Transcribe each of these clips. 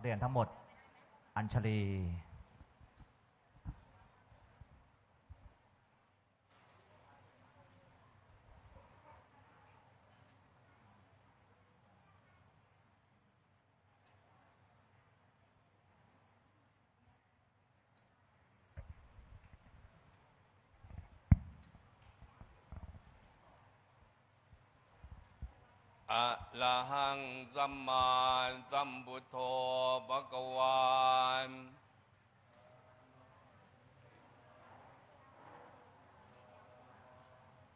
กเรียนทั้งหมดอัญชลีอะระหังสัมมาสัมพุทโธภควา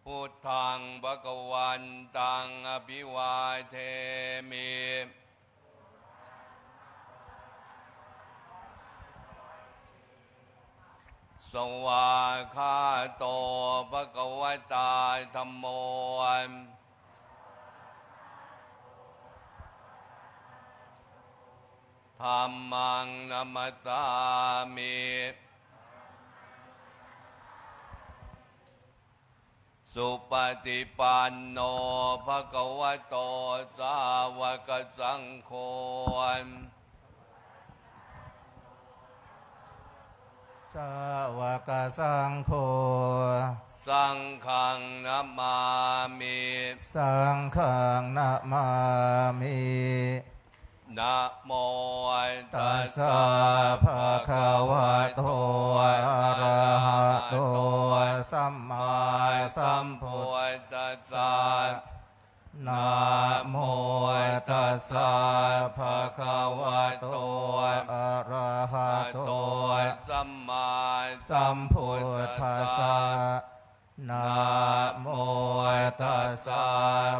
พุทธังภควันตังอภิวาเทมิสวากขาโตภควตาธัมโมธัมมังนัมมัสสามิสุปฏิปันโนภควโตสาวกสังโฆสาวกสังโฆสังฆังนัมมามิสังฆังนะมามินะโมตัสสะภะคะวะโตอะระหะโตสัมมาสัมพุทธัสสะนะโมตัสสะภะคะวะโตอะระหะโตสัมมาสัมพุทธัสสะนะโมตัสสะ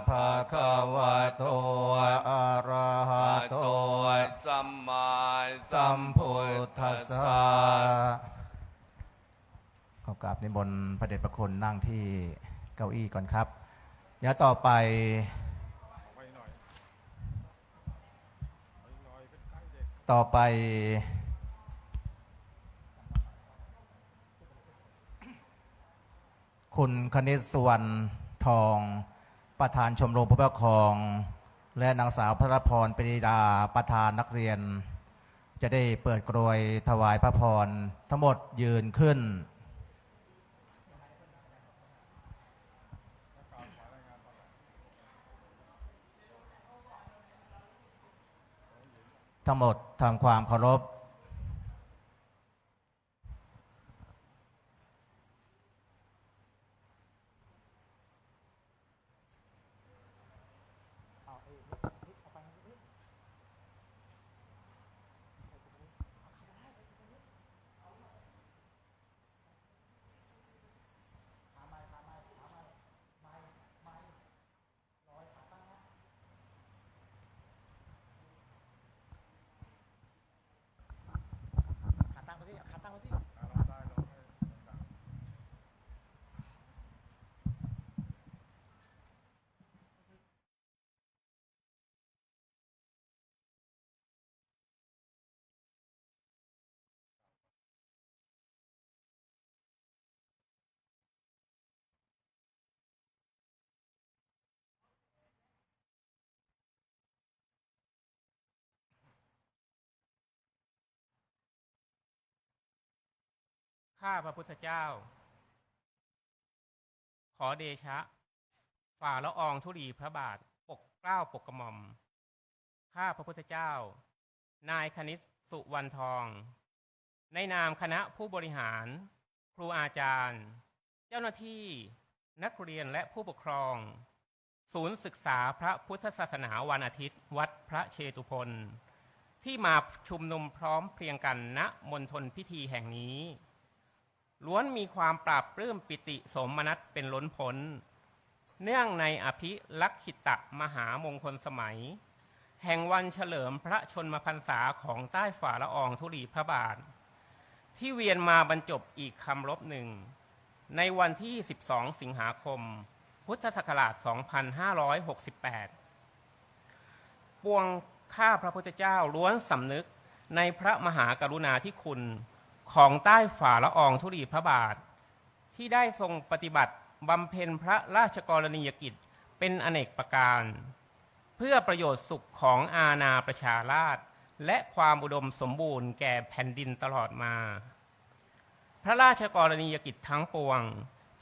ภะคะวะโตอะระหะโตสัมมาสัมพุทธัสสะขอกราบนิมนต์พระเดชพระคุณนั่งที่เก้าอี้ก่อนครับเดี๋ยวต่อไปคุณคณิตสุวรรณทองประธานชมรมผู้ปกครองและนางสาวพระพรปรีดาประธานนักเรียนจะได้เปิดกรวยถวายพระพรทั้งหมดยืนขึ้นทั้งหมดทำความเคารพข้าพระพุทธเจ้าขอเดชะฝ่าละอองธุลีพระบาทปกเกล้าปกกระหม่อมข้าพระพุทธเจ้านายคณิตสุวรรณทองในนามคณะผู้บริหารครูอาจารย์เจ้าหน้าที่นักเรียนและผู้ปกครองศูนย์ศึกษาพระพุทธศาสนาวันอาทิตย์วัดพระเชตุพนที่มาชุมนุมพร้อมเพรียงกันณมณฑลพิธีแห่งนี้ล้วนมีความปราบปลื้มปิติสมนัสเป็นล้นพ้นเนื่องในอภิลักขิตมหามงคลสมัยแห่งวันเฉลิมพระชนมพรรษาของใต้ฝ่าละอองธุลีพระบาทที่เวียนมาบรรจบอีกคำรบหนึ่งในวันที่12สิงหาคมพุทธศักราช2568ปวงข้าพระพุทธเจ้าล้วนสำนึกในพระมหากรุณาธิคุณของใต้ฝ่าละอองธุลีพระบาทที่ได้ทรงปฏิบัติบำเพ็ญพระราชกรณียกิจเป็นอเนกประการเพื่อประโยชน์สุขของอาณาประชาราษฎร์ และความอุดมสมบูรณ์แก่แผ่นดินตลอดมาพระราชกรณียกิจทั้งปวง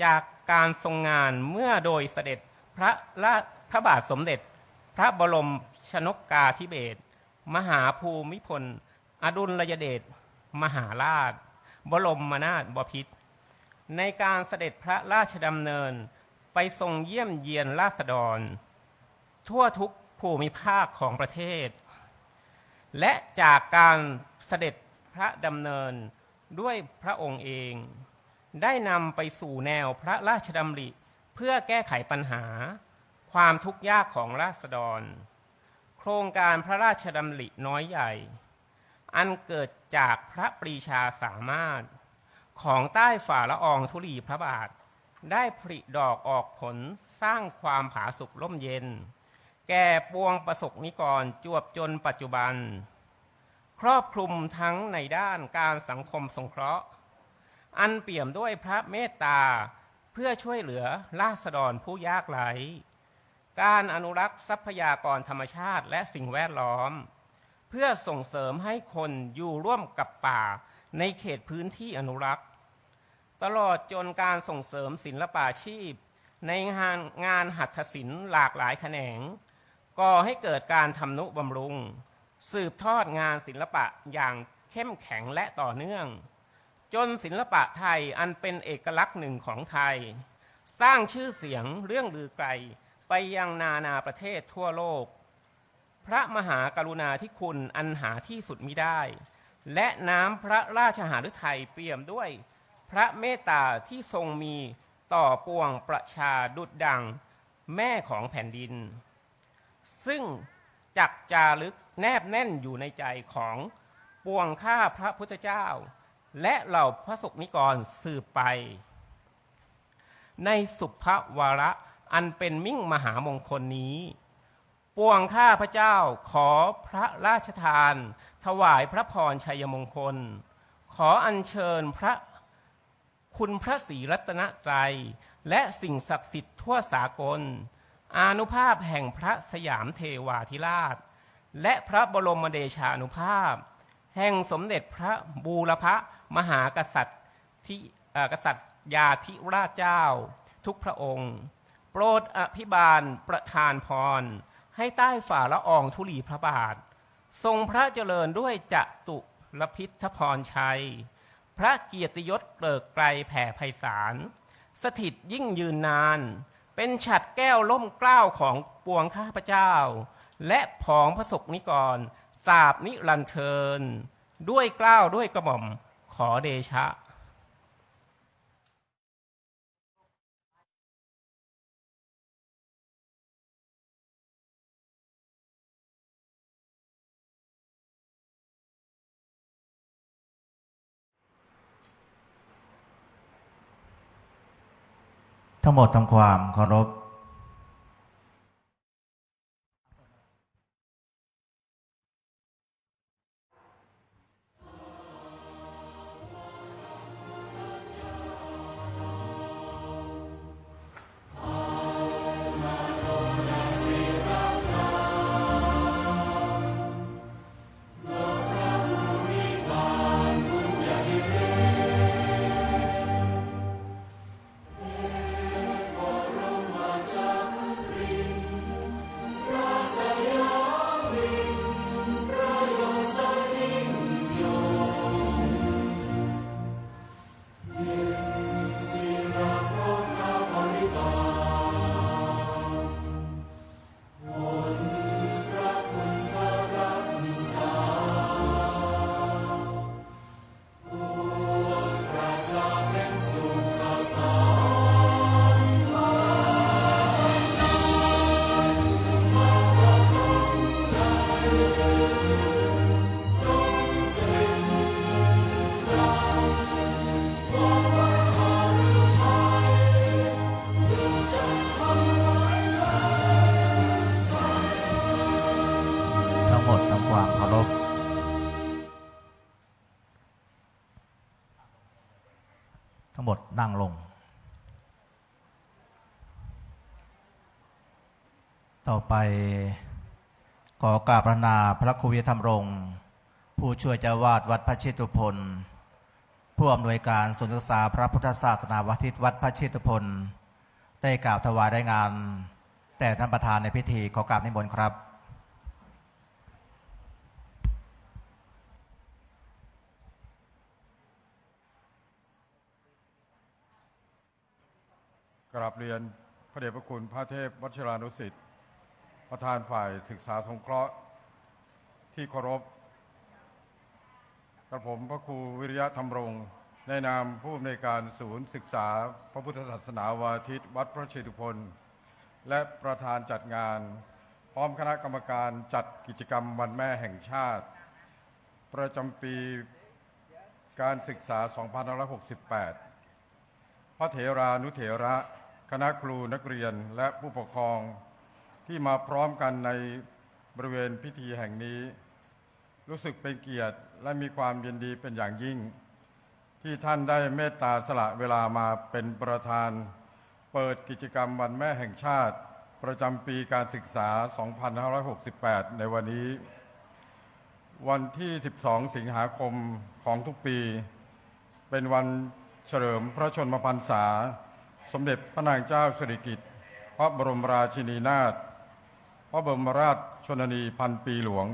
จากการทรงงานเมื่อโดยเสด็จพระบาทสมเด็จพระบรมชนกกาธิเบศรมหาภูมิพลอดุลยเดชมหาราชบรมนาถบพิตรในการเสด็จพระราชดำเนินไปทรงเยี่ยมเยียนราษฎรทั่วทุกภูมิภาคของประเทศและจากการเสด็จพระดำเนินด้วยพระองค์เองได้นำไปสู่แนวพระราชดำริเพื่อแก้ไขปัญหาความทุกข์ยากของราษฎรโครงการพระราชดำริน้อยใหญ่อันเกิดจากพระปรีชาสามารถของใต้ฝ่าละอองธุลีพระบาทได้ผลิดอกออกผลสร้างความผาสุกร่มเย็นแก่ปวงประสบนิกรจวบจนปัจจุบันครอบคลุมทั้งในด้านการสังคมสงเคราะห์อันเปี่ยมด้วยพระเมตตาเพื่อช่วยเหลือราษฎรผู้ยากไร้การอนุรักษ์ทรัพยากรธรรมชาติและสิ่งแวดล้อมเพื่อส่งเสริมให้คนอยู่ร่วมกับป่าในเขตพื้นที่อนุรักษ์ตลอดจนการส่งเสริมศิลปาชีพในงานหัตถศิลป์หลากหลายแขนงก่อให้เกิดการทำนุบำรุงสืบทอดงานศิลปะอย่างเข้มแข็งและต่อเนื่องจนศิลปะไทยอันเป็นเอกลักษณ์หนึ่งของไทยสร้างชื่อเสียงเรื่องลือไกลไปยังนานาประเทศทั่วโลกพระมหากรุณาธิคุณอันหาที่สุดมิได้และน้ำพระราชหฤทัยเปี่ยมด้วยพระเมตตาที่ทรงมีต่อปวงประชาดุจดังแม่ของแผ่นดินซึ่งจักจารึกแนบแน่นอยู่ในใจของปวงข้าพระพุทธเจ้าและเหล่าพระสงฆ์นิกรสืบไปในสุภวาระอันเป็นมิ่งมหามงคลนี้ปวงข้าพระเจ้าขอพระราชทานถวายพระพรชัยมงคลขออัญเชิญพระคุณพระศรีรัตนตรัยและสิ่งศักดิ์สิทธิ์ทั่วสากลอานุภาพแห่งพระสยามเทวาธิราชและพระบรมเดชานุภาพแห่งสมเด็จพระบูรพมหากษัตริยาธิราชเจ้าทุกพระองค์โปรดอภิบาลประทานพรให้ใต้ฝ่าละอองธุลีพระบาททรงพระเจริญด้วยจตุรพิธพรชัยพระเกียรติยศเกริกไกรแผ่ไพศาลสถิตยิ่งยืนนานเป็นฉัตรแก้วล่มเกล้าของปวงข้าพเจ้าและผองพระสงฆ์นิกรสาบนิรันดร์เทินด้วยเกล้าด้วยกระหม่อมขอเดชะทั้งหมดทำความเคารพทั้งหมดทำความเคารพทั้งหมดนั่งลงต่อไปขอกราบพระนาพระครูวิทยธรรมรงค์ ผู้ช่วยเจ้าวาดวัดพระเชตุพนผู้อำนวยการศูนย์ศึกษาพระพุทธศาสนาวัดทิศวัดพระเชตุพนได้กล่าวถวายรายงานแต่ท่านประธานในพิธีขอกราบนิมนต์ครับ กราบเรียนพระเดชพระคุณพระเทพวชิรานุสิทธิ์ประธานฝ่ายศึกษาสงเคราะห์ที่เคารพกระผมพระครูวิริยะธรรมรงค์ในนามผู้อำนวยการศูนย์ศึกษาพระพุทธศาสนาวาทิตวัดพระเชตุพนและประธานจัดงานพร้อมคณะกรรมการจัดกิจกรรมวันแม่แห่งชาติประจำปีการศึกษา 2568 พระเถรานุเถระคณะครูนักเรียนและผู้ปกครองที่มาพร้อมกันในบริเวณพิธีแห่งนี้รู้สึกเป็นเกียรติและมีความยินดีเป็นอย่างยิ่งที่ท่านได้เมตตาสละเวลามาเป็นประธานเปิดกิจกรรมวันแม่แห่งชาติประจำปีการศึกษา 2568 ในวันนี้วันที่ 12 สิงหาคมของทุกปีเป็นวันเฉลิมพระชนมพรรษาสมเด็จพระนางเจ้าสิริกิติ์พระบรมราชินีนาถพระบรมราชชนนีพันปีหลวง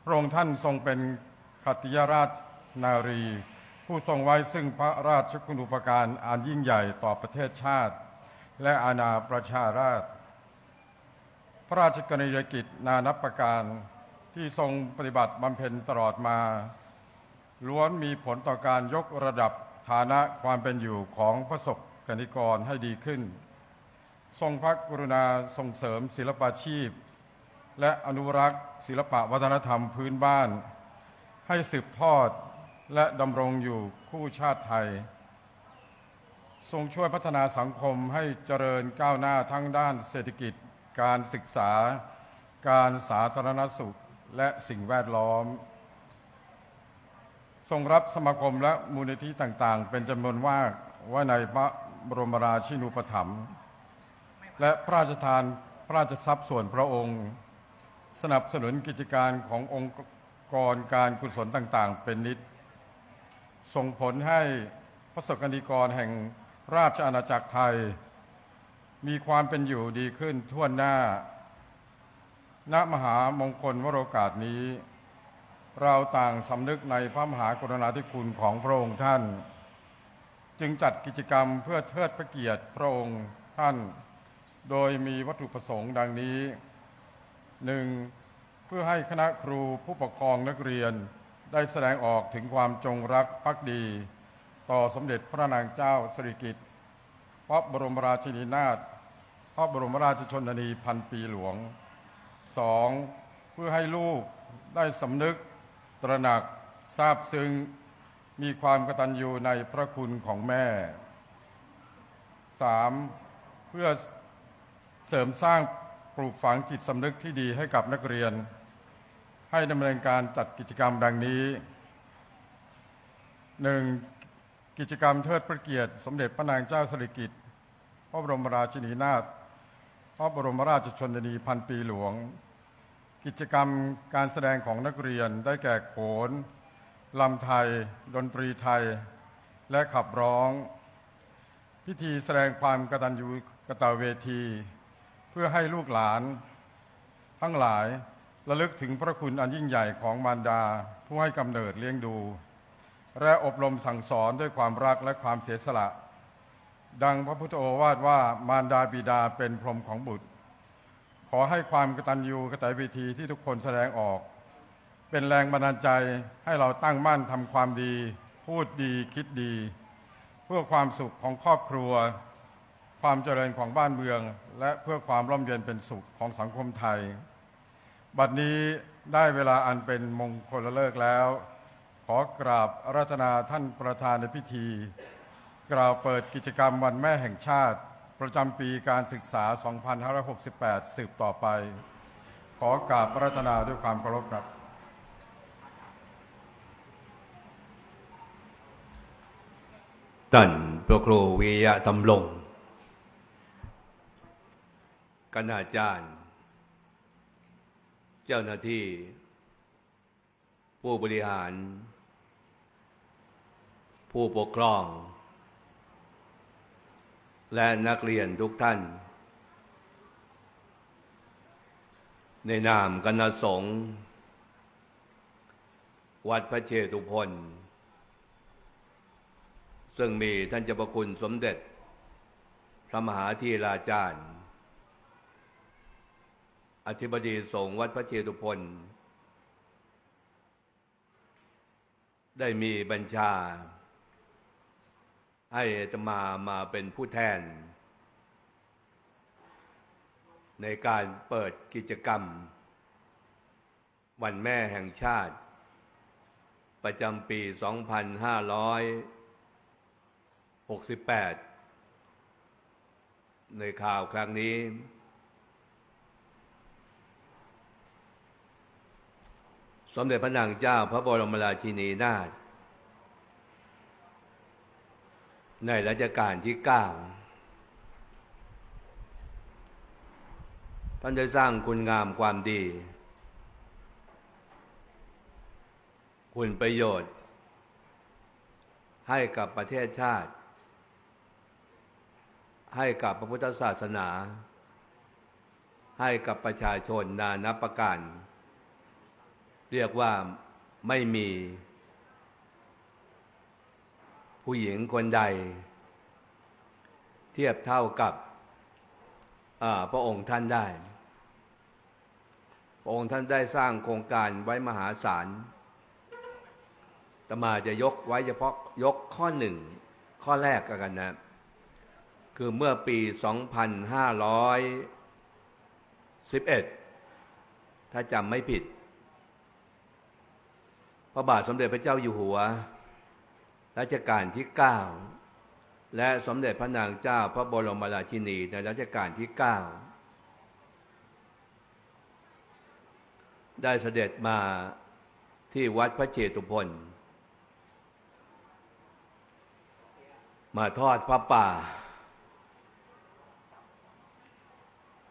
พระองค์ท่านทรงเป็นขัตติยราชนารีผู้ทรงไว้ซึ่งพระราชคุณูปการอันยิ่งใหญ่ต่อประเทศชาติและอาณาประชาราษฎร์พระราชกรณียกิจนานับประการที่ทรงปฏิบัติบำเพ็ญตลอดมาล้วนมีผลต่อการยกระดับฐานะความเป็นอยู่ของประสบกนิกรให้ดีขึ้นทรงพระกรุณาส่งเสริมศิลปาชีพและอนุรักษ์ศิลปวัฒนธรรมพื้นบ้านให้สืบทอดและดำรงอยู่คู่ชาติไทยทรงช่วยพัฒนาสังคมให้เจริญก้าวหน้าทั้งด้านเศรษฐกิจการศึกษาการสาธารณสุขและสิ่งแวดล้อมทรงรับสมาคมและมูลนิธิต่างๆเป็นจำนวนมากไว้ในพระบรมราชินูปถัมภ์และพระราชทานพระราชทรัพย์ส่วนพระองค์สนับสนุนกิจการขององค์กรการกุศลต่างๆเป็นนิจส่งผลให้ประสบกนิกรแห่งราชอาณาจักรไทยมีความเป็นอยู่ดีขึ้นทั่วหน้าณมหามงคลวโรกาสนี้เราต่างสำนึกในพระมหากรุณาธิคุณของพระองค์ท่านจึงจัดกิจกรรมเพื่อเทิดพระเกียรติพระองค์ท่านโดยมีวัตถุประสงค์ดังนี้ 1. เพื่อให้คณะครูผู้ปกครองนักเรียนได้แสดงออกถึงความจงรักภักดีต่อสมเด็จพระนางเจ้าสิริกิติ์พระบรมราชินีนาถพระบรมราชชนนีพันปีหลวง 2. เพื่อให้ลูกได้สำนึกตระหนักซาบซึ้งมีความกตัญญูในพระคุณของแม่ 3. เพื่อเสริมสร้างปลูกฝังจิตสำนึกที่ดีให้กับนักเรียนให้ดำเนินการจัดกิจกรรมดังนี้ 1. กิจกรรมเทิดพระเกียรติสมเด็จพระนางเจ้าสิริกิติ์พระบรมราชินีนาถพระบรมราชชนนีพันปีหลวงกิจกรรมการแสดงของนักเรียนได้แก่โขนลำไทยดนตรีไทยและขับร้องพิธีแสดงความกตัญญูกตเวทีเพื่อให้ลูกหลานทั้งหลายระลึกถึงพระคุณอันยิ่งใหญ่ของมารดาผู้ให้กำเนิดเลี้ยงดูและอบรมสั่งสอนด้วยความรักและความเสียสละดังพระพุทธโอวาทว่ามารดาบิดาเป็นพรหมของบุตรขอให้ความกตัญญูกตเวทีที่ทุกคนแสดงออกเป็นแรงบันดาลใจให้เราตั้งมั่นทำความดีพูดดีคิดดีเพื่อความสุขของครอบครัวความเจริญของบ้านเมืองและเพื่อความร่มเย็นเป็นสุขของสังคมไทยบัดนี้ได้เวลาอันเป็นมงคลฤกษ์แล้วขอกราบอาราธนาท่านประธานในพิธีกล่าวเปิดกิจกรรมวันแม่แห่งชาติประจำปีการศึกษา 2568 สืบต่อไปขอกราบอาราธนาด้วยความเคารพครับ ท่านพระครูวิริยะธรรมรงค์คณาจารย์เจ้าหน้าที่ ผู้บริหาร ผู้ปกครอง และนักเรียนทุกท่าน ในนามคณะสงฆ์วัดพระเชตุพนซึ่งมีท่านเจ้าพระคุณสมเด็จพระมหาธีราจารย์อธิบดีสงฆ์วัดพระเชตุพนได้มีบัญชาให้อาตมาเป็นผู้แทนในการเปิดกิจกรรมวันแม่แห่งชาติประจำปี 2568 ในข่าวครั้งนี้สมเด็จพระนางเจ้าพระบรมราชินีนาถในรัชกาลที่ 9 ท่านได้สร้างคุณงามความดีคุณประโยชน์ให้กับประเทศชาติให้กับพระพุทธศาสนาให้กับประชาชนนานับประการเรียกว่าไม่มีผู้หญิงคนใดเทียบเท่ากับพระองค์ท่านได้พระองค์ท่านได้สร้างโครงการไว้มหาศาลอาตมาจะยกไว้เฉพาะยกข้อหนึ่งข้อแรกกันนะคือเมื่อปี 2511 ถ้าจำไม่ผิดพระบาทสมเด็จพระเจ้าอยู่หัวรัชกาลที่ 9 และสมเด็จพระนางเจ้าพระบรมราชินีในรัชกาลที่ 9 ได้เสด็จมาที่วัดพระเชตุพนมาทอดพระป่า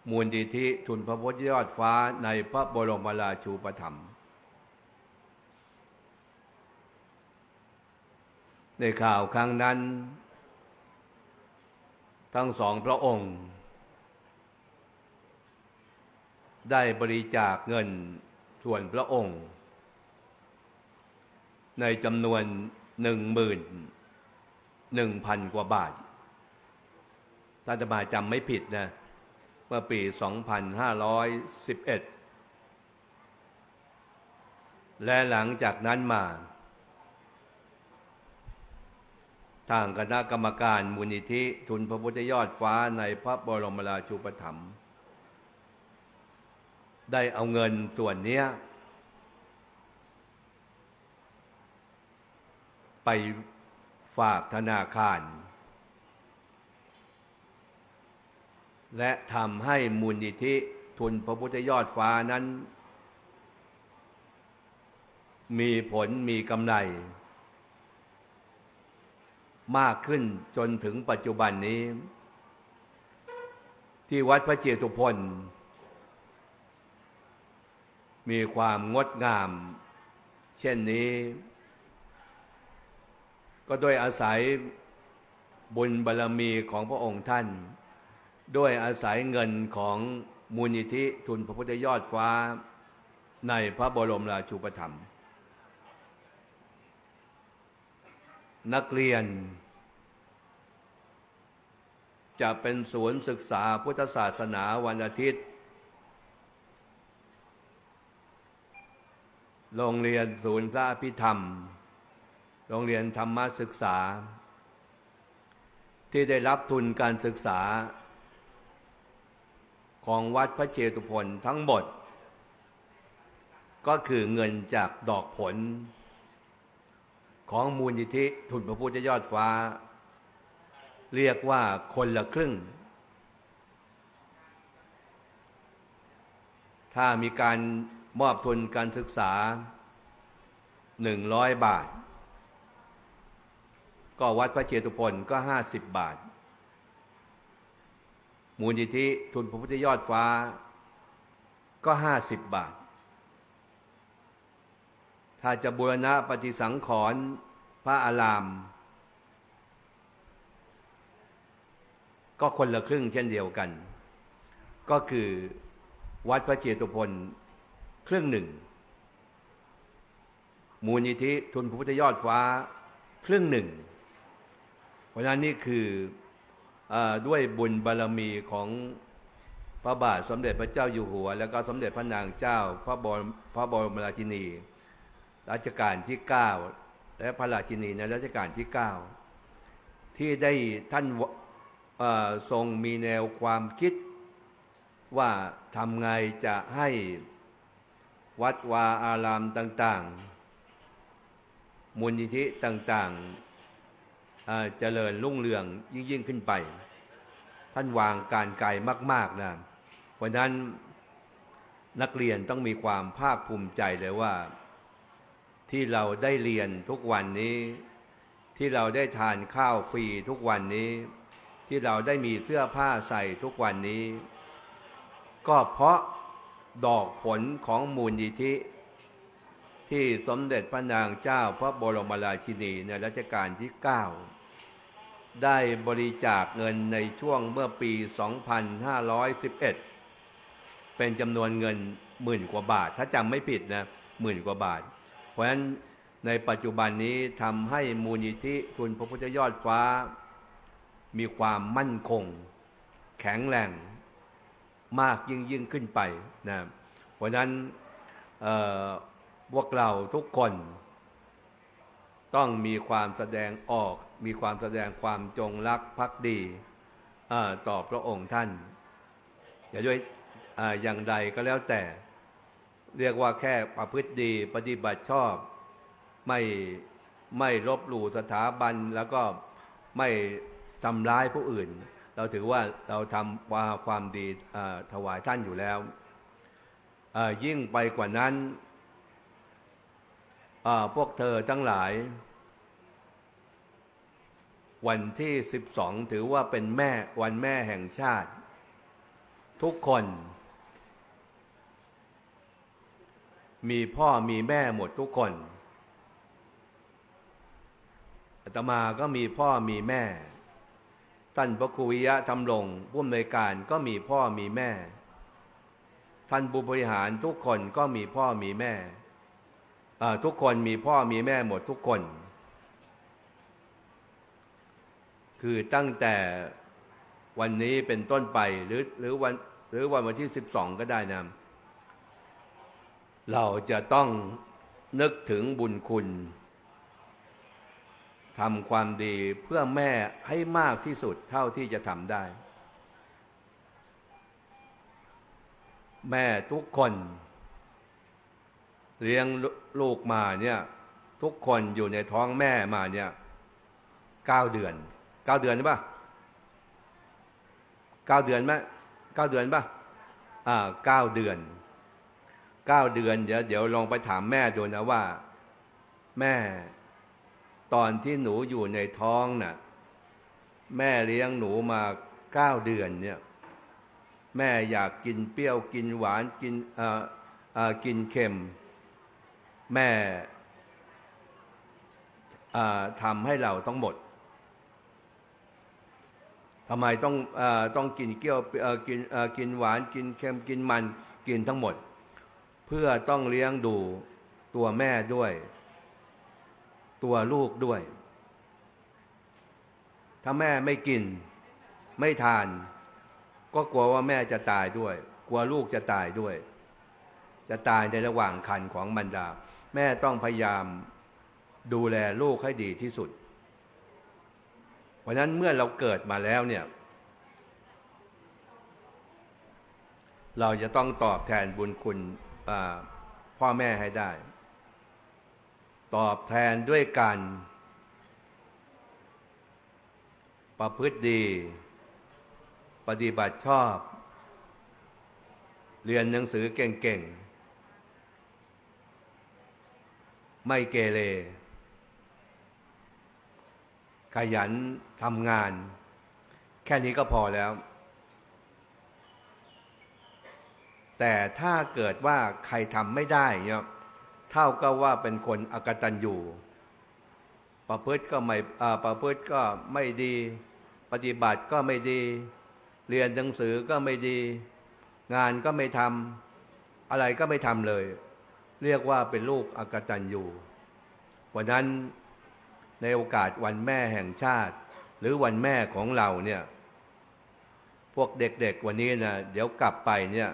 มูลนิธิทุนพระพุทธยอดฟ้าในพระบรมราชูปถัมภ์ในข่าวครั้งนั้นทั้งสองพระองค์ได้บริจาคเงินส่วนพระองค์ในจำนวน 11,000 กว่าบาทถ้าอาตมาจำไม่ผิดนะเมื่อปี 2511 และหลังจากนั้นมาทางคณะกรรมการมูลนิธิทุนพระพุทธยอดฟ้าในพระบรมราชูปถัมภ์ได้เอาเงินส่วนนี้ไปฝากธนาคารและทำให้มูลนิธิทุนพระพุทธยอดฟ้านั้นมีผลมีกำไรมากขึ้นจนถึงปัจจุบันนี้ที่วัดพระเชตุพนมีความงดงามเช่นนี้ก็โดยอาศัยบุญบารมีของพระองค์ท่านด้วยอาศัยเงินของมูลนิธิทุนพระพุทธยอดฟ้าในพระบรมราชูปถัมภ์นักเรียนจะเป็นศูนย์ศึกษาพุทธศาสนาวันอาทิตย์โรงเรียนศูนย์พระอภิธรรมโรงเรียนธรรมศึกษาที่ได้รับทุนการศึกษาของวัดพระเชตุพนทั้งหมดก็คือเงินจากดอกผลของมูลนิธิทุนพระพุทธยอดฟ้าเรียกว่าคนละครึ่งถ้ามีการมอบทุนการศึกษา100 บาทก็วัดพระเชตุพนก็50 บาทมูลนิธิทุนพระพุทธยอดฟ้าก็50 บาท ถ้าจะบูรณะปฏิสังขรณ์พระอารามก็คนละครึ่งเช่นเดียวกันก็คือวัดพระเจตุพนครึ่งหนึ่งมูลนิธิทุนพระพุทธยอดฟ้าครึ่งหนึ่งเพราะฉะนั้นนี่คือด้วยบุญบารมีของพระบาทสมเด็จพระเจ้าอยู่หัวแล้วก็สมเด็จพระนางเจ้าพระบรมราชินีรัชกาลที่9และพระราชินีในรัชกาลที่9ที่ได้ท่านทรงมีแนวความคิดว่าทำไงจะให้วัดวาอารามต่างๆมูลนิธิต่างๆเจริญรุ่งเรืองยิ่งขึ้นไปท่านวางการไกลมากๆนะเพราะนั้นนักเรียนต้องมีความภาคภูมิใจเลยว่าที่เราได้เรียนทุกวันนี้ที่เราได้ทานข้าวฟรีทุกวันนี้ที่เราได้มีเสื้อผ้าใส่ทุกวันนี้ก็เพราะดอกผลของมูลนิธิที่สมเด็จพระนางเจ้าพระบรมราชินีในรัชกาลที่9ได้บริจาคเงินในช่วงเมื่อปี 2511 เป็นจำนวนเงิน10,000 กว่าบาทถ้าจำไม่ผิดนะ10,000 กว่าบาทเพราะฉะนั้นในปัจจุบันนี้ทำให้มูลนิธิทุนพระพุทธยอดฟ้ามีความมั่นคงแข็งแรงมากยิ่งขึ้นไปนะเพราะฉะนั้นพวกเราทุกคนต้องมีความแสดงออกมีความแสดงความจงรักภักดีต่อพระองค์ท่านอย่าด้วยอย่างใดก็แล้วแต่เรียกว่าแค่ประพฤติดีปฏิบัติชอบไม่ลบหลู่สถาบันแล้วก็ไม่ทำร้ายผู้อื่นเราถือว่าเราทำความดีถวายท่านอยู่แล้วยิ่งไปกว่านั้นพวกเธอทั้งหลายวันที่12ถือว่าเป็นวันแม่แห่งชาติทุกคนมีพ่อมีแม่หมดทุกคนอาตมาก็มีพ่อมีแม่ท่านพระครูวิยะธรรมรงค์ผู้อำนวยการก็มีพ่อมีแม่ท่านผู้บริหารทุกคนก็มีพ่อมีแม่ทุกคนมีพ่อมีแม่หมดทุกคนคือตั้งแต่วันนี้เป็นต้นไปหรือวันที่12ก็ได้นะเราจะต้องนึกถึงบุญคุณทำความดีเพื่อแม่ให้มากที่สุดเท่าที่จะทำได้แม่ทุกคนเลี้ยงลูกมาเนี่ยทุกคนอยู่ในท้องแม่มาเนี่ย9 เดือน9 เดือนใช่ปะ9 เดือนไหม9 เดือนปะ9 เดือน9 เดือนเดี๋ยวลองไปถามแม่ดูนะว่าแม่ตอนที่หนูอยู่ในท้องน่ะแม่เลี้ยงหนูมา9 เดือนเนี่ยแม่อยากกินเปรี้ยวกินหวานกินเค็มแม่ทำให้เราต้องหมดทำไมต้องกินเปรี้ยวกินหวานกินเค็มกินมันกินทั้งหมดเพื่อต้องเลี้ยงดูตัวแม่ด้วยตัวลูกด้วยถ้าแม่ไม่กินไม่ทานก็กลัวว่าแม่จะตายด้วยกลัวลูกจะตายด้วยจะตายในระหว่างครรภ์ของมารดาแม่ต้องพยายามดูแลลูกให้ดีที่สุดเพราะนั้นเมื่อเราเกิดมาแล้วเนี่ยเราจะต้องตอบแทนบุญคุณพ่อแม่ให้ได้ตอบแทนด้วยการประพฤติดีปฏิบัติชอบเรียนหนังสือเก่งๆไม่เกเรขยันทำงานแค่นี้ก็พอแล้วแต่ถ้าเกิดว่าใครทำไม่ได้เนี่ย เท่ากับว่าเป็นคนอกตัญญูประพฤติก็ไม่ดีปฏิบัติก็ไม่ดีเรียนหนังสือก็ไม่ดีงานก็ไม่ทำอะไรก็ไม่ทำเลยเรียกว่าเป็นลูกอกตัญญูวันนั้นในโอกาสวันแม่แห่งชาติหรือวันแม่ของเราเนี่ยพวกเด็กๆวันนี้นะเดี๋ยวกลับไปเนี่ย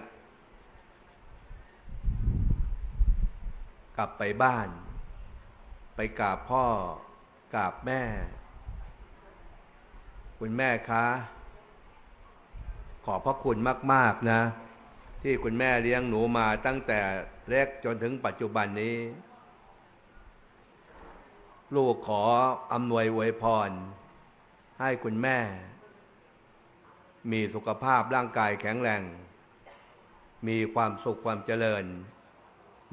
กลับไปบ้านไปกราบพ่อกราบแม่คุณแม่คะขอบพระคุณมากๆนะที่คุณแม่เลี้ยงหนูมาตั้งแต่เล็กจนถึงปัจจุบันนี้ลูกขออำนวยอวยพรให้คุณแม่มีสุขภาพร่างกายแข็งแรงมีความสุขความเจริญ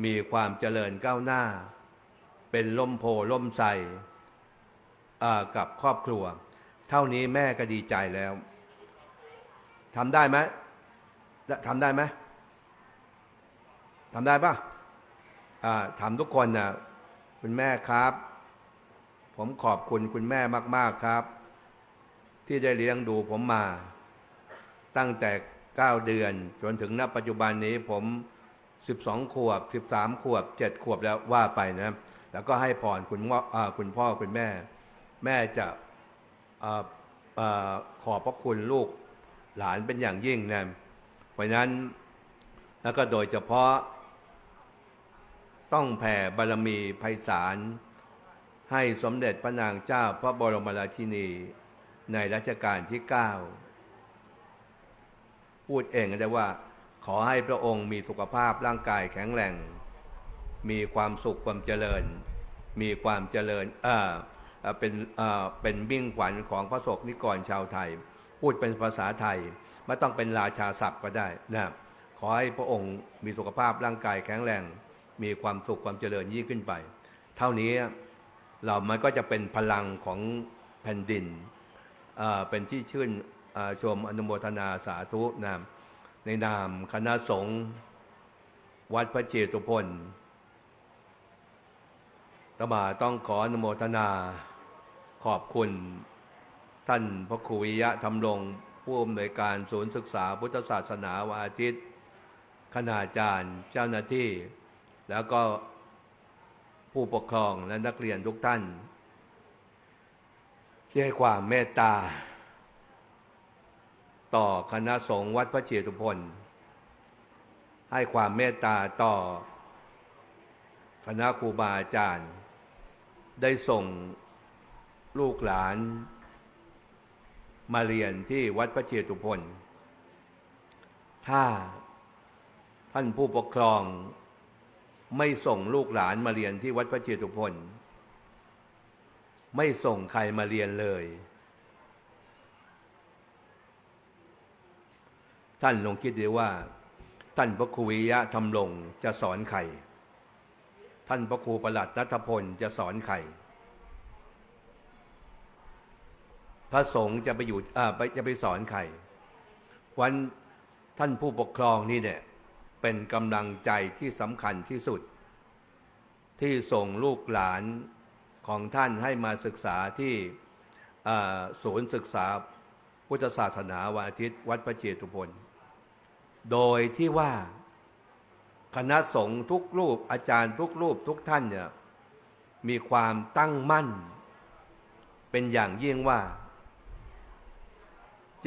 มีความเจริญก้าวหน้าเป็นร่มโพล่มไทรกับครอบครัวเท่านี้แม่ก็ดีใจแล้วทำได้ไหมทำได้ไหมทำได้ปะทำทุกคนนะคุณแม่ครับผมขอบคุณคุณแม่มากๆครับที่ได้เลี้ยงดูผมมาตั้งแต่9 เดือนจนถึงณปัจจุบันนี้ผม12 ขวบ13 ขวบ7 ขวบแล้วว่าไปนะแล้วก็ให้พรคุณพ่อคุณแม่จะขอบพระคุณลูกหลานเป็นอย่างยิ่งนะเพราะนั้นแล้วก็โดยเฉพาะต้องแผ่บารมีไพศาลให้สมเด็จพระนางเจ้าพระบรมราชินีในรัชกาลที่9พูดเองได้ว่าขอให้พระองค์มีสุขภาพร่างกายแข็งแรงมีความสุขความเจริญมีความเจริญเป็นมิ่งขวัญของพระสงฆ์นิกรชาวไทยพูดเป็นภาษาไทยไม่ต้องเป็นราชาศัพท์ก็ได้นะขอให้พระองค์มีสุขภาพร่างกายแข็งแรงมีความสุขความเจริญยิ่งขึ้นไปเท่านี้มันก็จะเป็นพลังของแผ่นดินเป็นที่ชื่นชมอนุโมทนาสาธุนะในนามคณะสงฆ์วัดพระเจตุพนอาตมาต้องขออนุโมทนาขอบคุณท่านพระครูวิยะธรรมรงค์ผู้อำนวยการศูนย์ศึกษาพุทธศาสนาวันอาทิตย์คณาจารย์เจ้าหน้าที่แล้วก็ผู้ปกครองและนักเรียนทุกท่านที่ให้ความเมตตาต่อคณะสงฆ์วัดพระเจตุพนให้ความเมตตาต่อคณะครูบาอาจารย์ได้ส่งลูกหลานมาเรียนที่วัดพระเจตุพนถ้าท่านผู้ปกครองไม่ส่งลูกหลานมาเรียนที่วัดพระเจตุพนไม่ส่งใครมาเรียนเลยท่านลองคิดดูว่าท่านพระครูวิยะธรรมรงค์จะสอนใครท่านพระครูประหลัดณัฐพลจะสอนใครพระสงฆ์จะไปสอนใครวันท่านผู้ปกครองนี่เนี่ยเป็นกำลังใจที่สำคัญที่สุดที่ส่งลูกหลานของท่านให้มาศึกษาที่ศูนย์ศึกษาพุทธศาสนาวันอาทิตย์วัดพระเจตุพนโดยที่ว่าคณะสงฆ์ทุกรูปอาจารย์ทุกรูปทุกท่านเนี่ยมีความตั้งมั่นเป็นอย่างยิ่งว่า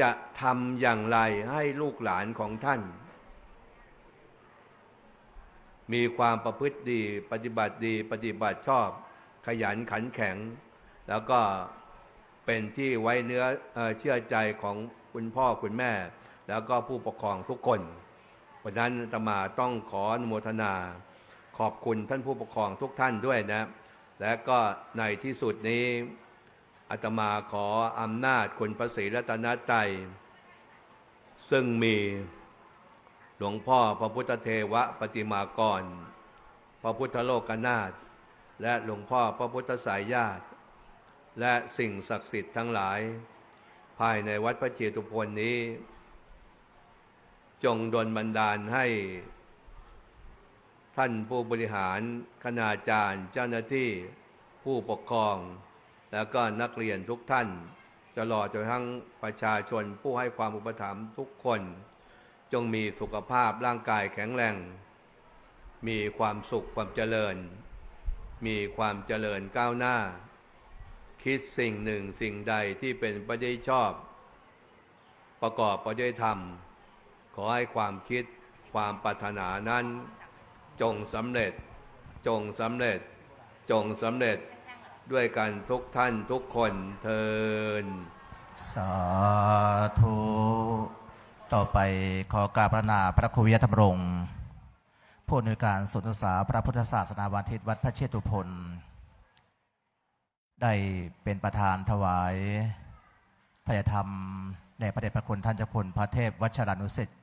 จะทำอย่างไรให้ลูกหลานของท่านมีความประพฤติดีปฏิบัติดีปฏิบัติชอบขยันขันแข็งแล้วก็เป็นที่ไว้เนื้อเชื่อใจของคุณพ่อคุณแม่แล้วก็ผู้ปกครองทุกคนเพราะฉะนั้นอาตมาต้องขออนุโมทนาขอบคุณท่านผู้ปกครองทุกท่านด้วยนะและก็ในที่สุดนี้อาตมาขออำนาจคุณพระศรีรัตนตรัยซึ่งมีหลวงพ่อพระพุทธเทวปฏิมากรพระพุทธโลกนาถและหลวงพ่อพระพุทธสายญาติและสิ่งศักดิ์สิทธิ์ทั้งหลายภายในวัดพระเจตุพนนี้จงดลบันดาลให้ ท่านผู้บริหารคณาจารย์เจ้าหน้าที่ผู้ปกครอง แล้วก็นักเรียนทุกท่านตลอดจนทั้งประชาชนผู้ให้ความอุปถัมภ์ทุกคน จงมีสุขภาพร่างกายแข็งแรงมีความสุขความเจริญ มีความเจริญก้าวหน้า คิดสิ่งหนึ่งสิ่งใดที่เป็นไปได้ชอบ ประกอบไปด้วยธรรม ขอให้ความคิดความปรารถนานั้นจงสำเร็จจงสำเร็จจงสำเร็จด้วยกันทุกท่านทุกคนเทิน สาธุต่อไปขอกราบพระนาพระครูวิยธรรมรงค์ผู้อำนวยการศูนย์ศึกษาพระพุทธศาสนาวันทิตวัดพระเชตุพนได้เป็นประธานถวายทายธรรมในพระเดชพระคุณท่านเจ้าคุณพระเทพวัชรานุสิทธิ์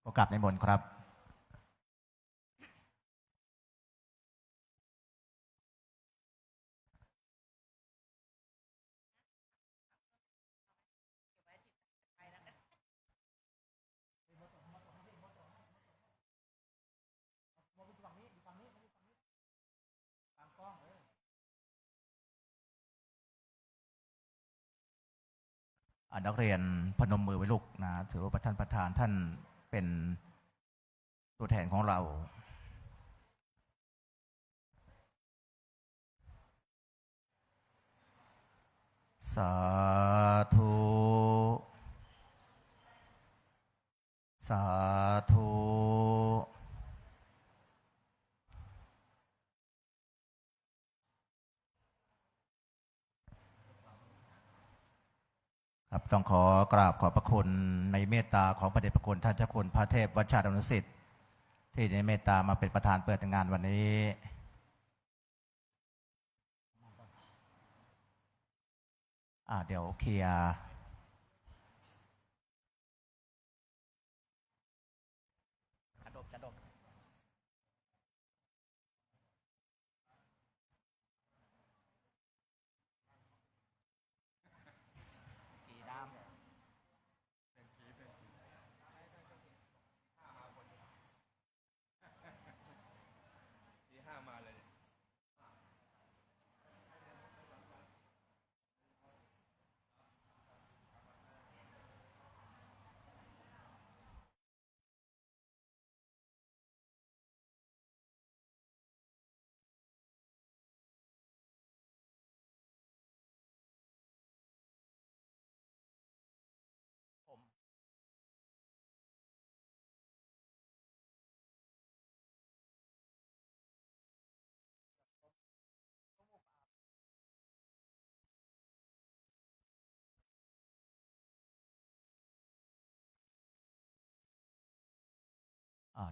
ขอกราบนิมนต์ครับนักเรียนพนมมือไว้ลูกนะถือว่าท่านประธานท่านเป็นตัวแทนของเราสาธุสาธุครับต้องขอกราบขอบพระคุณในเมตตาของพระเดชพระคุณท่านเจ้าคุณพระเทพวัชรานุสิทธิ์ที่ในเมตตามาเป็นประธานเปิดงานวันนี้เดี๋ยวเคลียร์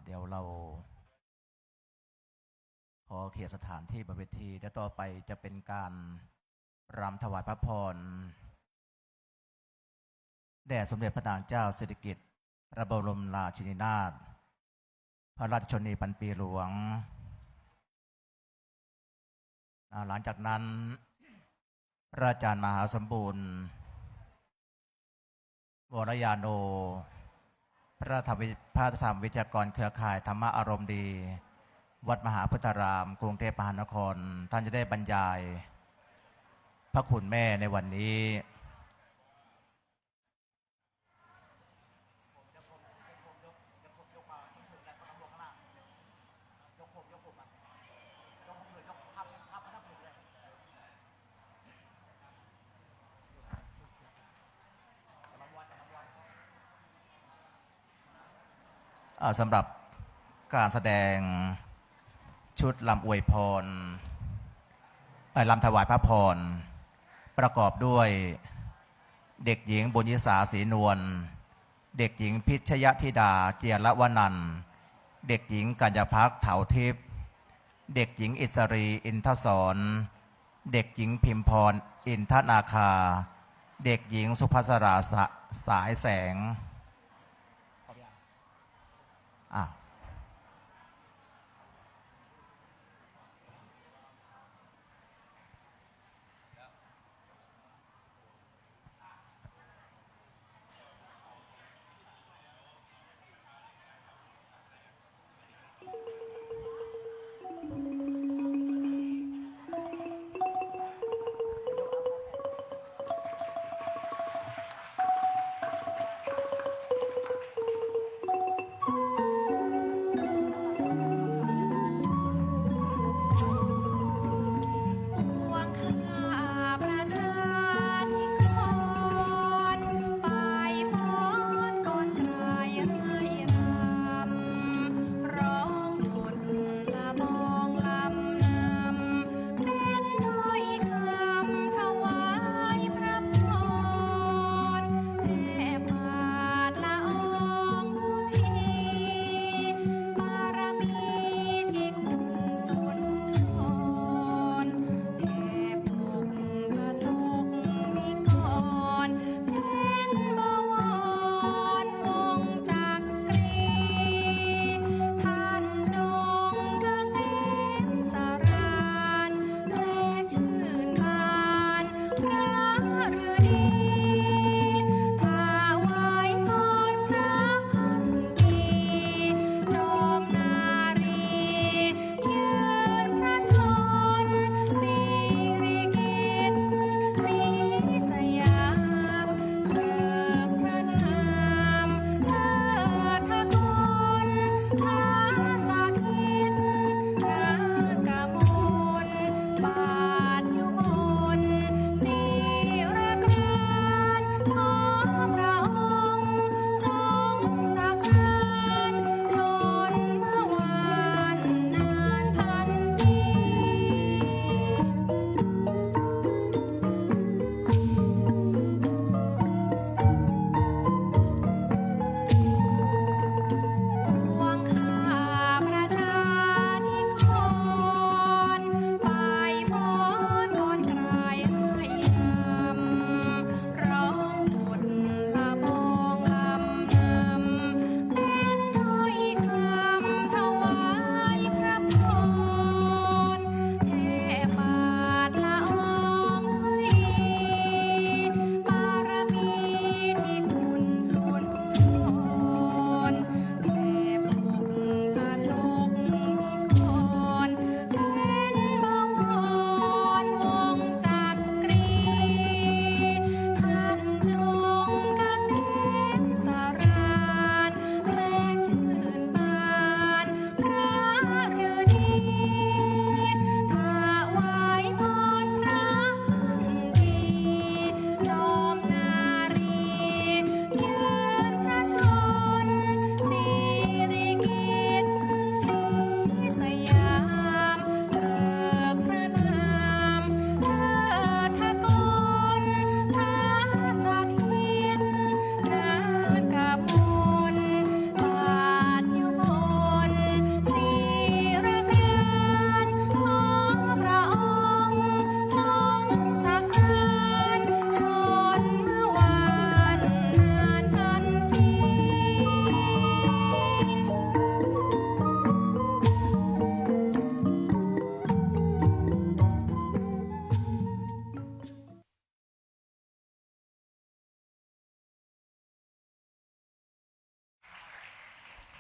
เดี๋ยวเราขอเคลียร์สถานที่บนเวทีและต่อไปจะเป็นการรำถวายพระพรแด่สมเด็จพระนางเจ้าสิริกิติ์พระบรมราชินีนาถพระราชชนนีพันปีหลวงหลังจากนั้นพระอาจารย์มหาสมบูรณ์วรยาโนพระธรรมวิจากรเครือข่ายธรรมอารมณ์ดีวัดมหาพุทธารามกรุงเทพมหานครท่านจะได้บรรยายพระคุณแม่ในวันนี้สำหรับการแสดงชุดลำอวยพรลำถวายพระพรประกอบด้วยเด็กหญิงบุญยิสาศรีนวลเด็กหญิงพิชยธิดาเจียรวนันท์เด็กหญิงกัญญภักดิ์เถาทิพย์เด็กหญิงอิสรีอินทศรเด็กหญิงพิมพรอินทนาคาเด็กหญิงสุภัสราสายแสง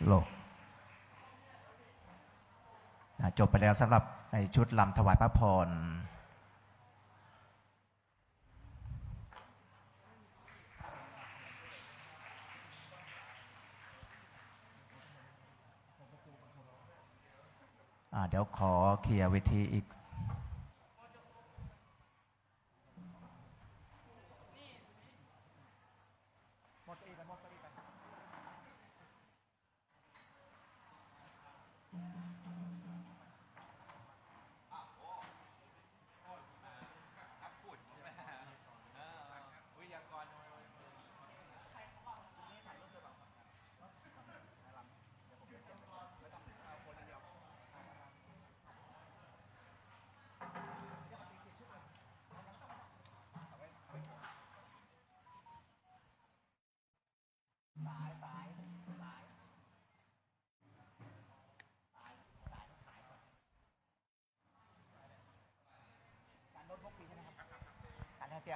โลกจบไปแล้วสำหรับในชุดลำถวายพระพรเดี๋ยวขอเคลียร์เวทีอีก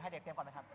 ให้เด็กเตรียมก่อนไหมครับ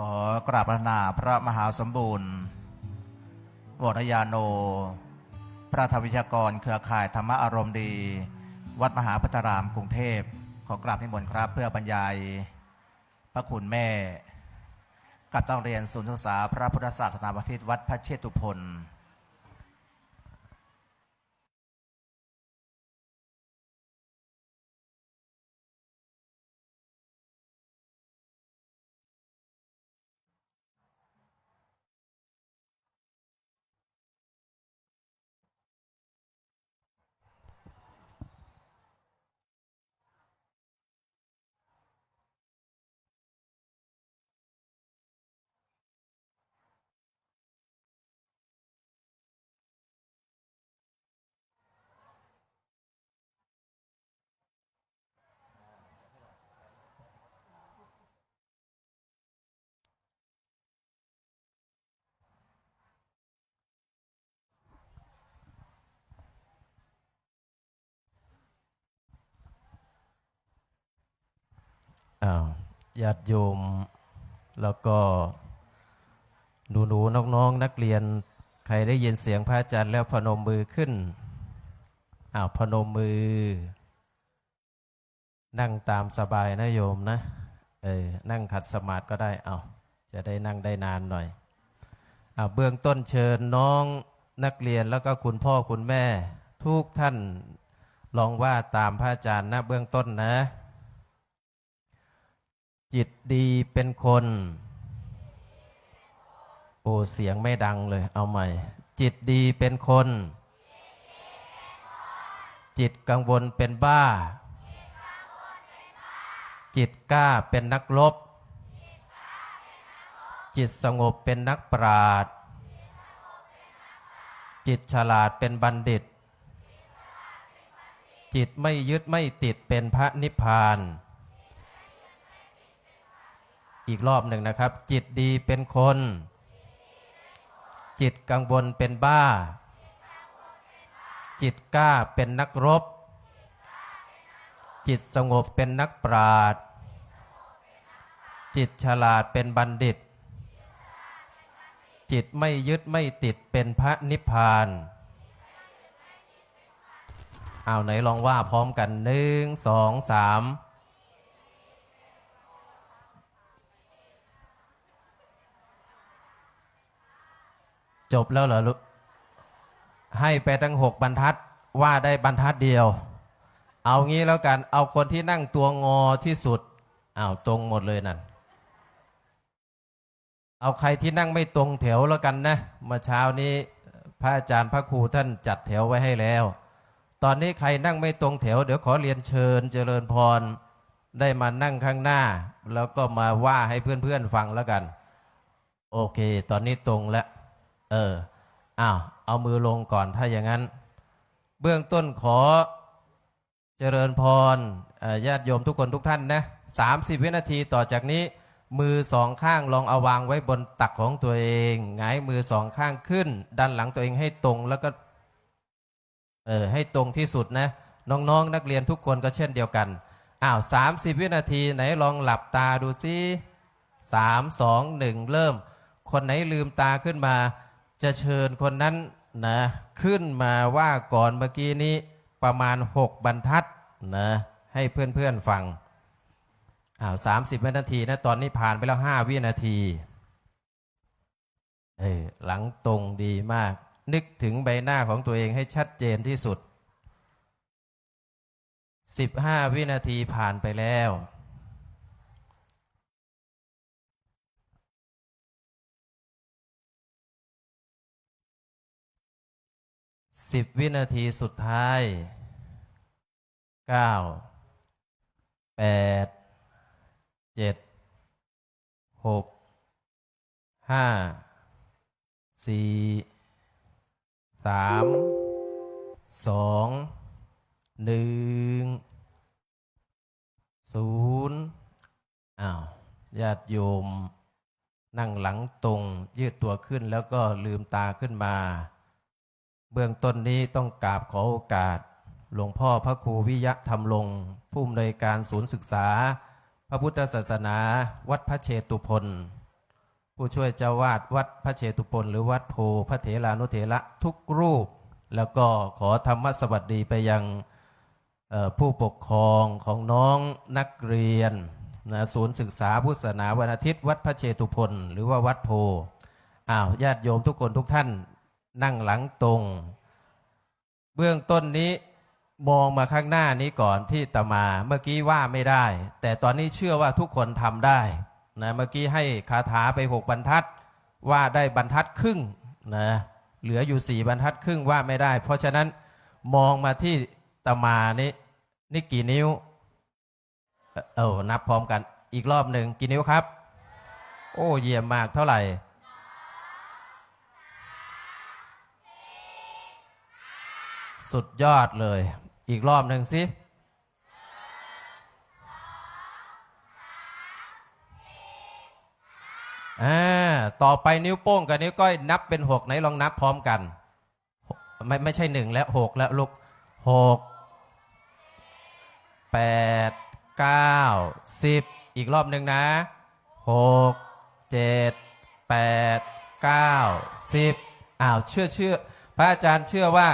ขอกราบพระนาพระมหาสมบูรณ์วรยาโนพระธรรมวิชากรเครือข่ายธรรมอารมณ์ดีวัดมหาพัฒรามกรุงเทพขอกราบนิมนต์ครับเพื่อบรรยายพระคุณแม่กับต้องเรียนศูนย์ศึกษาพระพุทธศาสนาบพิตรวัดพระเชตุพนญาติโยมแล้วก็หนูน้องนักเรียนใครได้ยินเสียงพระอาจารย์แล้วพนมมือขึ้นพนมมือนั่งตามสบายนะโยมนะนั่งขัดสมาธิก็ได้จะได้นั่งได้นานหน่อยเบื้องต้นเชิญน้องนักเรียนแล้วก็คุณพ่อคุณแม่ทุกท่านลองว่าตามพระอาจารย์นะเบื้องต้นนะจิตดีเป็นคนเสียงไม่ดังเลยเอาใหม่จิตดีเป็นคนจิตกังวลเป็นบ้าจิตกล้าเป็นนักรบจิตสงบเป็นนักปราชญ์จิตฉลาดเป็นบัณฑิตจิตไม่ยึดไม่ติดเป็นพระนิพพาน อีกรอบหนึ่งนะครับจิตดีเป็นคน จิตกังวลเป็นบ้า จิตกล้าเป็นนักรบ จิตสงบเป็นนักปราชญ์จิตฉลาดเป็นบัณฑิต จิตไม่ยึดไม่ติดเป็นพระนิพพานเอาไหนลองว่าพร้อมกัน1 2 3จบแล้วเหรอลูกให้ไปตั้ง6 บรรทัดว่าได้บรรทัดเดียวเอางี้แล้วกันเอาคนที่นั่งตัวงอที่สุดตรงหมดเลยนั่นเอาใครที่นั่งไม่ตรงแถวแล้วกันนะเมื่อเช้านี้พระอาจารย์พระครูท่านจัดแถวไว้ให้แล้วตอนนี้ใครนั่งไม่ตรงแถวเดี๋ยวขอเรียนเชิญเจริญพรได้มานั่งข้างหน้าแล้วก็มาว่าให้เพื่อนๆฟังแล้วกันโอเคตอนนี้ตรงแล้วเอามือลงก่อนถ้าอย่างนั้นเบื้องต้นขอเจริญพรญาติโยมทุกคนทุกท่านนะ30 วินาทีต่อจากนี้มือ2 ข้างลองเอาวางไว้บนตักของตัวเองหงายมือ2 ข้างขึ้นดันหลังตัวเองให้ตรงแล้วก็ให้ตรงที่สุดนะน้องๆนักเรียนทุกคนก็เช่นเดียวกัน30 วินาทีไหนลองหลับตาดูซิ3 2 1เริ่มคนไหนลืมตาขึ้นมาจะเชิญคนนั้นนะขึ้นมาว่าก่อนเมื่อกี้นี้ประมาณ6 บรรทัดนะให้เพื่อนๆฟัง30 วินาทีนะตอนนี้ผ่านไปแล้ว5 วินาทีหลังตรงดีมากนึกถึงใบหน้าของตัวเองให้ชัดเจนที่สุด15 วินาทีผ่านไปแล้ว10 วินาทีสุดท้าย9 8 7 6 5 4 3 2 1 0ญาติโยมนั่งหลังตรงยืดตัวขึ้นแล้วก็ลืมตาขึ้นมาเบื้องต้นนี้ต้องกราบขอโอกาสหลวงพ่อพระครูวิยะธรรมรงค์ผู้อำนวยการศูนย์ศึกษาพระพุทธศาสนาวัดพระเชตุพนผู้ช่วยเจ้าวาดวัดพระเชตุพนหรือวัดโพพระเถรานุเถระทุกรูปแล้วก็ขอธรรมสวัสดีไปยังผู้ปกครองของน้องนักเรียนศูนย์ศึกษาพุทธศาสนาวันอาทิตย์วัดพระเชตุพนหรือว่าวัดโพญาติโยมทุกคนทุกท่านนั่งหลังตรงเบื้องต้นนี้มองมาข้างหน้านี้ก่อนที่ตมาเมื่อกี้ว่าไม่ได้แต่ตอนนี้เชื่อว่าทุกคนทำได้นะเมื่อกี้ให้คาถาไป6 บรรทัดว่าได้บรรทัดครึ่งนะเหลืออยู่4 บรรทัดครึ่งว่าไม่ได้เพราะฉะนั้นมองมาที่ตมานี่กี่นิ้วนับพร้อมกันอีกรอบหนึ่งกี่นิ้วครับโอ้เยี่ยมมากเท่าไหร่สุดยอดเลยอีกรอบหนึ่งสิต่อไปนิ้วโป้งกับนิ้วก้อยนับเป็น6ไหนลองนับพร้อมกันไม่ใช่1แล้ว6แล้วลูก6 8 9 10อีกรอบหนึ่งนะ6 7 8 9 10เชื่อพระอาจารย์เชื่อว่า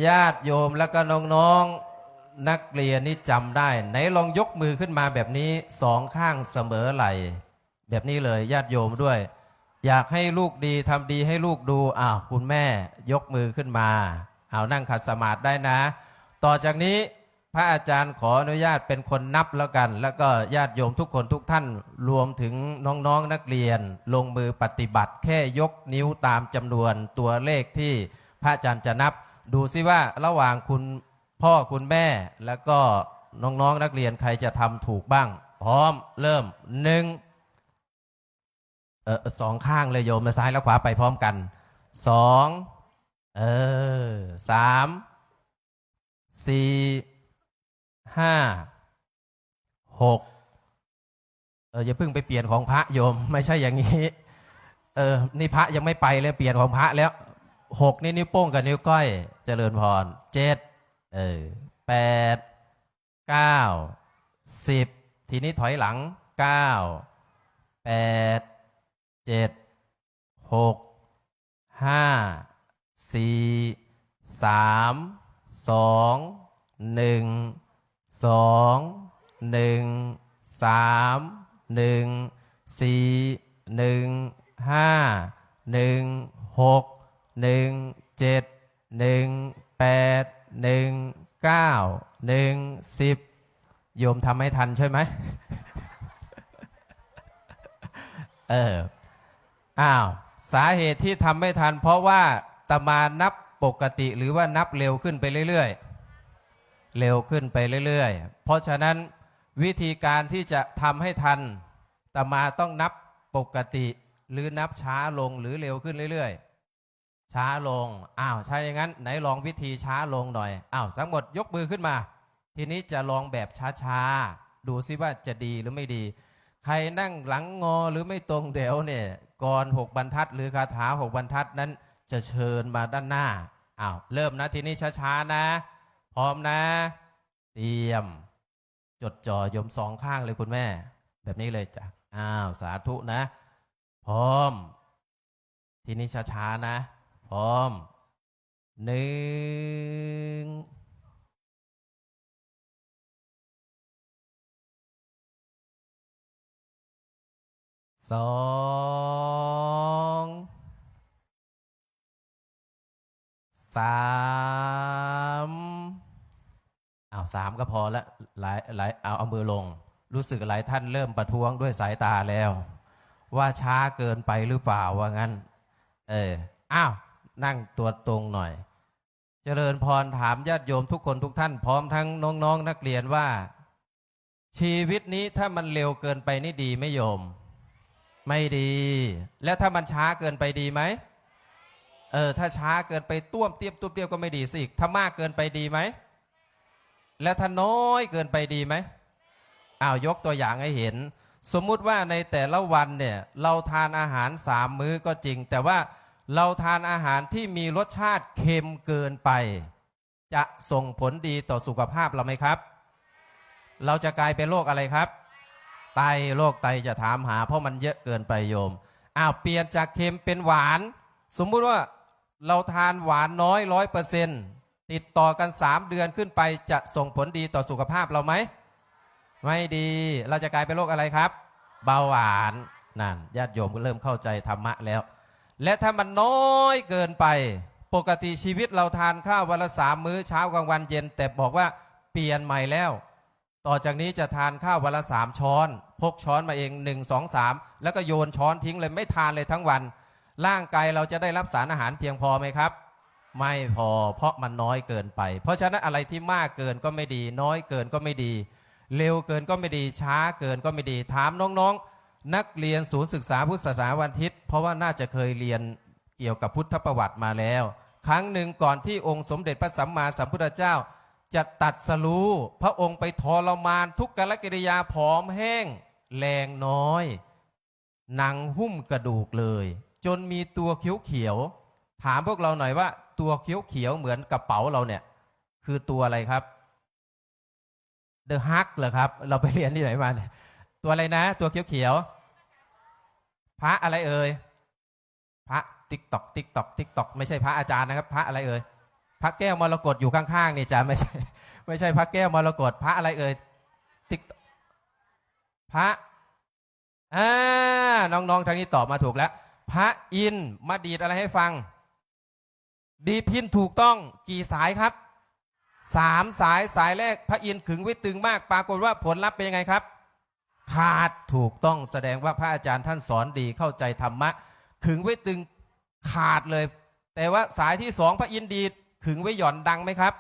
ญาติโยมแล้วก็น้องๆนักเรียนนี่จำได้ไหนลองยกมือขึ้นมาแบบนี้2 ข้างเสมอไหล่แบบนี้เลยญาติโยมด้วยอยากให้ลูกดีทำดีให้ลูกดูคุณแม่ยกมือขึ้นมานั่งขัดสมาธิได้นะต่อจากนี้พระอาจารย์ขออนุญาตเป็นคนนับแล้วกันแล้วก็ญาติโยมทุกคนทุกท่านรวมถึงน้องๆนักเรียนลงมือปฏิบัติแค่ยกนิ้วตามจำนวนตัวเลขที่พระอาจารย์จะนับดูซิว่าระหว่างคุณพ่อคุณแม่แล้วก็น้องๆนักเรียนใครจะทำถูกบ้างพร้อมเริ่ม2 ข้างเลยโยมซ้ายและขวาไปพร้อมกัน2 3 4 5 6 อย่าเพิ่งไปเปลี่ยนของพระโยม ไม่ใช่อย่างนี้นี่พระยังไม่ไปเลยเปลี่ยนของพระแล้ว6นี่นิ้วโป้งกับนิ้วก้อยเจริญพร78 9 10ทีนี้ถอยหลัง9 8 7 6 5 4 3 2 1 2 1 3 1 4 1 5 1 6 1 7 1 8 1 9 1 10โยมทำไม่ทันใช่ไหม สาเหตุที่ทำไม่ทันเพราะว่าอาตมานับปกติหรือว่านับเร็วขึ้นไปเรื่อยๆเร็วขึ้นไปเรื่อยๆเพราะฉะนั้นวิธีการที่จะทำให้ทันอาตมาต้องนับปกติหรือนับช้าลงหรือเร็วขึ้นเรื่อยๆช้าลงถ้าอย่างนั้นไหนลองวิธีช้าลงหน่อยทั้งหมดยกมือขึ้นมาทีนี้จะลองแบบช้าๆดูซิว่าจะดีหรือไม่ดีใครนั่งหลังงอหรือไม่ตรงเดี๋ยวเนี่ยก่อน6บรรทัดหรือคาถา6บรรทัดนั้นจะเชิญมาด้านหน้าเริ่มนะทีนี้ช้าๆนะพร้อมนะเตรียมจดจ่อโยมสองข้างเลยคุณแม่แบบนี้เลยจ้ะสาธุนะพร้อมทีนี้ช้าๆนะพร้อม1 2 3 3ก็พอละหลายเอามือลงรู้สึกหลายท่านเริ่มประท้วงด้วยสายตาแล้วว่าช้าเกินไปหรือเปล่าว่างั้นนั่งตัวตรงหน่อยเจริญพรถามญาติโยมทุกคนทุกท่านพร้อมทั้งน้องนักเรียนว่าชีวิตนี้ถ้ามันเร็วเกินไปนี่ดีไหมโยมไม่ดีแล้วถ้ามันช้าเกินไปดีไหมถ้าช้าเกินไปต้วมเตี้ยมตุ้มเตี้ยมก็ไม่ดีสิถ้ามากเกินไปดีไหมแล้วถ้าน้อยเกินไปดีไหมยกตัวอย่างให้เห็นสมมุติว่าในแต่ละวันเนี่ยเราทานอาหาร3 มื้อก็จริงแต่ว่าเราทานอาหารที่มีรสชาติเค็มเกินไปจะส่งผลดีต่อสุขภาพเราไหมครับเราจะกลายเป็นโรคอะไรครับไตโรคไตจะถามหาเพราะมันเยอะเกินไปโยมเปลี่ยนจากเค็มเป็นหวานสมมุติว่าเราทานหวานน้อย100%ติดต่อกัน3 เดือนขึ้นไปจะส่งผลดีต่อสุขภาพเราไหมไม่ดีเราจะกลายเป็นโรคอะไรครับเบาหวานนั่นญาติโยมก็เริ่มเข้าใจธรรมะแล้วและถ้ามันน้อยเกินไปปกติชีวิตเราทานข้าววันละ3 มื้อเช้ากลางวันเย็นแต่บอกว่าเปลี่ยนใหม่แล้วต่อจากนี้จะทานข้าววันละ3 ช้อนพกช้อนมาเอง1 2 3แล้วก็โยนช้อนทิ้งเลยไม่ทานเลยทั้งวันร่างกายเราจะได้รับสารอาหารเพียงพอไหมครับไม่พอเพราะมันน้อยเกินไปเพราะฉะนั้นอะไรที่มากเกินก็ไม่ดีน้อยเกินก็ไม่ดีเร็วเกินก็ไม่ดีช้าเกินก็ไม่ดีถามน้องๆนักเรียนศูนย์ศึกษาพุทธศาสนาวันอาทิตย์เพราะว่าน่าจะเคยเรียนเกี่ยวกับพุทธประวัติมาแล้วครั้งหนึ่งก่อนที่องค์สมเด็จพระสัมมาสัมพุทธเจ้าจะตรัสรู้พระองค์ไปทรมานทุกขกิริยาผอมแห้งแรงน้อยหนังหุ้มกระดูกเลยจนมีตัวเขียวๆถามพวกเราหน่อยว่าตัวเขียวๆเหมือนกระเป๋าเราเนี่ยคือตัวอะไรครับเดอะฮักเหรอครับเราไปเรียนที่ไหนมาเนี่ยตัวอะไรนะตัวเขียวๆพระอะไรเอ่ยพระติ๊กตอกติ๊กตอกติ๊กตอกไม่ใช่พระอาจารย์นะครับพระอะไรเอ่ยพระแก้วมรกตอยู่ข้างๆนี่จ้ะไม่ใช่พระแก้วมรกตพระอะไรเอ่ยติ๊กพระน้องๆทางนี้ตอบมาถูกแล้วพระอินทร์มาดีดอะไรให้ฟังดีพินถูกต้องกี่สายครับ3 สายแรกพระอินทร์ขึงไว้ตึงมากปรากฏว่าผลลัพธ์เป็นยังไงครับขาดถูกต้องแสดงว่าพระอาจารย์ท่านสอนดีเข้าใจธรรมะขึงไว้ตึงขาดเลยแต่ว่าสายที่2พระอินทร์ดีดขึงไว้หย่อนดังไหมครับ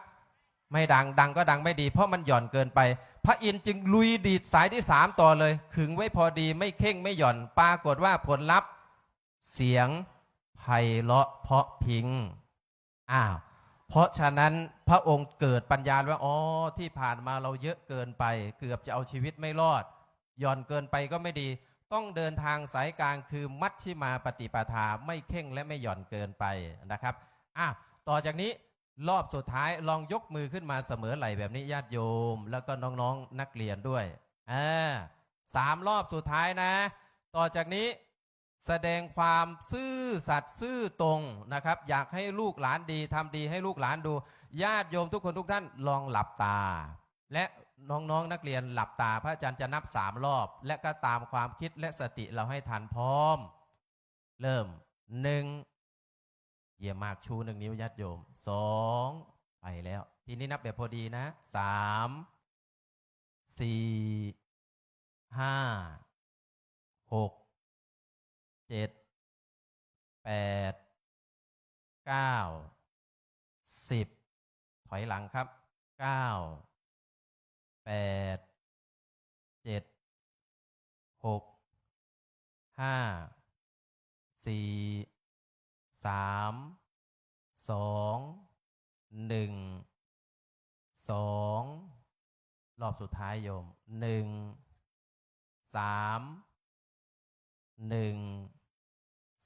ไม่ดังก็ดังไม่ดีเพราะมันหย่อนเกินไปพระอินทร์จึงลุยดีดสายที่3ต่อเลยขึงไว้พอดีไม่เข่งไม่หย่อนปรากฏว่าผลลัพธ์เสียงไพเราะเพราะพิงเพราะฉะนั้นพระองค์เกิดปัญญาว่าที่ผ่านมาเราเยอะเกินไปเกือบจะเอาชีวิตไม่รอด หย่อนเกินไปก็ไม่ดี ต้องเดินทางสายกลางคือมัชฌิมาปฏิปทาไม่เข่งและไม่หย่อนเกินไปนะครับต่อจากนี้รอบสุดท้ายลองยกมือขึ้นมาเสมอไหล่แบบนี้ญาติโยมแล้วก็น้องๆนักเรียนด้วย3 รอบสุดท้ายนะต่อจากนี้แสดงความซื่อสัตย์ซื่อตรงนะครับอยากให้ลูกหลานดีทำดีให้ลูกหลานดูญาติโยมทุกคนทุกท่านลองหลับตาและน้องๆนักเรียนหลับตาพระอาจารย์จะนับ3 รอบและก็ตามความคิดและสติเราให้ทันพร้อมเริ่ม1เยี่ยมมากชู1 นิ้วญาติโยม2ไปแล้วทีนี้นับแบบพอดีนะ3 4 5 6 7 8 9 10ถอยหลังครับ9 8 7 6 5 4 3 2 1 2รอบสุดท้ายโยม1 3 1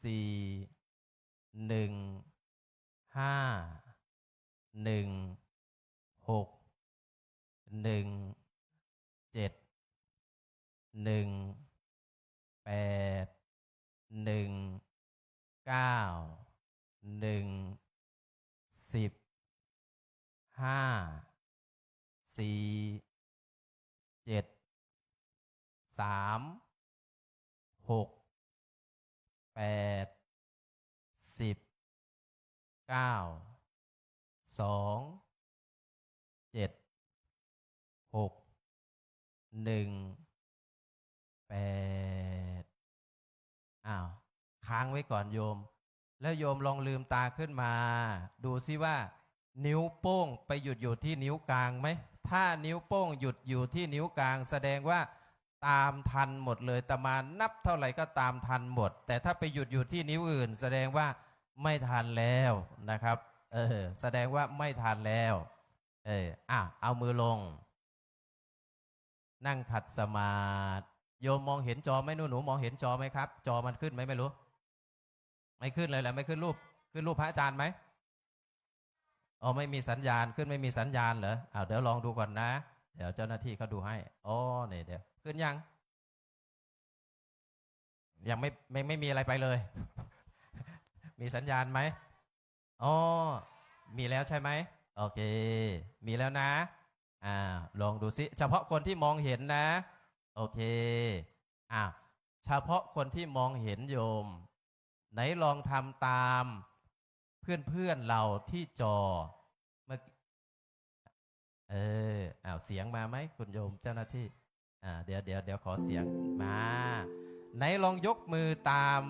4 1 5 1 6 1 7 1 8 1 9 1 10 5 4 7 3 6 8 10 9 2 7 6 1 8ค้างไว้ก่อนโยมแล้วโยมลองลืมตาขึ้นมาดูซิว่านิ้วโป้งไปหยุดอยู่ที่นิ้วกลางไหมถ้านิ้วโป้งหยุดอยู่ที่นิ้วกลางแสดงว่าตามทันหมดเลยตมานับเท่าไหร่ก็ตามทันหมดแต่ถ้าไปหยุดอยู่ที่นิ้วอื่นแสดงว่าไม่ทันแล้วนะครับแสดงว่าไม่ทันแล้วเอามือลงนั่งขัดสมาธิโยมมองเห็นจอไหมหนูมองเห็นจอไหมครับจอมันขึ้นไหมไม่รู้ไม่ขึ้นเลยแหละไม่ขึ้นรูปพระอาจารย์ไหมไม่มีสัญญาณขึ้นไม่มีสัญญาณเหรอเดี๋ยวลองดูก่อนนะเดี๋ยวเจ้าหน้าที่เขาดูให้เนี่ยเดี๋ยวขึ้นยังไม่มีอะไรไปเลย มีสัญญาณไหมมีแล้วใช่ไหมโอเคมีแล้วนะลองดูซิเฉพาะคนที่มองเห็นนะโอเคเฉพาะคนที่มองเห็นโยมไหนลองทำตามเพื่อนเราที่จอเมื่อเสียงมาไหมคุณโยมเจ้าหน้าที่เดี๋ยวขอเสียงมาไหนลองยกมือตาม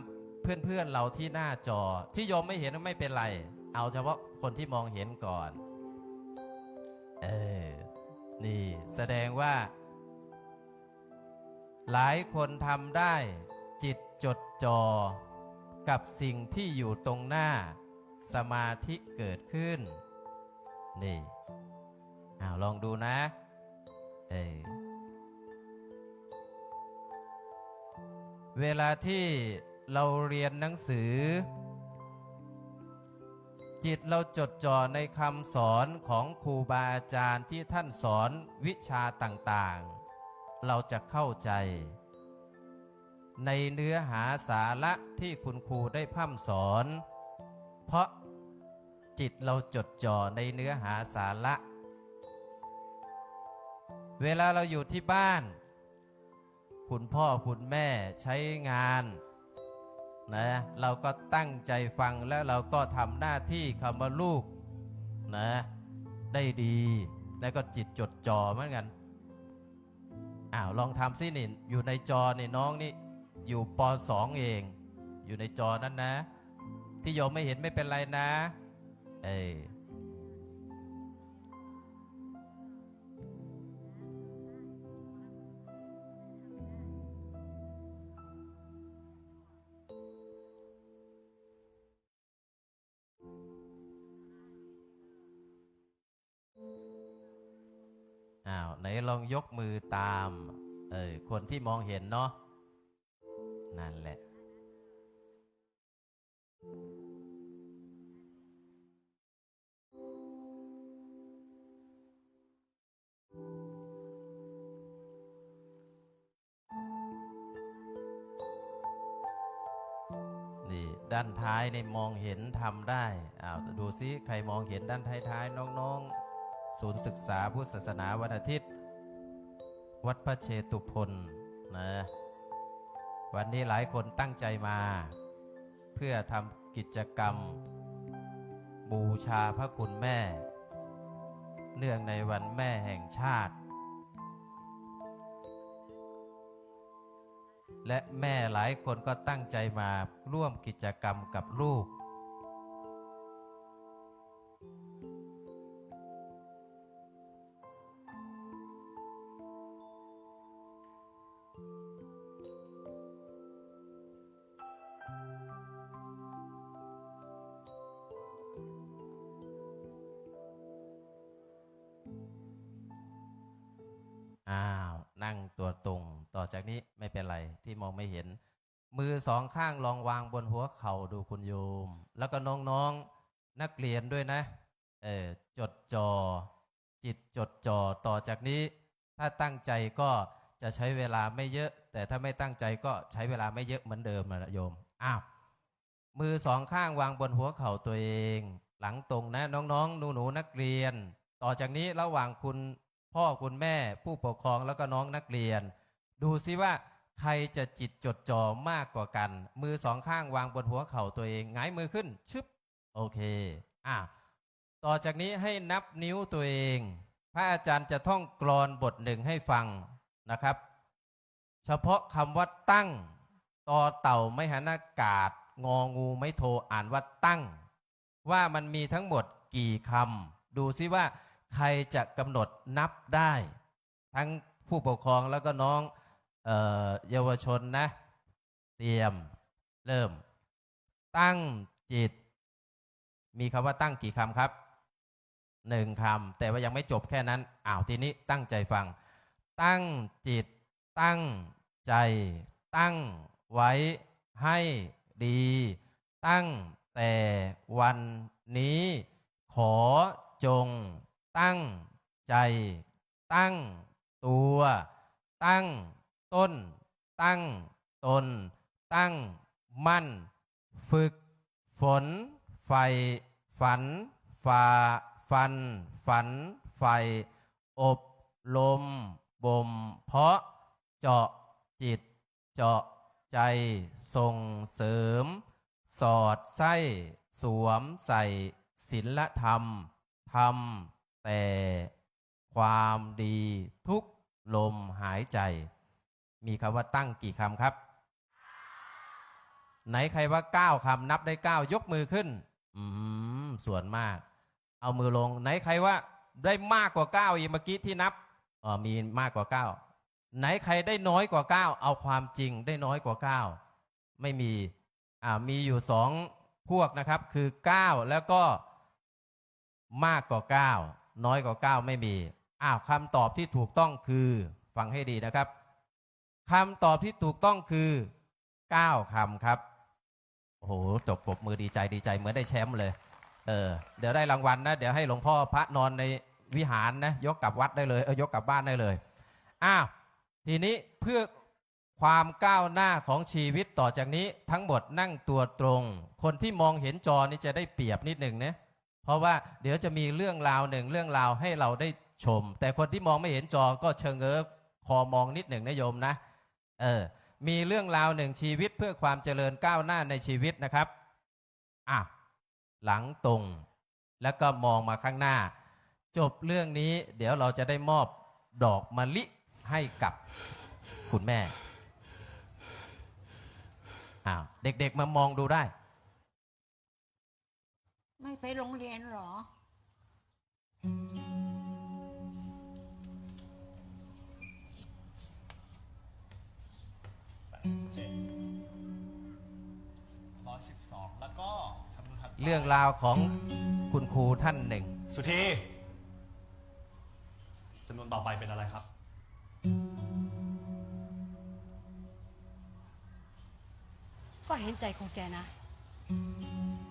เพื่อนเราที่หน้าจอที่โยมไม่เห็นไม่เป็นไรเอาเฉพาะคนที่มองเห็นก่อนนี่แสดงว่าหลายคนทำได้จิตจดจ่อกับสิ่งที่อยู่ตรงหน้าสมาธิเกิดขึ้นนี่ลองดูนะเวลาที่เราเรียนหนังสือจิตเราจดจ่อในคำสอนของครูบาอาจารย์ที่ท่านสอนวิชาต่างๆเราจะเข้าใจในเนื้อหาสาระที่คุณครูได้พร่ำสอนเพราะจิตเราจดจ่อในเนื้อหาสาระเวลาเราอยู่ที่บ้านคุณพ่อคุณแม่ใช้งานนะเราก็ตั้งใจฟังแล้วเราก็ทำหน้าที่คำว่าลูกนะได้ดีแล้วก็จิตจดจ่อเหมือนกันลองทำสินี่อยู่ในจอนี่น้องนี่อยู่ป.2 เองอยู่ในจอนั้นนะที่โยมไม่เห็นไม่เป็นไรนะไหนลองยกมือตาม คนที่มองเห็นเนาะนั่นแหละ นี่ด้านท้ายนี่มองเห็นทำได้ดูซิใครมองเห็นด้านท้ายๆน้องๆศูนย์ศึกษาพุทธศาสนาวันอาทิตย์วัดพระเชตุพนนะวันนี้หลายคนตั้งใจมาเพื่อทำกิจกรรมบูชาพระคุณแม่เนื่องในวันแม่แห่งชาติและแม่หลายคนก็ตั้งใจมาร่วมกิจกรรมกับลูกนั่งตัวตรงต่อจากนี้ไม่เป็นไรที่มองไม่เห็นมือสองข้างลองวางบนหัวเข่าดูคุณโยมแล้วก็น้องๆนักเรียนด้วยนะจดจ่อจิตจดจ่อต่อจากนี้ถ้าตั้งใจก็จะใช้เวลาไม่เยอะแต่ถ้าไม่ตั้งใจก็ใช้เวลาไม่เยอะเหมือนเดิมนะโยมมือสองข้างวางบนหัวเข่าตัวเองหลังตรงนะน้องๆหนูๆนักเรียนต่อจากนี้ระหว่างคุณพ่อคุณแม่ผู้ปกครองแล้วก็น้องนักเรียนดูซิว่าใครจะจิตจดจ่อมากกว่ากันมือสองข้างวางบนหัวเข่าตัวเองหงายมือขึ้นชึบโอเคต่อจากนี้ให้นับนิ้วตัวเองพระอาจารย์จะท่องกลอนบทหนึ่งให้ฟังนะครับเฉพาะคำว่าตั้งต่อเต่าไม่หันอากาศงองูไม่โทอ่านว่าตั้งว่ามันมีทั้งหมดกี่คำดูซิว่าใครจะกำหนดนับได้ทั้งผู้ปกครองแล้วก็น้องเยาวชนนะเตรียมเริ่มตั้งจิตมีคำว่าตั้งกี่คำครับหนึ่งคำแต่ว่ายังไม่จบแค่นั้นทีนี้ตั้งใจฟังตั้งจิตตั้งใจตั้งไว้ให้ดีตั้งแต่วันนี้ขอจงตั้งใจตั้งตัวตั้งต้นตั้งตนตั้งมั่นฝึกฝนใฝ่ฝันฝ่าฟันฝันใฝ่อบรมบ่มเพาะเจาะจิตเจาะใจส่งเสริมสอดไส้สวมใส่ศีลธรรมทำแต่ความดีทุกลมหายใจมีคำว่าตั้งกี่คำครับไหนใครว่า9คำนับได้9ยกมือขึ้นส่วนมากเอามือลงไหนใครว่าได้มากกว่า9อีกเมื่อกี้ที่นับมีมากกว่า9ไหนใครได้น้อยกว่า9เอาความจริงได้น้อยกว่า9ไม่มีมีอยู่2พวกนะครับคือ9แล้วก็มากกว่า9น้อยกว่า9ไม่มีคำตอบที่ถูกต้องคือฟังให้ดีนะครับคำตอบที่ถูกต้องคือ9คำครับโอ้โหจบปรบมือดีใจเหมือนได้แชมป์เลยเดี๋ยวได้รางวัลนะเดี๋ยวให้หลวงพ่อพระนอนในวิหารนะยกกลับวัดได้เลยยกกลับบ้านได้เลยทีนี้เพื่อความก้าวหน้าของชีวิตต่อจากนี้ทั้งหมดนั่งตัวตรงคนที่มองเห็นจอนี่จะได้เปรียบนิดหนึ่งนะเพราะว่าเดี๋ยวจะมีเรื่องราวหนึ่งเรื่องราวให้เราได้ชมแต่คนที่มองไม่เห็นจอก็เชิงเง้อคอมองนิดหนึ่งนะโยมนะมีเรื่องราวหนึ่งชีวิตเพื่อความเจริญก้าวหน้าในชีวิตนะครับหลังตรงแล้วก็มองมาข้างหน้าจบเรื่องนี้เดี๋ยวเราจะได้มอบดอกมะลิให้กับคุณแม่เด็กๆมามองดูได้ไม่ไปโรงเรียนหรอ112แล้วก็จำนวนถัดไปเรื่องราวของคุณครูท่านหนึ่งสุธีจำนวนต่อไปเป็นอะไรครับ ก็เห็นใจของแกนะ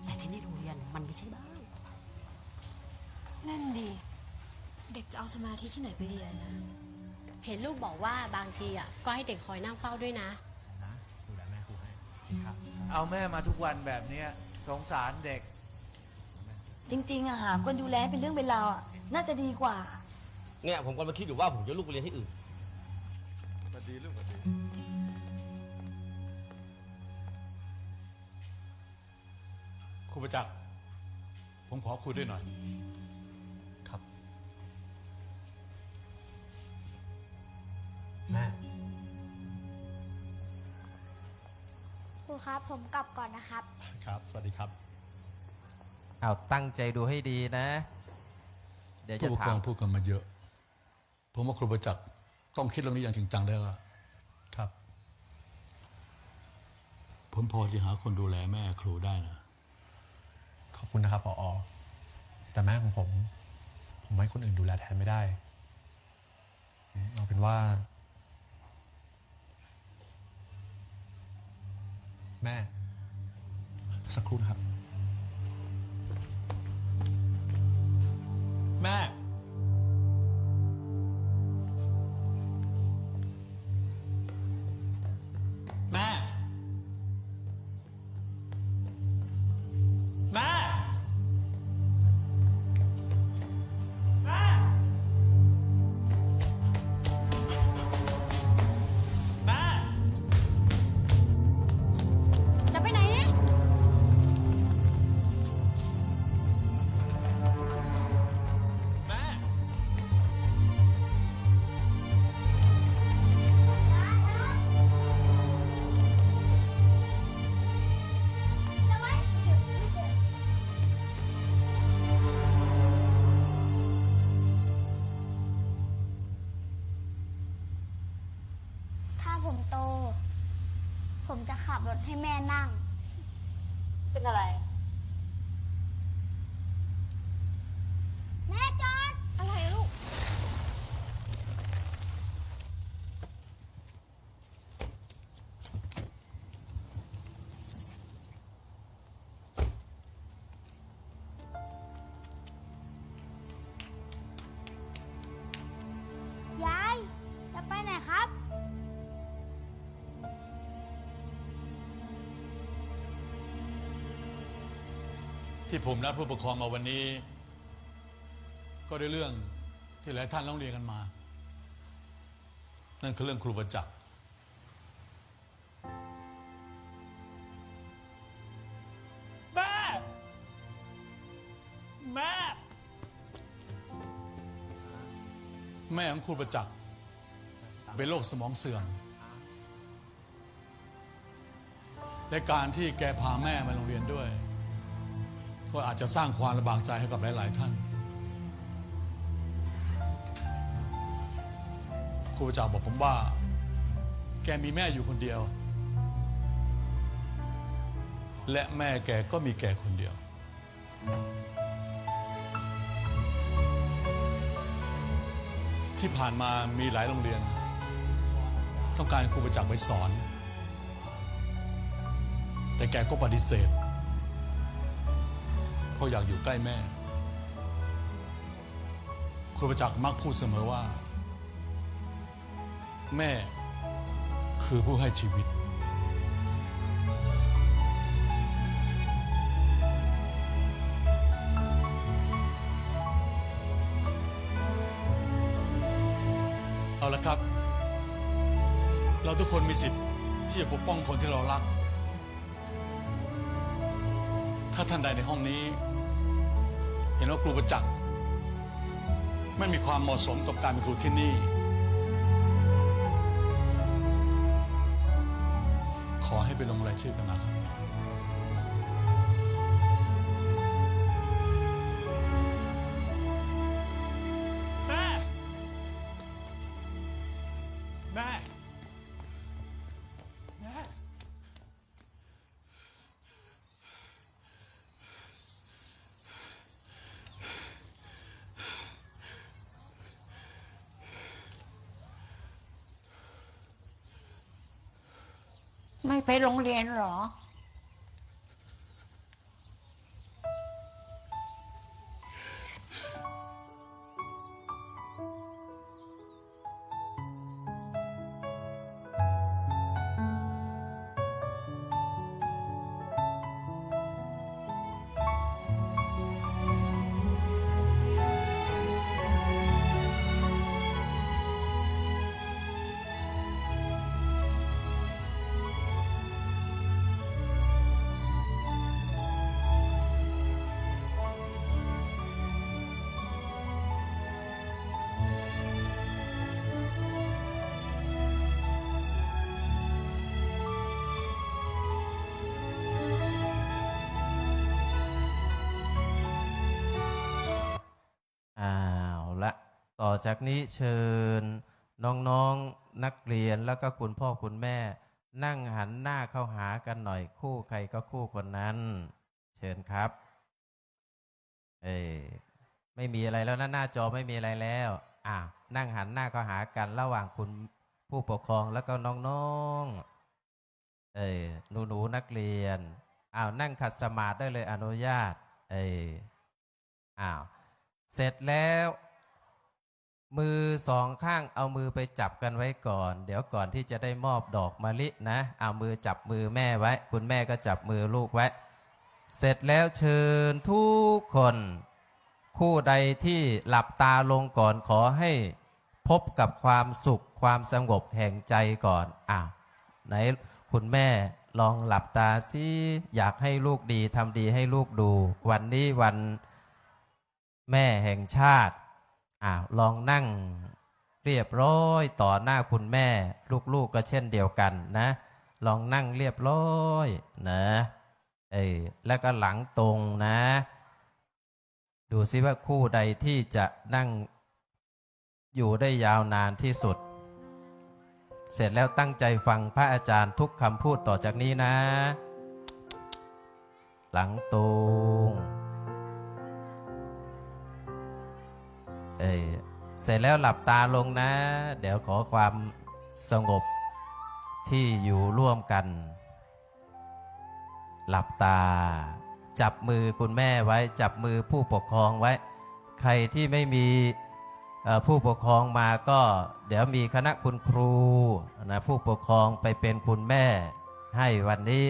แต่ที่นี่โรงเรียนมันไม่ใช่บ้าน นั่นดี เด็กจะเอาสมาธิที่ไหนไปเรียนนะ เห็นลูกบอกว่าบางทีก็ให้เด็กคอยนั่งเฝ้าด้วยนะ นะดูแลแม่ครูให้ครับ เอาแม่มาทุกวันแบบเนี้ยสงสารเด็ก จริงๆหาคนดูแลเป็นเรื่องเป็นราวน่าจะดีกว่า เนี่ยผมกำลังคิดอยู่ว่าผมจะลูกไปเรียนที่อื่น สวัสดีลูกสวัสดี ครูประจักษ์ผมขอคุยด้วยหน่อย ครับ แม่ ครูครับผมกลับก่อนนะครับ ครับ สวัสดีครับ เอาตั้งใจดูให้ดีนะ เดี๋ยวจะ ผู้ปกค ถาร อ ม งพูดกันมาเยอะ ผมว่าครูประจักษ์ต้องคิดเรื่องนี้อย่างจริงจังได้แล้ว ครับ ผมพอจะหาคนดูแลแม่ครูได้นะ ขอบคุณนะครับผอ.แต่แม่ของผมให้คนอื่นดูแลแทนไม่ได้ เอาเป็นว่า แม่ สักครู่นะครับ แม่ แม่ แม่ แม่ จะไปไหน แม่ ถ้าผมโต ผมจะขับรถให้แม่นั่ง เป็นอะไร แม่จอด อะไรลูก ยาย จะไปไหนครับ ที่ผมนัดผู้ปกครองมาวันนี้ ก็ด้วยเรื่องที่หลายท่านร้องเรียนกันมา นั่นคือเรื่องครูประจักษ์ แม่ แม่ แม่ของครูประจักษ์เป็นโรคสมองเสื่อมและการที่แกพาแม่มาโรงเรียนด้วย ก็อาจจะสร้างความลำบากใจให้กับหลายๆท่าน ครูประจักษ์บอกผมว่า แกมีแม่อยู่คนเดียว และแม่แกก็มีแกคนเดียว ที่ผ่านมามีหลายโรงเรียน ต้องการครูประจักษ์ไปสอน แต่แกก็ปฏิเสธเพราะอยากอยู่ใกล้แม่ ครูประจักษ์มักพูดเสมอว่า แม่คือผู้ให้ชีวิต เอาละครับ เราทุกคนมีสิทธิ์ที่จะปกป้องคนที่เรารัก ถ้าท่านใดในห้องนี้ เห็นว่าครูประจักษ์ไม่มีความเหมาะสมกับการเป็นครูที่นี่ ขอให้ไปลงรายชื่อกันนะครับ แม่ แม่ แม่ ไม่ไปโรงเรียนเหรอ ต่อจากนี้เชิญน้องๆนักเรียนแล้วก็คุณพ่อคุณแม่นั่งหันหน้าเข้าหากันหน่อยคู่ใครก็คู่คนนั้นเชิญครับไม่มีอะไรแล้วนะหน้าจอไม่มีอะไรแล้วนั่งหันหน้าเข้าหากันระหว่างคุณผู้ปกครองแล้วก็น้องๆหนูนักเรียนนั่งขัดสมาธิได้เลยอนุญาตเสร็จแล้วมือสองข้างเอามือไปจับกันไว้ก่อนเดี๋ยวก่อนที่จะได้มอบดอกมะลินะเอามือจับมือแม่ไว้คุณแม่ก็จับมือลูกไว้เสร็จแล้วเชิญทุกคนคู่ใดที่หลับตาลงก่อนขอให้พบกับความสุขความสงบแห่งใจก่อนไหนคุณแม่ลองหลับตาสิอยากให้ลูกดีทำดีให้ลูกดูวันนี้วันแม่แห่งชาติลองนั่งเรียบร้อยต่อหน้าคุณแม่ลูกๆก็เช่นเดียวกันนะลองนั่งเรียบร้อยนะแล้วก็หลังตรงนะดูซิว่าคู่ใดที่จะนั่งอยู่ได้ยาวนานที่สุดเสร็จแล้วตั้งใจฟังพระอาจารย์ทุกคำพูดต่อจากนี้นะหลังตรงเสร็จแล้วหลับตาลงนะเดี๋ยวขอความสงบที่อยู่ร่วมกันหลับตาจับมือคุณแม่ไว้จับมือผู้ปกครองไว้ใครที่ไม่มีผู้ปกครองมาก็เดี๋ยวมีคณะคุณครูนะผู้ปกครองไปเป็นคุณแม่ให้วันนี้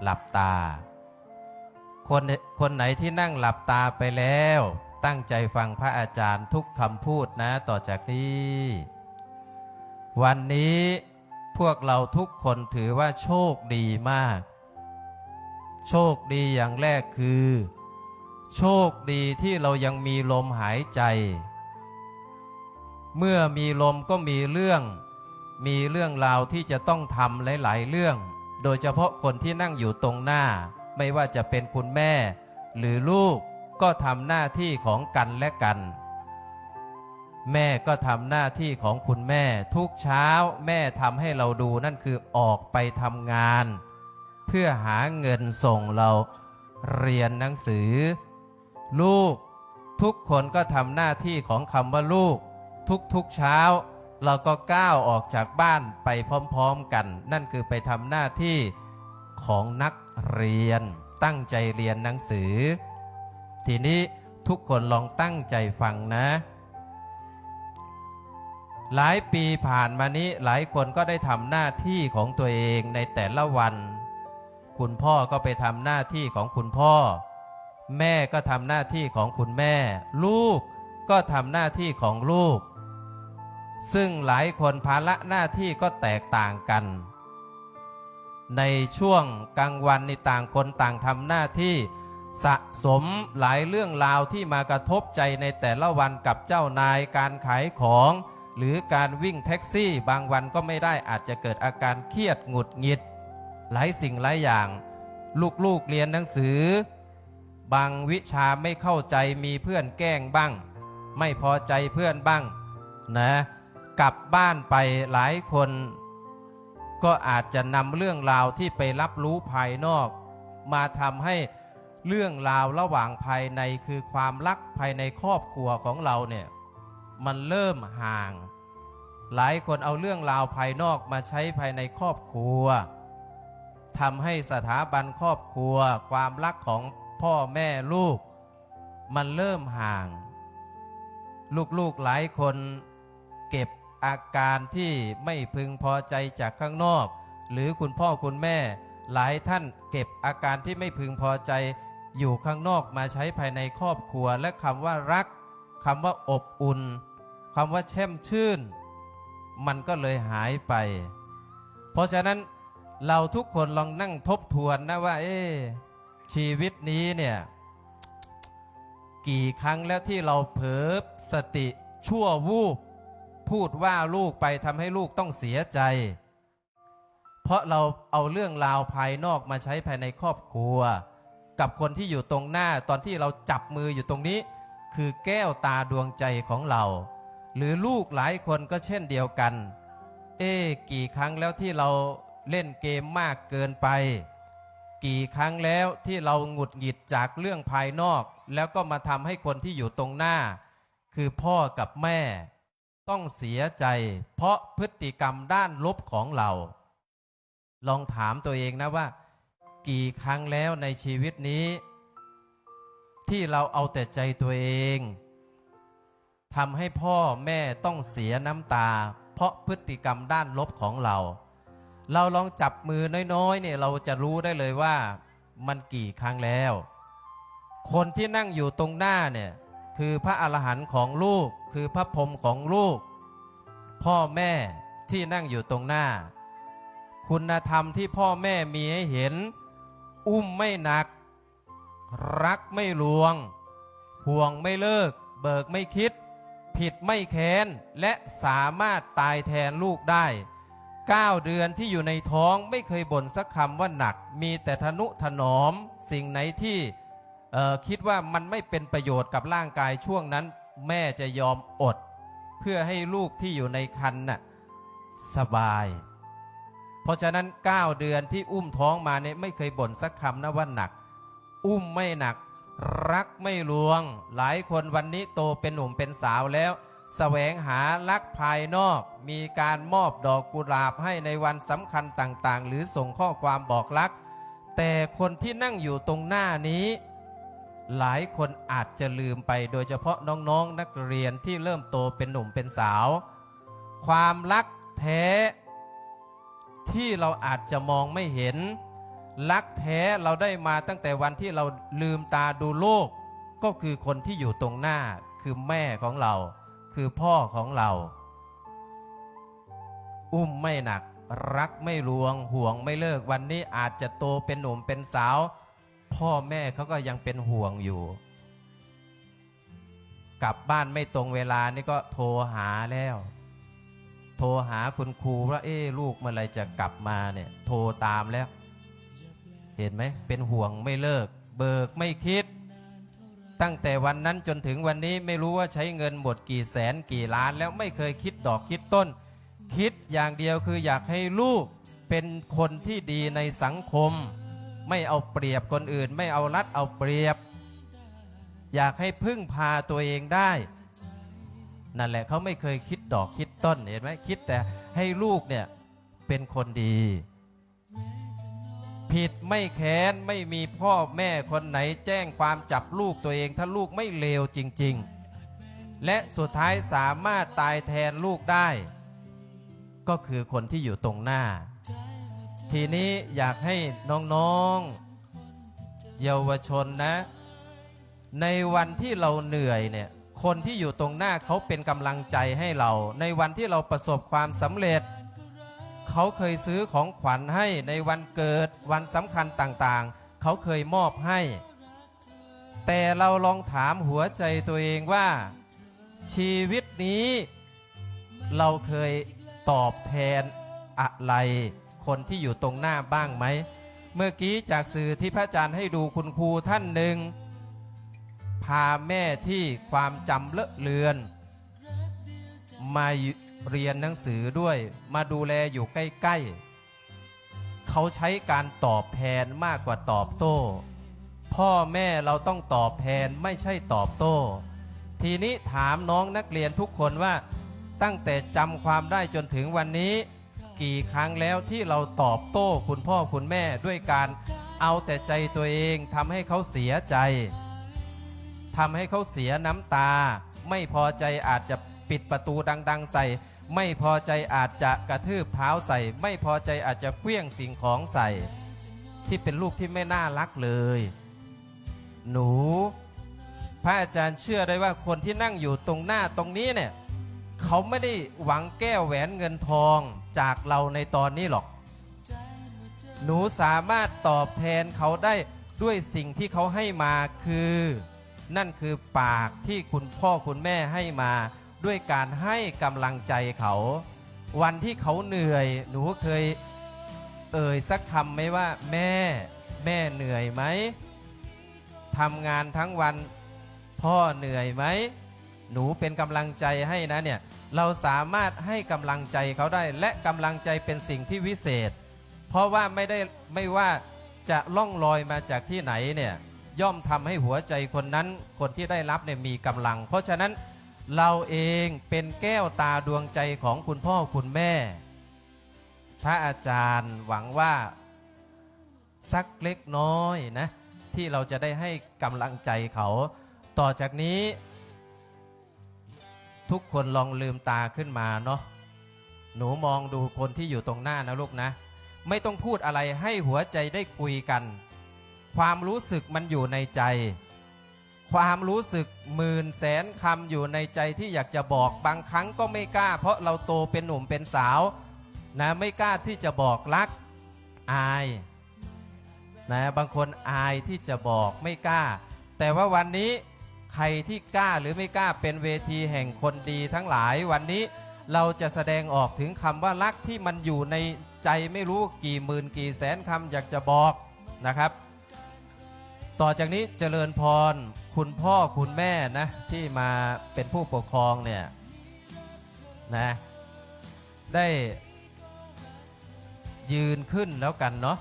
หลับตาคนไหนที่นั่งหลับตาไปแล้วตั้งใจฟังพระอาจารย์ทุกคำพูดนะต่อจากนี้วันนี้พวกเราทุกคนถือว่าโชคดีมากโชคดีอย่างแรกคือโชคดีที่เรายังมีลมหายใจเมื่อมีลมก็มีเรื่องราวที่จะต้องทำหลายๆเรื่องโดยเฉพาะคนที่นั่งอยู่ตรงหน้าไม่ว่าจะเป็นคุณแม่หรือลูกก็ทำหน้าที่ของกันและกันแม่ก็ทำหน้าที่ของคุณแม่ทุกเช้าแม่ทำให้เราดูนั่นคือออกไปทำงานเพื่อหาเงินส่งเราเรียนหนังสือลูกทุกคนก็ทำหน้าที่ของคำว่าลูกทุกเช้าเราก็ก้าวออกจากบ้านไปพร้อมๆกันนั่นคือไปทำหน้าที่ของนักเรียนตั้งใจเรียนหนังสือทีนี้ทุกคนลองตั้งใจฟังนะหลายปีผ่านมานี้หลายคนก็ได้ทำหน้าที่ของตัวเองในแต่ละวันคุณพ่อก็ไปทำหน้าที่ของคุณพ่อแม่ก็ทำหน้าที่ของคุณแม่ลูกก็ทำหน้าที่ของลูกซึ่งหลายคนภาระหน้าที่ก็แตกต่างกันในช่วงกลางวันในต่างคนต่างทำหน้าที่สะสมหลายเรื่องราวที่มากระทบใจในแต่ละวันกับเจ้านายการขายของหรือการวิ่งแท็กซี่บางวันก็ไม่ได้อาจจะเกิดอาการเครียดหงุดหงิดหลายสิ่งหลายอย่างลูกๆเรียนหนังสือบางวิชาไม่เข้าใจมีเพื่อนแกล้งบ้างไม่พอใจเพื่อนบ้างนะกลับบ้านไปหลายคนก็อาจจะนำเรื่องราวที่ไปรับรู้ภายนอกมาทำให้เรื่องราวระหว่างภายในคือความรักภายในครอบครัวของเราเนี่ยมันเริ่มห่างหลายคนเอาเรื่องราวภายนอกมาใช้ภายในครอบครัวทำให้สถาบันครอบครัวความรักของพ่อแม่ลูกมันเริ่มห่างลูกๆหลายคนเก็บอาการที่ไม่พึงพอใจจากข้างนอกหรือคุณพ่อคุณแม่หลายท่านเก็บอาการที่ไม่พึงพอใจอยู่ข้างนอกมาใช้ภายในครอบครัวและคำว่ารักคำว่าอบอุ่นคำว่าแช่มชื่นมันก็เลยหายไปเพราะฉะนั้นเราทุกคนลองนั่งทบทวนนะว่าชีวิตนี้เนี่ยกี่ครั้งแล้วที่เราเผลอสติชั่ววูบพูดว่าลูกไปทำให้ลูกต้องเสียใจเพราะเราเอาเรื่องราวภายนอกมาใช้ภายในครอบครัวกับคนที่อยู่ตรงหน้าตอนที่เราจับมืออยู่ตรงนี้ คือแก้วตาดวงใจของเราหรือลูกหลายคนก็เช่นเดียวกันกี่ครั้งแล้วที่เราเล่นเกมมากเกินไปกี่ครั้งแล้วที่เราหงุดหงิดจากเรื่องภายนอกแล้วก็มาทำให้คนที่อยู่ตรงหน้าคือพ่อกับแม่ต้องเสียใจเพราะพฤติกรรมด้านลบของเราลองถามตัวเองนะว่ากี่ครั้งแล้วในชีวิตนี้ที่เราเอาแต่ใจตัวเองทำให้พ่อแม่ต้องเสียน้ำตาเพราะพฤติกรรมด้านลบของเราลองจับมือน้อยๆเนี่ยเราจะรู้ได้เลยว่ามันกี่ครั้งแล้วคนที่นั่งอยู่ตรงหน้าเนี่ยคือพระอรหันต์ของลูกคือพระพรหมของลูกพ่อแม่ที่นั่งอยู่ตรงหน้าคุณธรรมที่พ่อแม่มีให้เห็นอุ้มไม่หนักรักไม่ลวงห่วงไม่เลิกเบิกไม่คิดผิดไม่แค้นและสามารถตายแทนลูกได้9 เดือนที่อยู่ในท้องไม่เคยบ่นสักคำว่าหนักมีแต่ทนุถนอมสิ่งไหนที่คิดว่ามันไม่เป็นประโยชน์กับร่างกายช่วงนั้นแม่จะยอมอดเพื่อให้ลูกที่อยู่ในครรภ์น่ะสบายเพราะฉะนั้น9 เดือนที่อุ้มท้องมาเนี่ยไม่เคยบ่นสักคำนะว่าหนักอุ้มไม่หนักรักไม่ลวงหลายคนวันนี้โตเป็นหนุ่มเป็นสาวแล้วแสวงหารักภายนอกมีการมอบดอกกุหลาบให้ในวันสำคัญต่างๆหรือส่งข้อความบอกรักแต่คนที่นั่งอยู่ตรงหน้านี้หลายคนอาจจะลืมไปโดยเฉพาะน้องๆนักเรียนที่เริ่มโตเป็นหนุ่มเป็นสาวความรักแท้ที่เราอาจจะมองไม่เห็นรักแท้เราได้มาตั้งแต่วันที่เราลืมตาดูโลกก็คือคนที่อยู่ตรงหน้าคือแม่ของเราคือพ่อของเราอุ้มไม่หนักรักไม่ลวงห่วงไม่เลิกวันนี้อาจจะโตเป็นหนุ่มเป็นสาวพ่อแม่เขาก็ยังเป็นห่วงอยู่กลับบ้านไม่ตรงเวลานี่ก็โทรหาแล้วโทรหาคุณครูว่าลูกเมื่อไรจะกลับมาเนี่ยโทรตามแล้วเห็นไหมเป็นห่วงไม่เลิกเบิกไม่คิดตั้งแต่วันนั้นจนถึงวันนี้ไม่รู้ว่าใช้เงินหมดกี่แสนกี่ล้านแล้วไม่เคยคิดดอกคิดต้นคิดอย่างเดียวคืออยากให้ลูกเป็นคนที่ดีในสังคมไม่เอาเปรียบคนอื่นไม่เอารัดเอาเปรียบอยากให้พึ่งพาตัวเองได้นั่นแหละเขาไม่เคยคิดดอกคิดต้นเห็นไหมคิดแต่ให้ลูกเนี่ยเป็นคนดีผิดไม่แค้นไม่มีพ่อแม่คนไหนแจ้งความจับลูกตัวเองถ้าลูกไม่เลวจริงๆและสุดท้ายสามารถตายแทนลูกได้ก็คือคนที่อยู่ตรงหน้าทีนี้อยากให้น้องๆเยาวชนนะในวันที่เราเหนื่อยเนี่ยคนที่อยู่ตรงหน้าเขาเป็นกำลังใจให้เราในวันที่เราประสบความสำเร็จเขาเคยซื้อของขวัญให้ในวันเกิดวันสำคัญต่างๆเขาเคยมอบให้แต่เราลองถามหัวใจตัวเองว่าชีวิตนี้เราเคยตอบแทนอะไรคนที่อยู่ตรงหน้าบ้างไหมเมื่อกี้จากสื่อที่พระอาจารย์ให้ดูคุณครูท่านหนึ่งพาแม่ที่ความจำเลอะเลือนมาเรียนหนังสือด้วยมาดูแลอยู่ใกล้ๆเขาใช้การตอบแทนมากกว่าตอบโต้พ่อแม่เราต้องตอบแทนไม่ใช่ตอบโต้ทีนี้ถามน้องนักเรียนทุกคนว่าตั้งแต่จำความได้จนถึงวันนี้กี่ครั้งแล้วที่เราตอบโต้คุณพ่อคุณแม่ด้วยการเอาแต่ใจตัวเองทำให้เขาเสียใจทำให้เขาเสียน้ำตาไม่พอใจอาจจะปิดประตูดังๆใส่ไม่พอใจอาจจะกระทืบเท้าใส่ไม่พอใจอาจจะเคลื่องสิ่งของใส่ที่เป็นลูกที่ไม่น่ารักเลยหนูพระอาจารย์เชื่อได้ว่าคนที่นั่งอยู่ตรงหน้าตรงนี้เนี่ยเขาไม่ได้หวังแก้วแหวนเงินทองจากเราในตอนนี้หรอกหนูสามารถตอบแทนเขาได้ด้วยสิ่งที่เขาให้มาคือนั่นคือปากที่คุณพ่อคุณแม่ให้มาด้วยการให้กำลังใจเขาวันที่เขาเหนื่อยหนูเคยสักคำไหมว่าแม่เหนื่อยไหมทำงานทั้งวัน พ่อเหนื่อยไหมหนูเป็นกำลังใจให้นะเนี่ยเราสามารถให้กำลังใจเขาได้และกำลังใจเป็นสิ่งที่วิเศษเพราะว่าไม่ว่าจะล่องลอยมาจากที่ไหนเนี่ยย่อมทำให้หัวใจคนนั้นคนที่ได้รับเนี่ยมีกำลังเพราะฉะนั้นเราเองเป็นแก้วตาดวงใจของคุณพ่อคุณแม่พระอาจารย์หวังว่าสักเล็กน้อยนะที่เราจะได้ให้กำลังใจเขาต่อจากนี้ทุกคนลองลืมตาขึ้นมาเนาะหนูมองดูคนที่อยู่ตรงหน้านะลูกนะไม่ต้องพูดอะไรให้หัวใจได้คุยกันความรู้สึกมันอยู่ในใจความรู้สึกหมื่นแสนคำอยู่ในใจที่อยากจะบอกบางครั้งก็ไม่กล้าเพราะเราโตเป็นหนุ่มเป็นสาวนะไม่กล้าที่จะบอกรักอายนะบางคนอายที่จะบอกไม่กล้าแต่ว่าวันนี้ใครที่กล้าหรือไม่กล้าเป็นเวทีแห่งคนดีทั้งหลายวันนี้เราจะแสดงออกถึงคำว่ารักที่มันอยู่ในใจไม่รู้กี่หมื่นกี่แสนคำอยากจะบอกนะครับต่อจากนี้เจริญพรคุณพ่อคุณแม่นะที่มาเป็นผู้ปกครองเนี่ยนะได้ยืนขึ้นแล้วกันเนาะ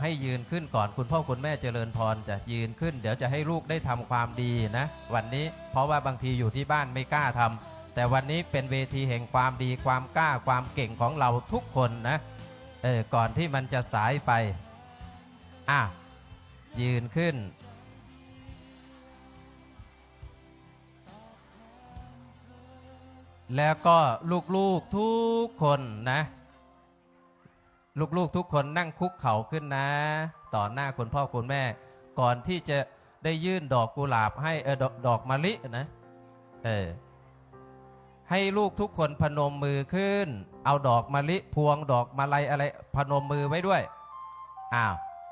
ให้ยืนขึ้นก่อนคุณพ่อคุณแม่เจริญพรจะยืนขึ้นเดี๋ยวจะให้ลูกได้ทำความดีนะวันนี้เพราะว่าบางทีอยู่ที่บ้านไม่กล้าทำแต่วันนี้เป็นเวทีแห่งความดีความกล้าความเก่งของเราทุกคนนะก่อนที่มันจะสายไปยืนขึ้นแล้วก็ลูกๆทุกคนนะลูกๆทุกคนนั่งคุกเข่าขึ้นนะต่อหน้าคุณพ่อคุณแม่ก่อนที่จะได้ยื่นดอกกุหลาบให้ดอกมะลินะให้ลูกทุกคนพนมมือขึ้นเอาดอกมะลิพวงดอกมะไลอะไรพนมมือไว้ด้วย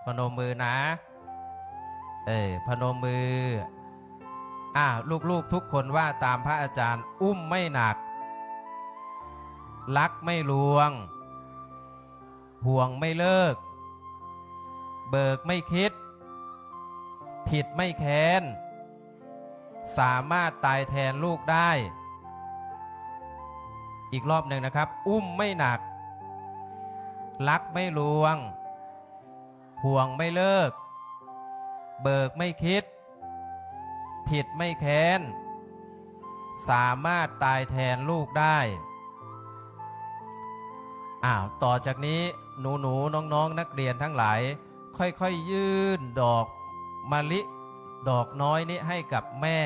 พนมมือนะพนมมือลูกๆทุกคนว่าตามพระอาจารย์อุ้มไม่หนักลักไม่ลวงห่วงไม่เลิกเบิกไม่คิดผิดไม่แค้นสามารถตายแทนลูกได้อีกรอบหนึ่งนะครับอุ้มไม่หนักลักไม่ลวงห่วงไม่เลิกเบิกไม่คิดผิดไม่แค้นสามารถตายแทนลูกได้ต่อจากนี้หนูน้องนักเรียนทั้งหลายค่อยยื่นดอกมะลิดอกน้อยนี้ให้กับแม่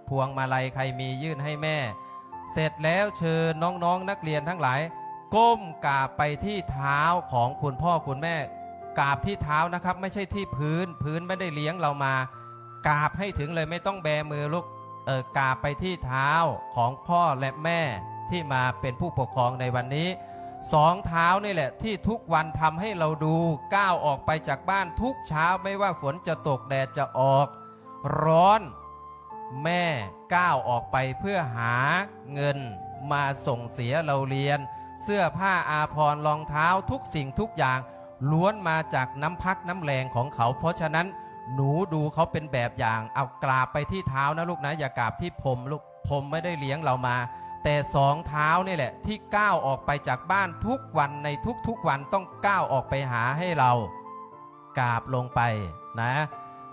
พวงมาลัยใครมียื่นให้แม่เสร็จแล้วเชิญน้องนักเรียนทั้งหลายก้มกราบไปที่เท้าของคุณพ่อคุณแม่กราบที่เท้านะครับไม่ใช่ที่พื้นไม่ได้เลี้ยงเรามากราบให้ถึงเลยไม่ต้องแบมือลูกกราบไปที่เท้าของพ่อและแม่ที่มาเป็นผู้ปกครองในวันนี้สองเท้านี่แหละที่ทุกวันทำให้เราดูก้าวออกไปจากบ้านทุกเช้าไม่ว่าฝนจะตกแดดจะออกร้อนแม่ก้าวออกไปเพื่อหาเงินมาส่งเสียเราเรียนเสื้อผ้าอาภรณ์รองเท้าทุกสิ่งทุกอย่างล้วนมาจากน้ำพักน้ำแรงของเขาเพราะฉะนั้นหนูดูเขาเป็นแบบอย่างเอากราบไปที่เท้านะลูกนะอย่ากราบที่ผมลูกผมไม่ได้เลี้ยงเรามาแต่สองเท้านี่แหละที่ก้าวออกไปจากบ้านทุกวันในทุกวันต้องก้าวออกไปหาให้เรากราบลงไปนะ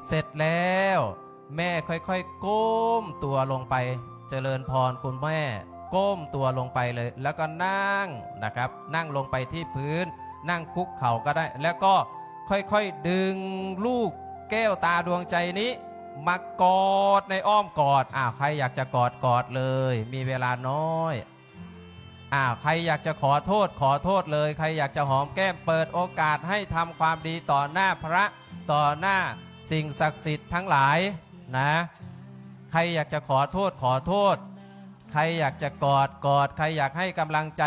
เสร็จแล้วแม่ค่อยๆก้มตัวลงไปเจริญพรคุณแม่ก้มตัวลงไปเลยแล้วก็นั่งนะครับนั่งลงไปที่พื้นนั่งคุกเข่าก็ได้แล้วก็ค่อยๆดึงลูกแก้วตาดวงใจนี้มากอดในอ้อมกอดใครอยากจะกอดเลยมีเวลาน้อยใครอยากจะขอโทษเลยใครอยากจะหอมแก้มเปิดโอกาสให้ทำความดีต่อหน้าพระต่อหน้าสิ่งศักดิ์สิทธิ์ทั้งหลายนะใครอยากจะขอโทษใครอยากจะกอดใครอยากให้กำลังใ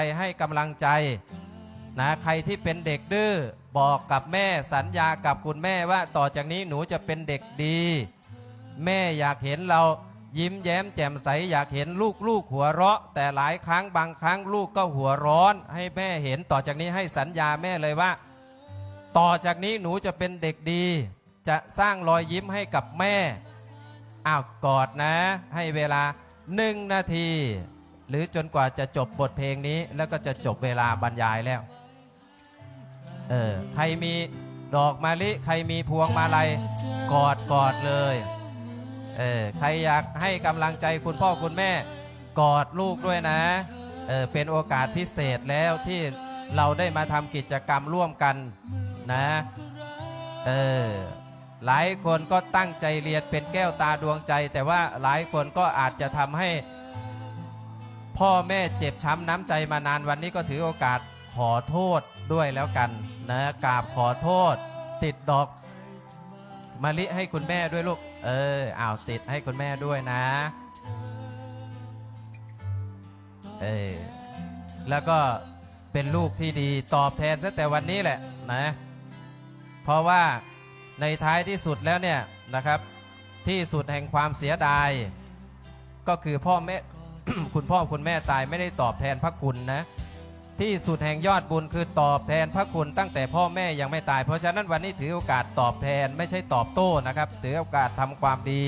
จนะใครที่เป็นเด็กดื้อบอกกับแม่สัญญากับคุณแม่ว่าต่อจากนี้หนูจะเป็นเด็กดีแม่อยากเห็นเรายิ้มแย้มแจ่มใสอยากเห็นลูกหัวเราะแต่หลายครั้งบางครั้งลูกก็หัวร้อนให้แม่เห็นต่อจากนี้ให้สัญญาแม่เลยว่าต่อจากนี้หนูจะเป็นเด็กดีจะสร้างรอยยิ้มให้กับแม่ อ้าวกอดนะให้เวลา1 นาที หรือจนกว่าจะจบบทเพลงนี้แล้วก็จะจบเวลาบรรยายแล้วใครมีดอกมะลิใครมีพวงมาลัยกอดเลยใครอยากให้กำลังใจคุณพ่อคุณแม่กอดลูกด้วยนะเป็นโอกาสพิเศษแล้วที่เราได้มาทำกิจกรรมร่วมกันนะหลายคนก็ตั้งใจเรียนเป็นแก้วตาดวงใจแต่ว่าหลายคนก็อาจจะทำให้พ่อแม่เจ็บช้ำน้ำใจมานานวันนี้ก็ถือโอกาสขอโทษด้วยแล้วกันนะกราบขอโทษติดดอกมะลิให้คุณแม่ด้วยลูกติดให้คุณแม่ด้วยนะแล้วก็เป็นลูกที่ดีตอบแทนซะแต่วันนี้แหละนะเพราะว่าในท้ายที่สุดแล้วเนี่ยนะครับที่สุดแห่งความเสียดายก็คือพ่อแม่ คุณพ่อคุณแม่ตายไม่ได้ตอบแทนพระคุณนะที่สุดแห่งยอดบุญคือตอบแทนพระคุณตั้งแต่พ่อแม่ยังไม่ตายเพราะฉะนั้นวันนี้ถือโอกาสตอบแทนไม่ใช่ตอบโต้นะครับถือโอกาสทำความดี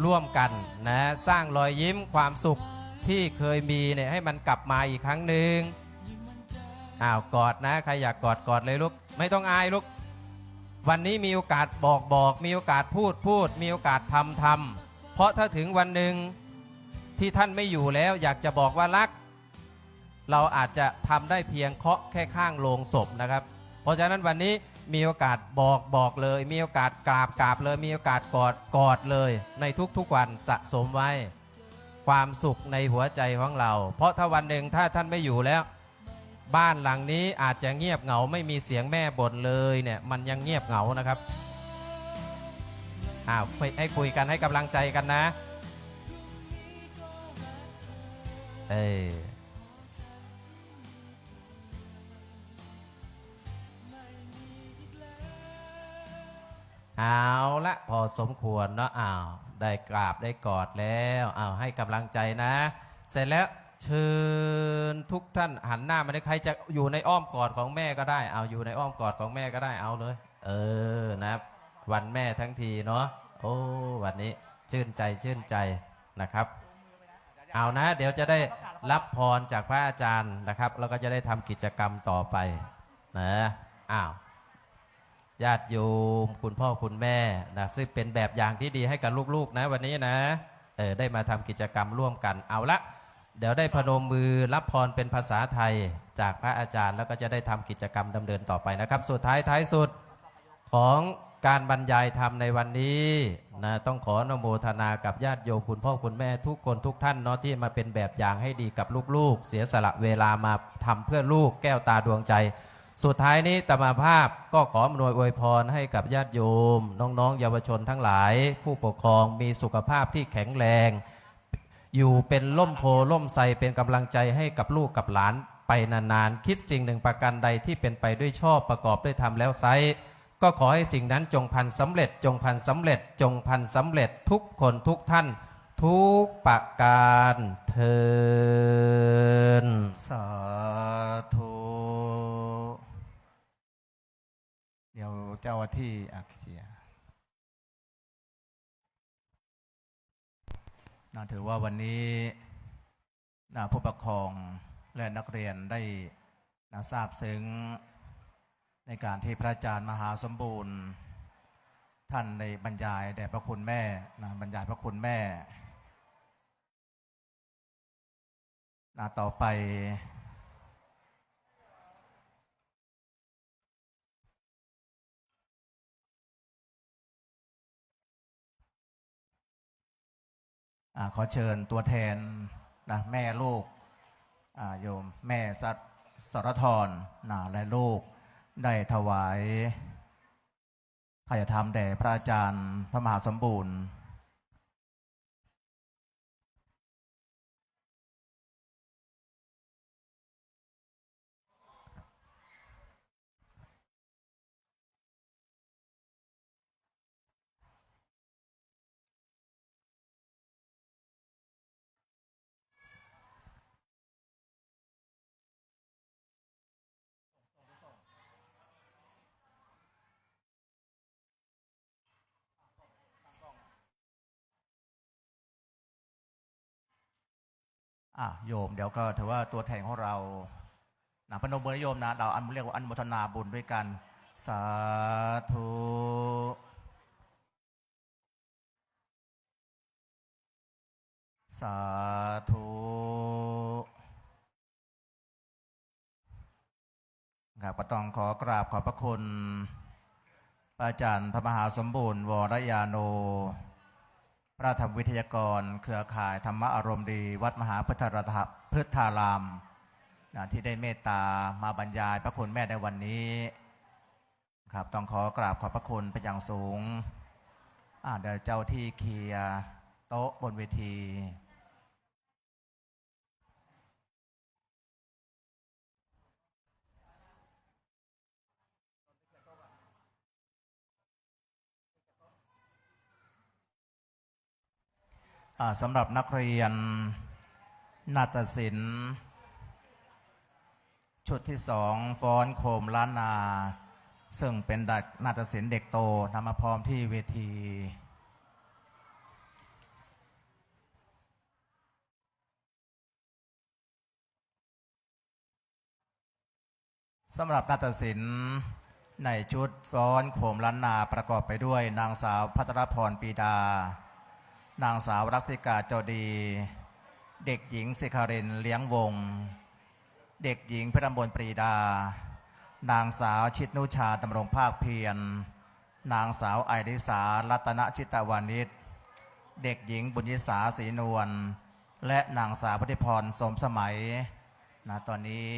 ร่วมกันนะสร้างรอยยิ้มความสุขที่เคยมีเนี่ยให้มันกลับมาอีกครั้งหนึ่งกอดนะใครอยากกอดเลยลูกไม่ต้องอายลูกวันนี้มีโอกาสบอกมีโอกาสพูดมีโอกาสทำเพราะถ้าถึงวันหนึ่งที่ท่านไม่อยู่แล้วอยากจะบอกว่ารักเราอาจจะทำได้เพียงเคาะแค่ข้างโลงศพนะครับเพราะฉะนั้นวันนี้มีโอกาสบอกเลยมีโอกาสกราบเลยมีโอกาสกอดเลยในทุกวันสะสมไว้ความสุขในหัวใจของเราเพราะถ้าวันหนึ่งถ้าท่านไม่อยู่แล้วบ้านหลังนี้อาจจะเงียบเหงาไม่มีเสียงแม่บ่นเลยเนี่ยมันยังเงียบเหงานะครับให้คุยกันให้กำลังใจกันนะเอาละพอสมควรเนาะได้กราบได้กอดแล้วให้กำลังใจนะเสร็จแล้วเชิญทุกท่านหันหน้ามาได้ใครจะอยู่ในอ้อมกอดของแม่ก็ได้อยู่ในอ้อมกอดของแม่ก็ได้เอาเลยนะวันแม่ทั้งทีเนาะโอ้วันนี้ชื่นใจนะครับเอานะเดี๋ยวจะได้รับพรจากพระอาจารย์นะครับแล้วก็จะได้ทำกิจกรรมต่อไปนะญาติโยมคุณพ่อคุณแม่นะซึ่งเป็นแบบอย่างที่ดีให้กับลูกๆนะวันนี้นะได้มาทำกิจกรรมร่วมกันเอาละเดี๋ยวได้พนมมือรับพรเป็นภาษาไทยจากพระอาจารย์แล้วก็จะได้ทำกิจกรรมดำเนินต่อไปนะครับสุดท้ายสุดของการบรรยายธรรมในวันนี้นะต้องขออนุโมทนากับญาติโยมคุณพ่อคุณแม่ทุกคนทุกท่านเนาะที่มาเป็นแบบอย่างให้ดีกับลูกๆเสียสละเวลามาทำเพื่อลูกแก้วตาดวงใจสุดท้ายนี้ตมาภาพก็ขออำนวยอวยพรให้กับญาติโยมน้องๆเยาวชนทั้งหลายผู้ปกครองมีสุขภาพที่แข็งแรงอยู่เป็นล่มโพล่มไทรเป็นกำลังใจให้กับลูกกับหลานไปนานๆคิดสิ่งหนึ่งประการใดที่เป็นไปด้วยชอบประกอบด้วยธรรมแล้วไซก็ขอให้สิ่งนั้นจงพันสำเร็จจงพันสำเร็จจงพันสำเร็จทุกคนทุกท่านทุกประการเทินสาธุเดี๋ยวเจ้าที่เคลียร์ถือว่าวันนี้ผู้ปกครองและนักเรียนได้ทราบซึ้งในการที่พระอาจารย์มหาสมบูรณ์ท่านได้บรรยายแด่พระคุณแม่บรรยายพระคุณแม่ต่อไปขอเชิญตัวแทนแม่ลูกโยมแม่สรธรและลูกได้ถวายพระธรรมแด่พระอาจารย์พระมหาสมบูรณ์ โยมเดี๋ยวก็ถือว่าตัวแทนของเราพนมมือโยมนะเราเรียกว่าอนุโมทนาบุญด้วยกันสาธุสาธุครับก็ต้องขอกราบขอบพระคุณพระอาจารย์พระมหาสมบูรณ์วรยาโนพระธรรมวิทยากรเครือข่ายธรรมอารมณ์ดีวัดมหาพุทธารามที่ได้เมตตามาบรรยายพระคุณแม่ในวันนี้ครับต้องขอกราบขอบพระคุณเป็นอย่างสูงเดี๋ยวเจ้าที่เคลียร์โต๊ะบนเวทีสำหรับนักเรียนนาฏศิลป์ชุดที่2ฟ้อนโคมล้านนาซึ่งเป็นนาฏศิลป์เด็กโตนำมาพร้อมที่เวทีสำหรับนาฏศิลป์ในชุดฟ้อนโคมล้านนาประกอบไปด้วยนางสาวภัทรพรปีดานางสาวรักษิกาเจ้าดีเด็กหญิงศิคารินเลี้ยงวงเด็กหญิงพิรมลปรีดานางสาวชิดนุชาดำรงภาคเพียรนางสาวไอริสารัตนชิตวานิชเด็กหญิงบุญยิสาศรีนวลและนางสาวพุทธิพรสมสมัยตอนนี้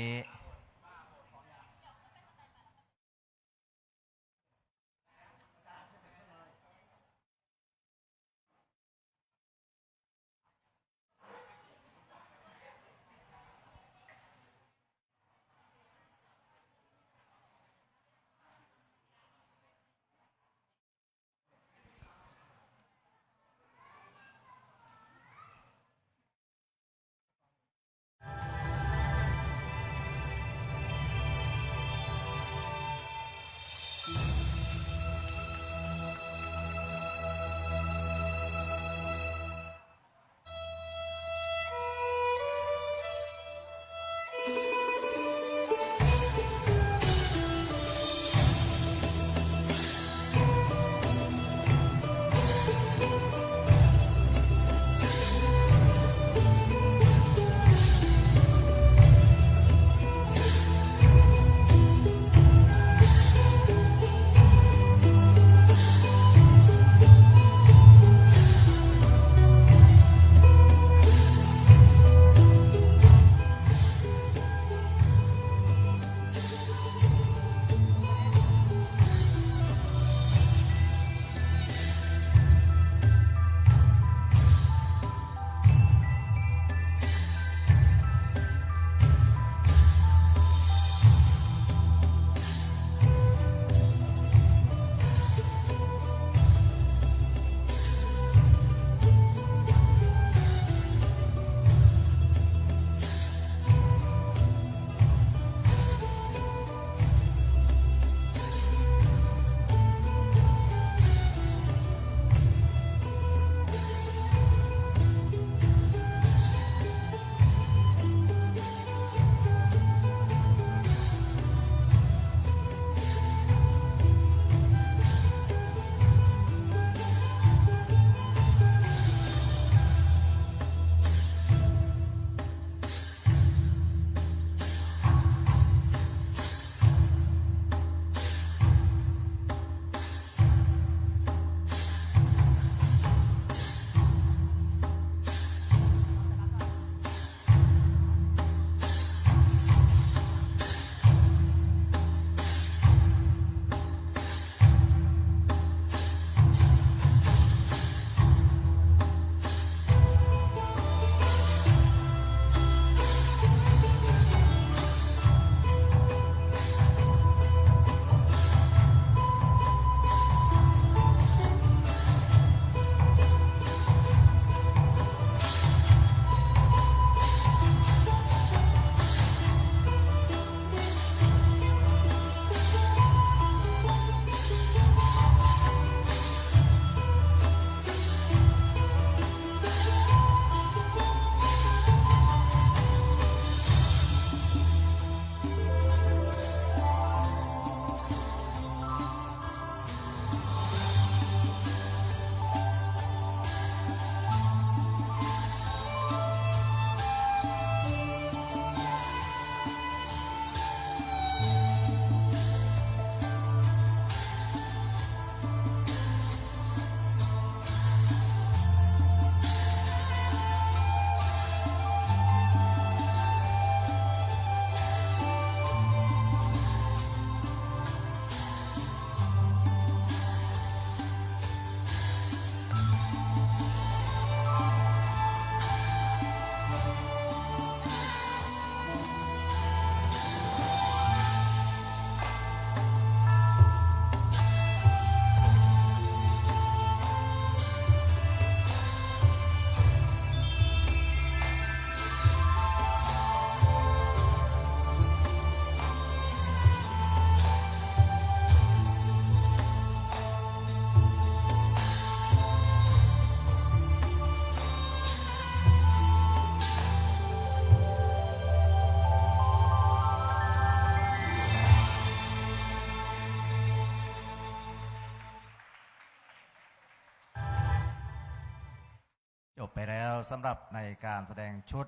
สำหรับในการแสดงชุด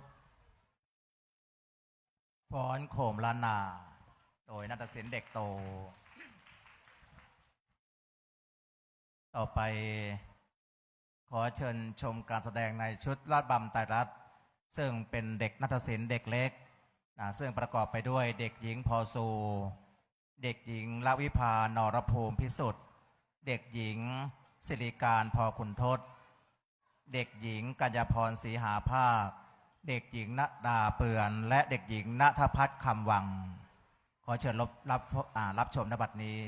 ฟ้อนโคมล้านนา โดยนาฏศิลป์เด็กโต ต่อไปขอเชิญชมการแสดงในชุดลาดบำไตรรัตน์ซึ่งเป็นเด็กนาฏศิลป์เด็กเล็กซึ่งประกอบไปด้วยเด็กหญิงพอสูเด็กหญิงละวิภานรภูมิพิสุทธิ์เด็กหญิงสิริการพอขุนทศเด็กหญิงกัญญาพรศรีหาภาคเด็กหญิงณดาเปือนและเด็กหญิงณทพัฒน์คำวังขอเชิญรับชมณบัดนี้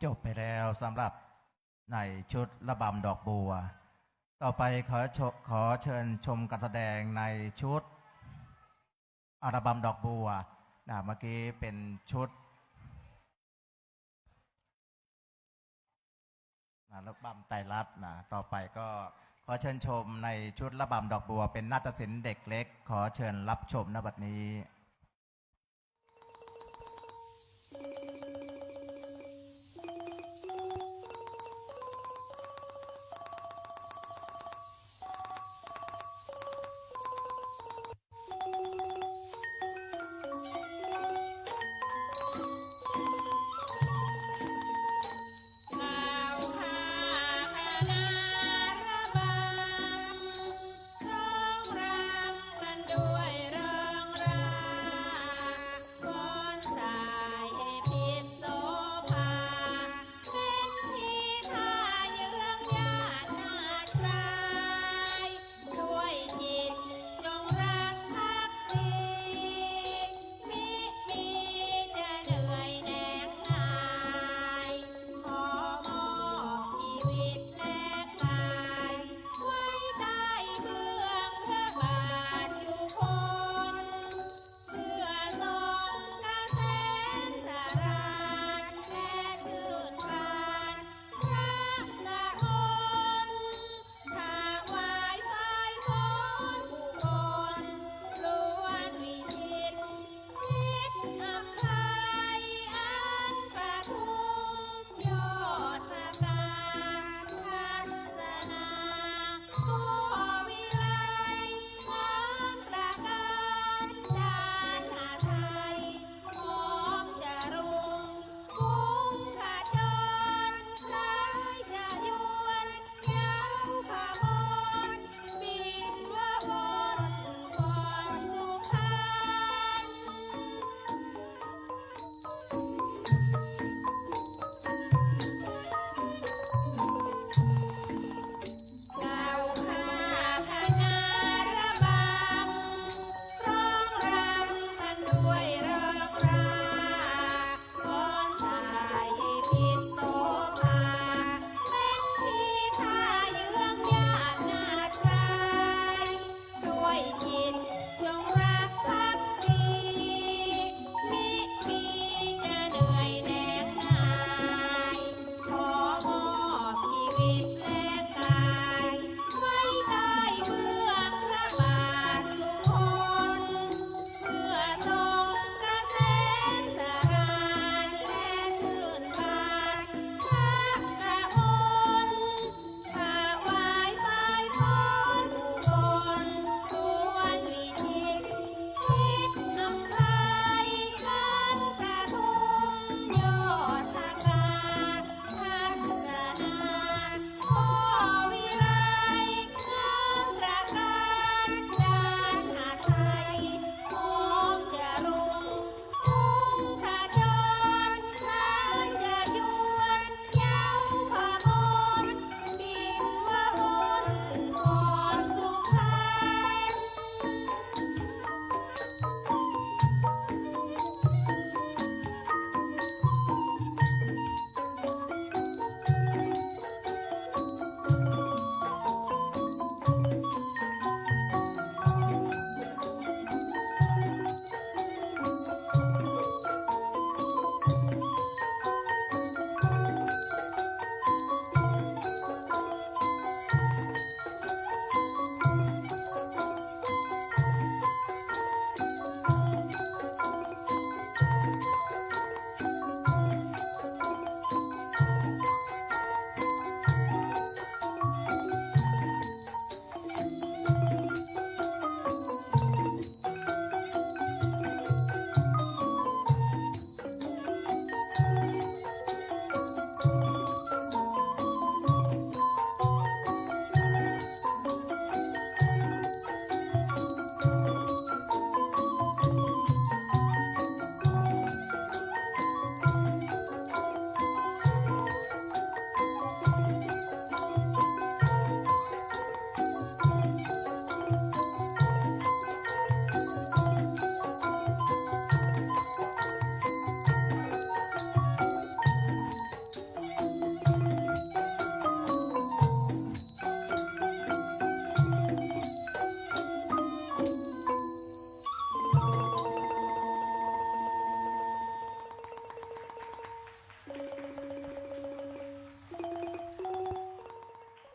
จบไปแล้วสำหรับในชุดระบำดอกบัว ต่อไปขอเชิญชมการแสดงในชุดระบำดอกบัวนะเมื่อกี้เป็นชุดระบำไตรลัดนะต่อไปก็ขอเชิญชมในชุดระบำดอกบัวเป็นนาฏศิลป์เด็กเล็กขอเชิญรับชมณบัดนี้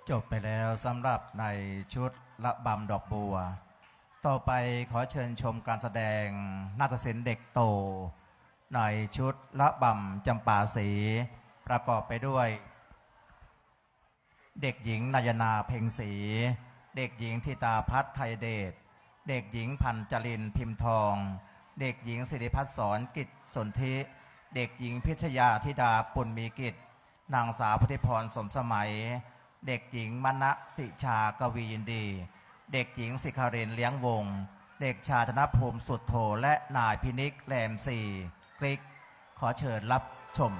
จบไปแล้วสำหรับในชุดระบำดอกบัว ต่อไปขอเชิญชมการแสดงนาฏศิลป์เด็กโต ในชุดระบำจำปาสี ประกอบไปด้วย เด็กหญิงนายนาเพ็งศรีเด็กหญิงธิตาพัฒน์ไทยเดชเด็กหญิงพันจรินพิมพ์ทอง เด็กหญิงสิริพัฒน์สอนกิจสนธิเด็กหญิงพิชยาธิดาปุณมีกิจนางสาวพุทธิพรสมสมัย เด็กหญิงมณสิชากวียินดี เด็กหญิงสิคารินเลี้ยงวง เด็กชายธนภูมิสุดโทและนายพินิกแรมสีกริกขอเชิญรับชม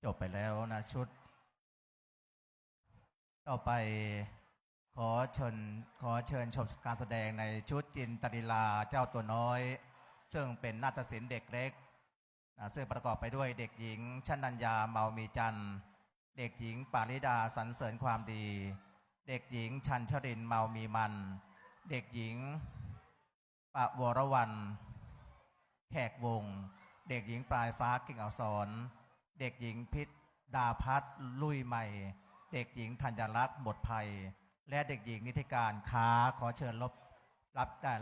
จบไปแล้วนะชุด ต่อไปขอเชิญชมการแสดงในชุดจินตลีลาเจ้าตัวน้อยซึ่งเป็นนาฏศิลป์เด็กเล็กนะซึ่งประกอบไปด้วยเด็กหญิงชนัญญาเมามีจันทร์เด็กหญิงปาริดาสรรเสริญความดี เด็กหญิงชันชรินเมามีมันเด็กหญิงปะวรวรรณแขกวงเด็กหญิงปลายฟ้ากิ่งอักษรเด็กหญิงพิษดาพัฒน์ลุยใหม่เด็กหญิงธัญลักษณ์หมดภัยและเด็กหญิงนิติการค้าขอเชิญ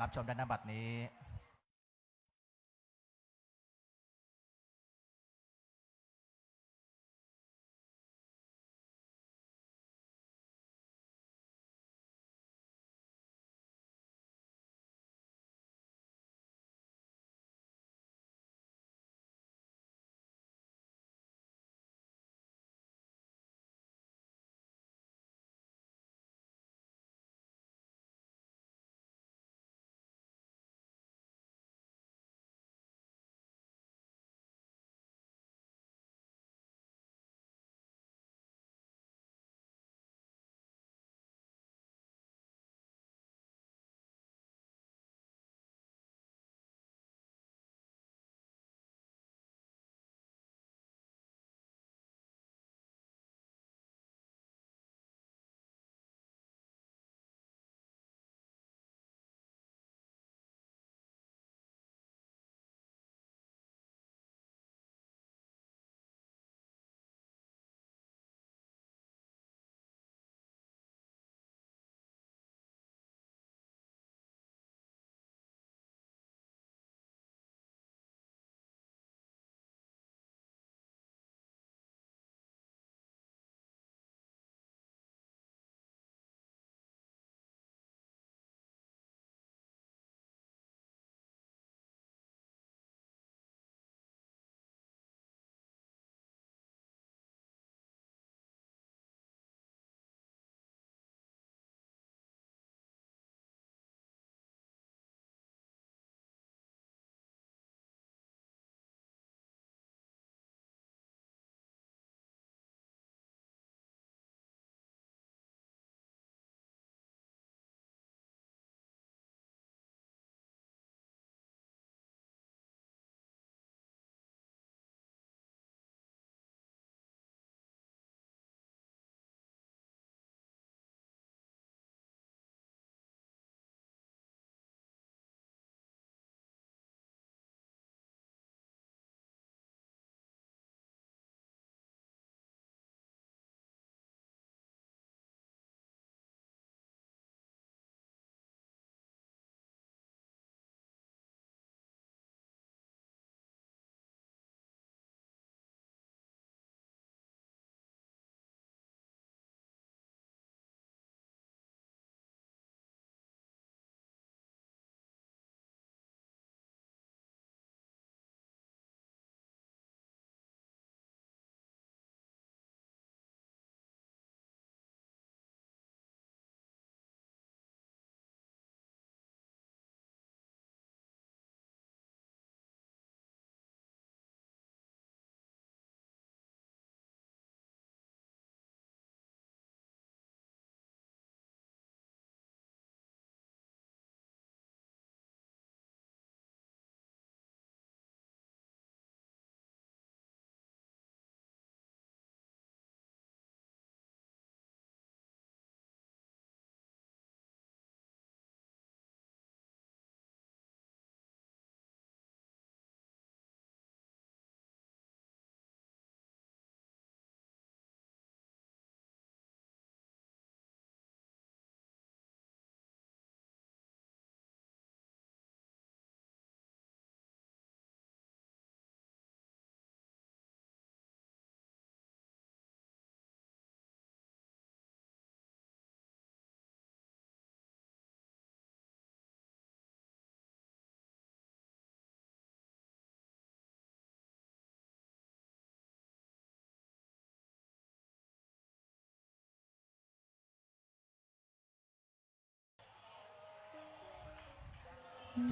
รับชมได้ณบัดนี้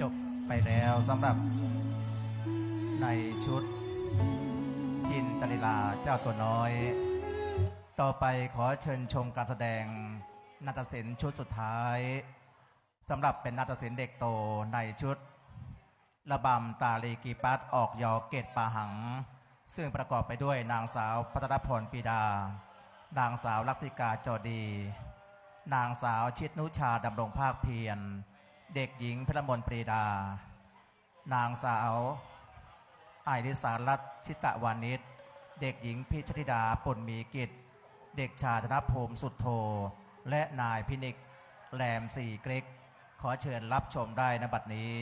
จบไปแล้วสำหรับในชุด จินตลิลาเจ้าตัวน้อย ต่อไปขอเชิญชมการแสดงนาฏศิลป์ชุดสุดท้ายสำหรับเป็นนาฏศิลป์เด็กโตในชุดระบำตาลีกีปัดออกยอเกตปาหัง ซึ่งประกอบไปด้วยนางสาวพัทรพรปีดา นางสาวลักษิกาจอดี นางสาวชิดนุชาดำรงภาคเพียร เด็กหญิงพระมนปรีดา นางสาวไอริสารัตน์ชิตวานิช เด็กหญิงพิชธิดาปุ่นมีกิจ เด็กชายธนภูมิสุดโท และนายพินิกแหลมสี่เกร็กขอเชิญรับชมได้ณบัดนี้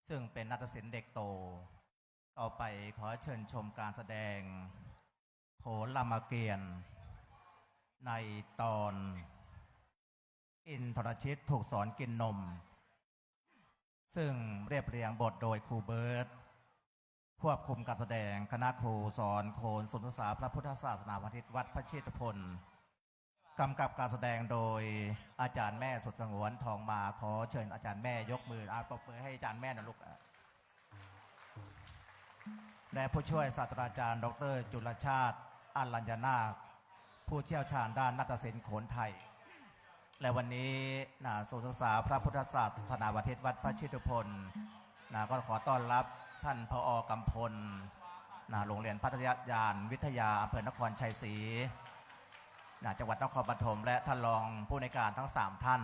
ซึ่งเป็นนาฏศิลป์เด็กโตต่อไปขอเชิญชมการแสดงโขนรามเกียรติ์ในตอนอินทรชิตถูกสอนกินนมซึ่งเรียบเรียงบทโดยครูเบิร์ตควบคุมการแสดงคณะครูสอนโขนศูนย์ศึกษาพระพุทธศาสนาวัดพระเชตุพนกำกับการแสดงโดยอาจารย์แม่สุดสงวนทองมาขอเชิญอาจารย์แม่ยกมือปรบมือให้อาจารย์แม่นะลูกและผู้ช่วยศาสตราจารย์ดร.จุลชาติอัญรัญญนาคผู้เชี่ยวชาญด้านนาฏศิลป์โขนไทยและวันนี้ศูนย์ศึกษาพระพุทธศาสนาวัดพระเชตุพนก็ขอต้อนรับท่านผอ.กำพลโรงเรียนพัทยานวิทยาอำเภอนครชัยศรีจังหวัดนครปฐมและท่านรองผู้ในการทั้ง3ท่าน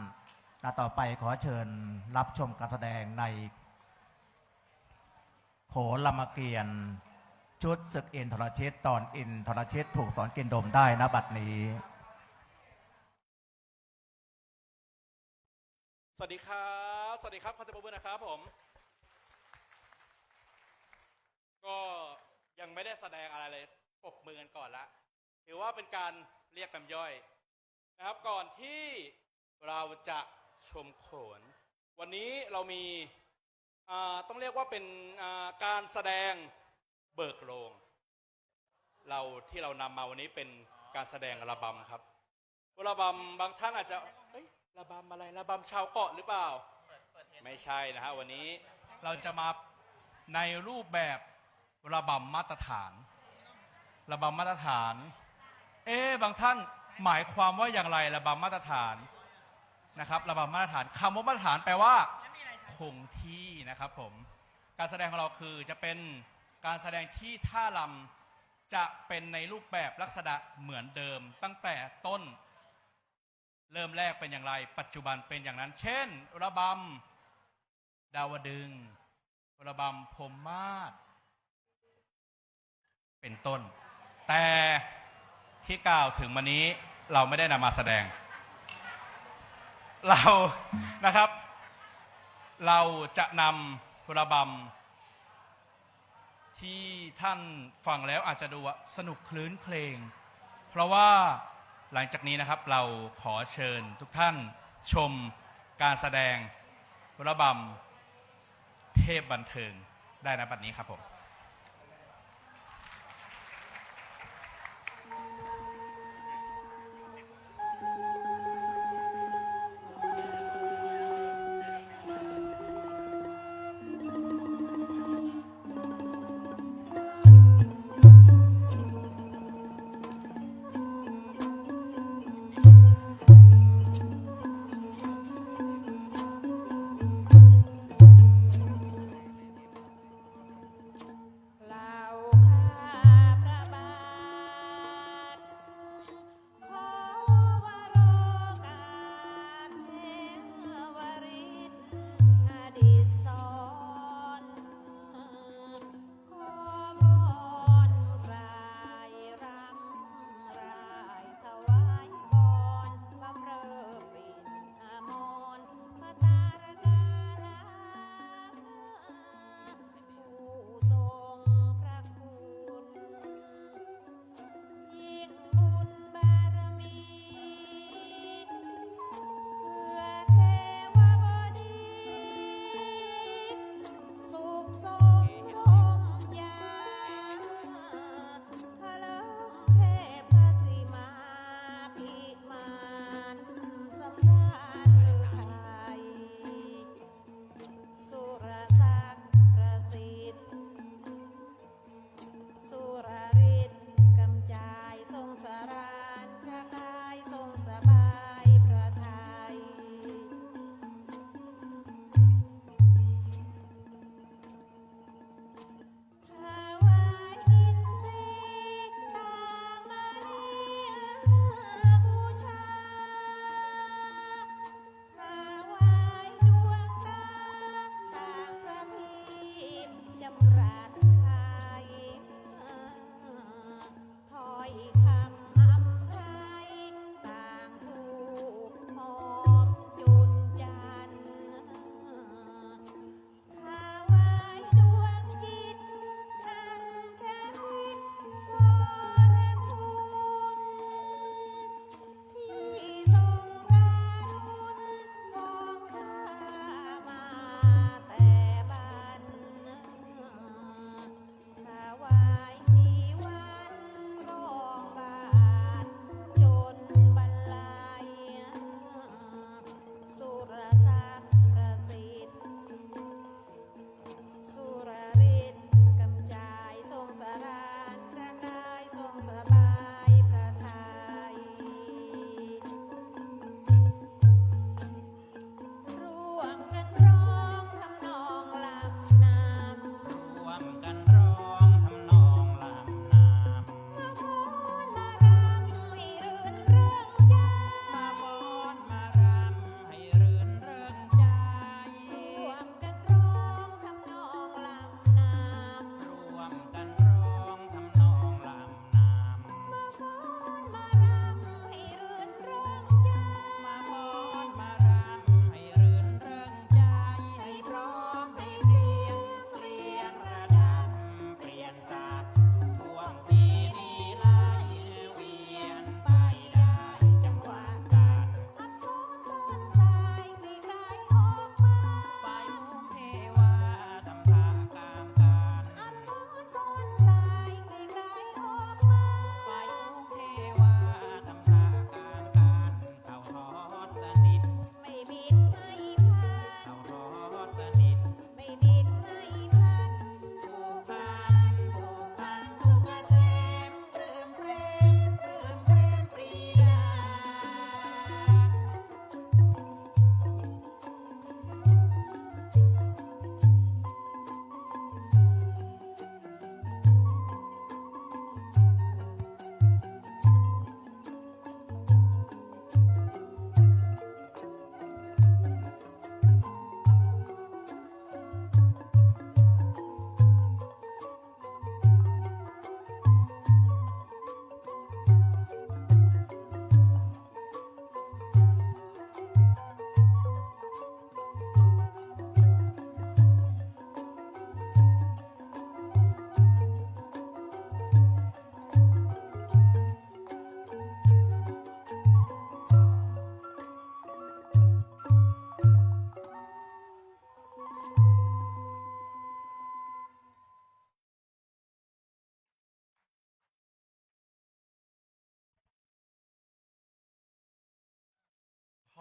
ต่อไปขอเชิญรับชมการแสดงในโขนรามเกียรติ์ชุดศึกอินทรชิตตอนอินทรชิตถูกสอนกินนมได้ณบัดนี้สวัสดีครับสวัสดีครับขอเสียงปรบมือนะครับผมก็ยังไม่ได้แสดงอะไรเลยปรบมือกันก่อนละถือว่าเป็นการเรียกน้ำย่อยนะครับก่อนที่เราจะชมโขนวันนี้เรามีต้องเรียกว่าเป็นการแสดงเบิกโรงที่เรานำมาวันนี้เป็นการแสดงระบำครับระบำบางท่านอาจจะระบำอะไรระบำชาวเกาะหรือเปล่าไม่ใช่นะฮะวันนี้เราจะมาในรูปแบบระบำมาตรฐานระบำมาตรฐานบางท่านหมายความว่าอย่างไรระบำมาตรฐานนะครับระบำมาตรฐานคำว่ามาตรฐานแปลว่าคงที่นะครับผมการแสดงของเราคือจะเป็นการแสดงที่ท่ารำจะเป็นในรูปแบบลักษณะเหมือนเดิมตั้งแต่ต้นเริ่มแรกเป็นอย่างไรปัจจุบันเป็นอย่างนั้นเช่นระบำดาวดึงระบำพรหมมาศเป็นต้นแต่ที่กล่าวถึงวันนี้เราไม่ได้นำมาแสดงนะครับเราจะนำระบำที่ท่านฟังแล้วอาจจะดูสนุกคลื้นเครงเพราะว่าหลังจากนี้นะครับเราขอเชิญทุกท่านชมการแสดงระบำเทพบันเทิงได้ณบัดนี้ครับผม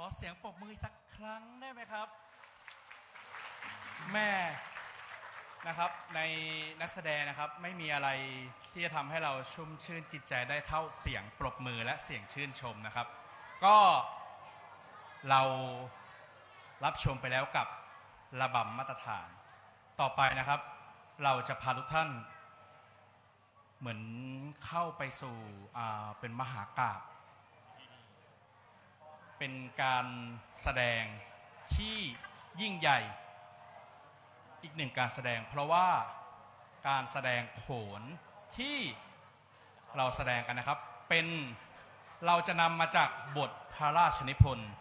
อเสียงปรบมือสักครั้งได้ไหมครับ แม่นะครับในนักแสดงนะครับไม่มีอะไรที่จะทำให้เราชุ่มชื่นจิตใจได้เท่าเสียงปรบมือและเสียงชื่นชมนะครับก็เรารับชมไปแล้วกับระบำมาตรฐานต่อไปนะครับเราจะพาทุกท่านเหมือนเข้าไปสู่เป็นมหากาพย์เป็นการแสดงที่ยิ่งใหญ่อีกหนึ่งการแสดงเพราะว่าการแสดงโขนที่เราแสดงกันนะครับเป็นเราจะนำมาจากบทพระราชนิพนธ์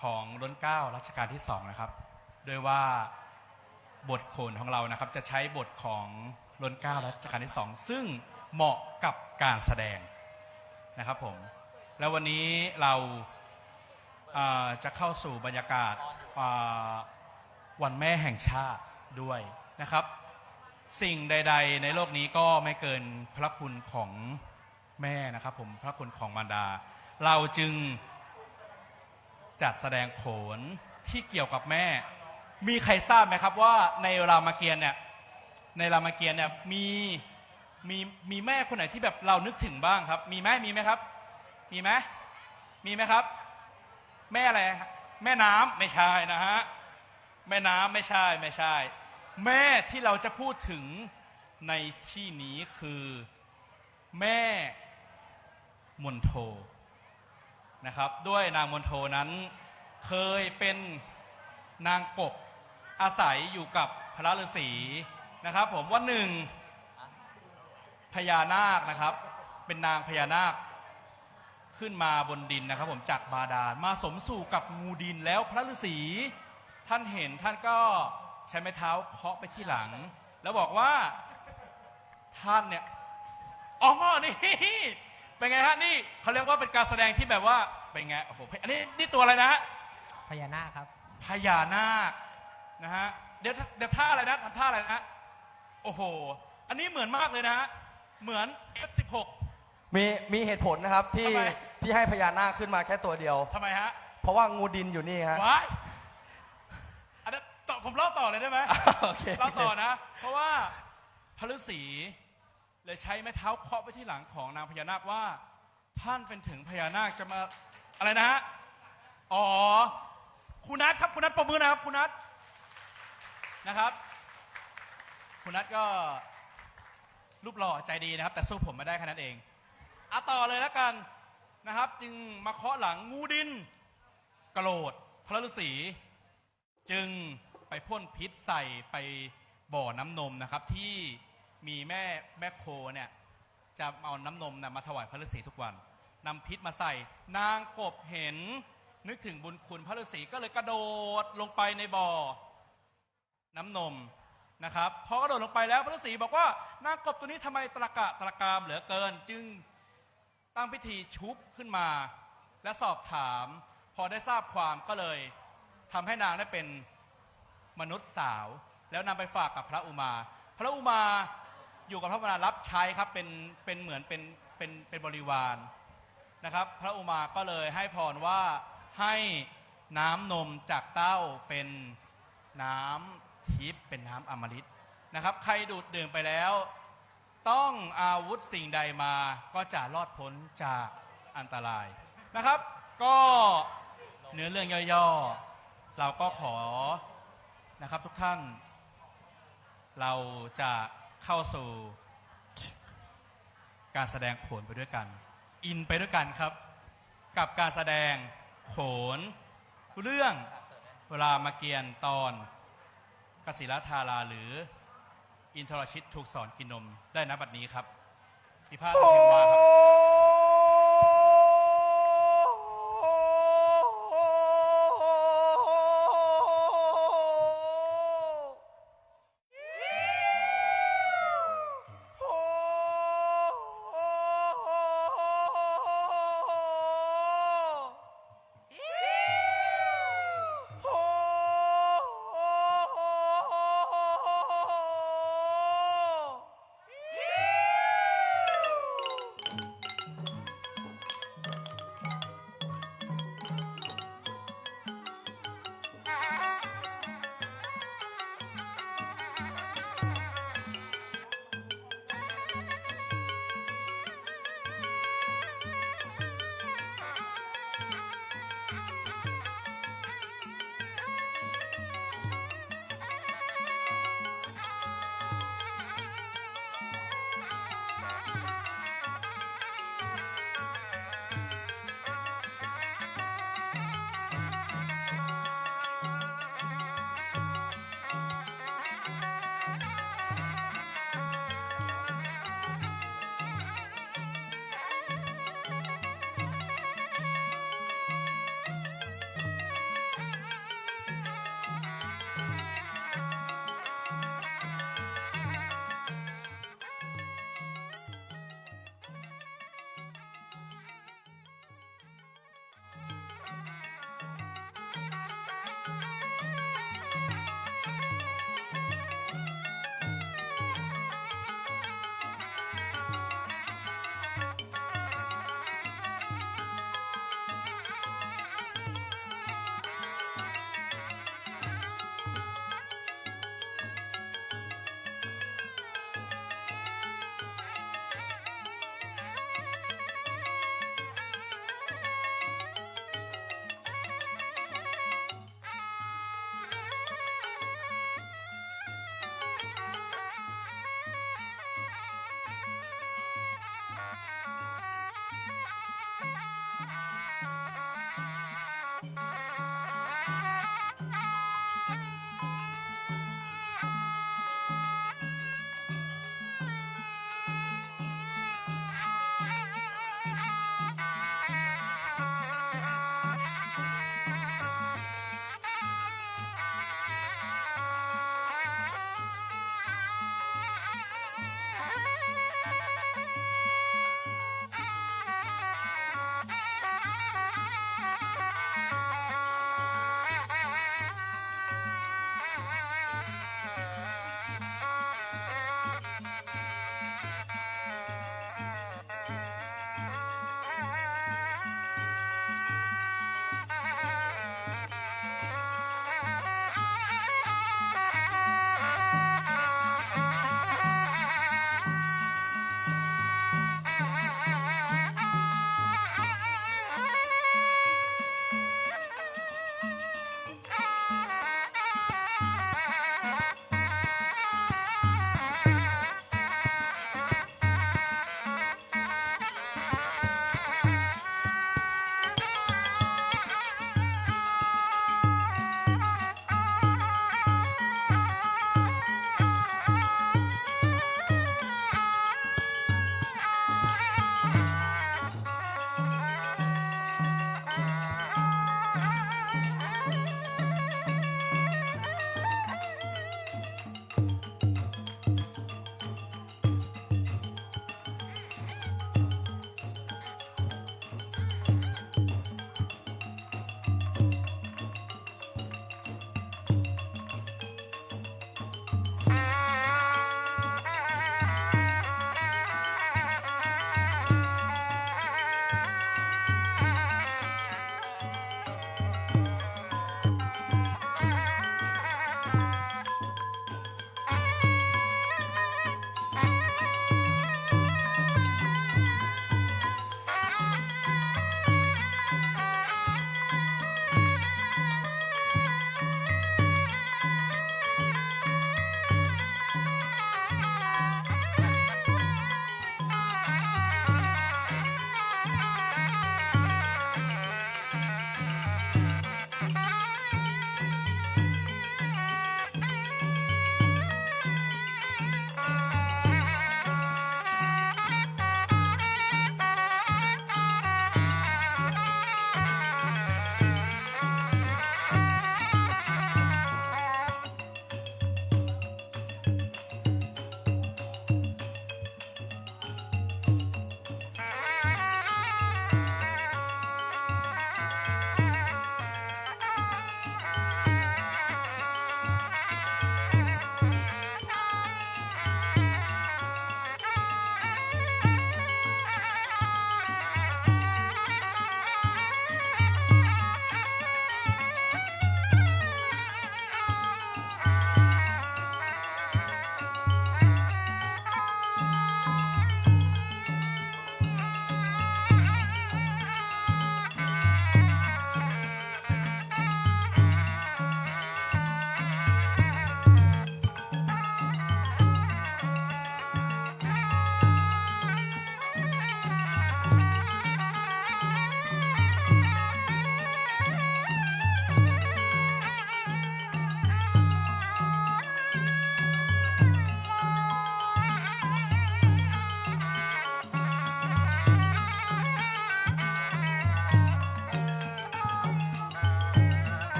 ของรัชกาลรัชกาลที่2นะครับโดยว่าบทโขนของเรานะครับจะใช้บทของรัชกาลรัชกาลที่2ซึ่งเหมาะกับการแสดงนะครับผมแล้ววันนี้เราจะเข้าสู่บรรยากาศวันแม่แห่งชาติด้วยนะครับสิ่งใดๆในโลกนี้ก็ไม่เกินพระคุณของแม่นะครับผมพระคุณของมารดาเราจึงจัดแสดงโขนที่เกี่ยวกับแม่มีใครทราบไหมครับว่าในรามเกียรติ์เนี่ยมีแม่คนไหนที่แบบเรานึกถึงบ้างครับมีไหมครับมีไหมครับแม่อะไรแม่น้ำไม่ใช่นะฮะแม่น้ำไม่ใช่แม่ที่เราจะพูดถึงในที่นี้คือแม่มนโทนะครับด้วยนางมนโทนั้นเคยเป็นนางกบอาศัยอยู่กับพระฤาษีนะครับผมวันหนึ่งพญานาคนะครับเป็นนางพญานาคขึ้นมาบนดินนะครับผมจากบาดาลมาสมสู่กับงูดินแล้วพระฤาษีท่านเห็นท่านก็ใช้ไม้เท้าเคาะไปที่หลังแล้วบอกว่าท่านเนี่ยอ๋อนี่เป็นไงฮะนี่เขาเรียกว่าเป็นการแสดงที่แบบว่าเป็นไงโอ้โหอันนี้นี่ตัวอะไรนะฮะพญานาคครับพญานาคนะฮะเดี๋ยวท่าอะไรนะทำท่าอะไรนะโอ้โหอันนี้เหมือนมากเลยนะฮะเหมือน F16 มีเหตุผลนะครับที่ให้พญานาคขึ้นมาแค่ตัวเดียวทำไมฮะเพราะว่างูดินอยู่นี่ฮะว้ายอันนี้ผมเล่าต่อเลยได้ไหม เล่าต่อนะเพราะว่าพระฤาษีเลยใช้ไม้เท้าเคาะไปที่หลังของนางพญานาคว่าท่านเป็นถึงพญานาคจะมาอะไรนะฮะอ๋อคุณนัทครับคุณนัทปรบมือนะครับคุณนัทนะครับคุณนัทก็รูปหล่อใจดีนะครับแต่สู้ผมไม่ได้แค่นั้นเองต่อเลยแล้วกันนะครับจึงมาเคาะหลังงูดินกระโหลดพระฤาษีจึงไปพ่นพิษใส่ไปบ่อน้ำนมนะครับที่มีแม่โคเนี่ยจะเอาน้ำนมมาถวายพระฤาษีทุกวันนำพิษมาใส่นางกบเห็นนึกถึงบุญคุณพระฤาษีก็เลยกระโดดลงไปในบ่อน้ำนมนะครับพอกระโดดลงไปแล้วพระฤาษีบอกว่านางกบตัวนี้ทำไมตระกามเหลือเกินจึงตั้งพิธีชุบขึ้นมาและสอบถามพอได้ทราบความก็เลยทำให้นางได้เป็นมนุษย์สาวแล้วนำไปฝากกับพระอุมาพระอุมาอยู่กับพระอุมารับใช้ครับเป็นเหมือนเป็นบริวารนะครับพระอุมาก็เลยให้พรว่าให้น้ำนมจากเต้าเป็นน้ำทิพย์เป็นน้ำอมฤตนะครับใครดูดดื่มไปแล้วต้องอาวุธสิ่งใดมาก็จะรอดพ้นจากอันตรายนะครับก็เนื้อเรื่องย่อๆเราก็ขอนะครับทุกท่านเราจะเข้าสู่การแสดงโขนไปด้วยกันอินไปด้วยกันครับกับการแสดงโขนเรื่องรามเกียรติ์ตอนกสิรธาราหรืออินทรชิตถูกสอนกินนมได้ณบัดนี้ครับพิพาทเทวาครับ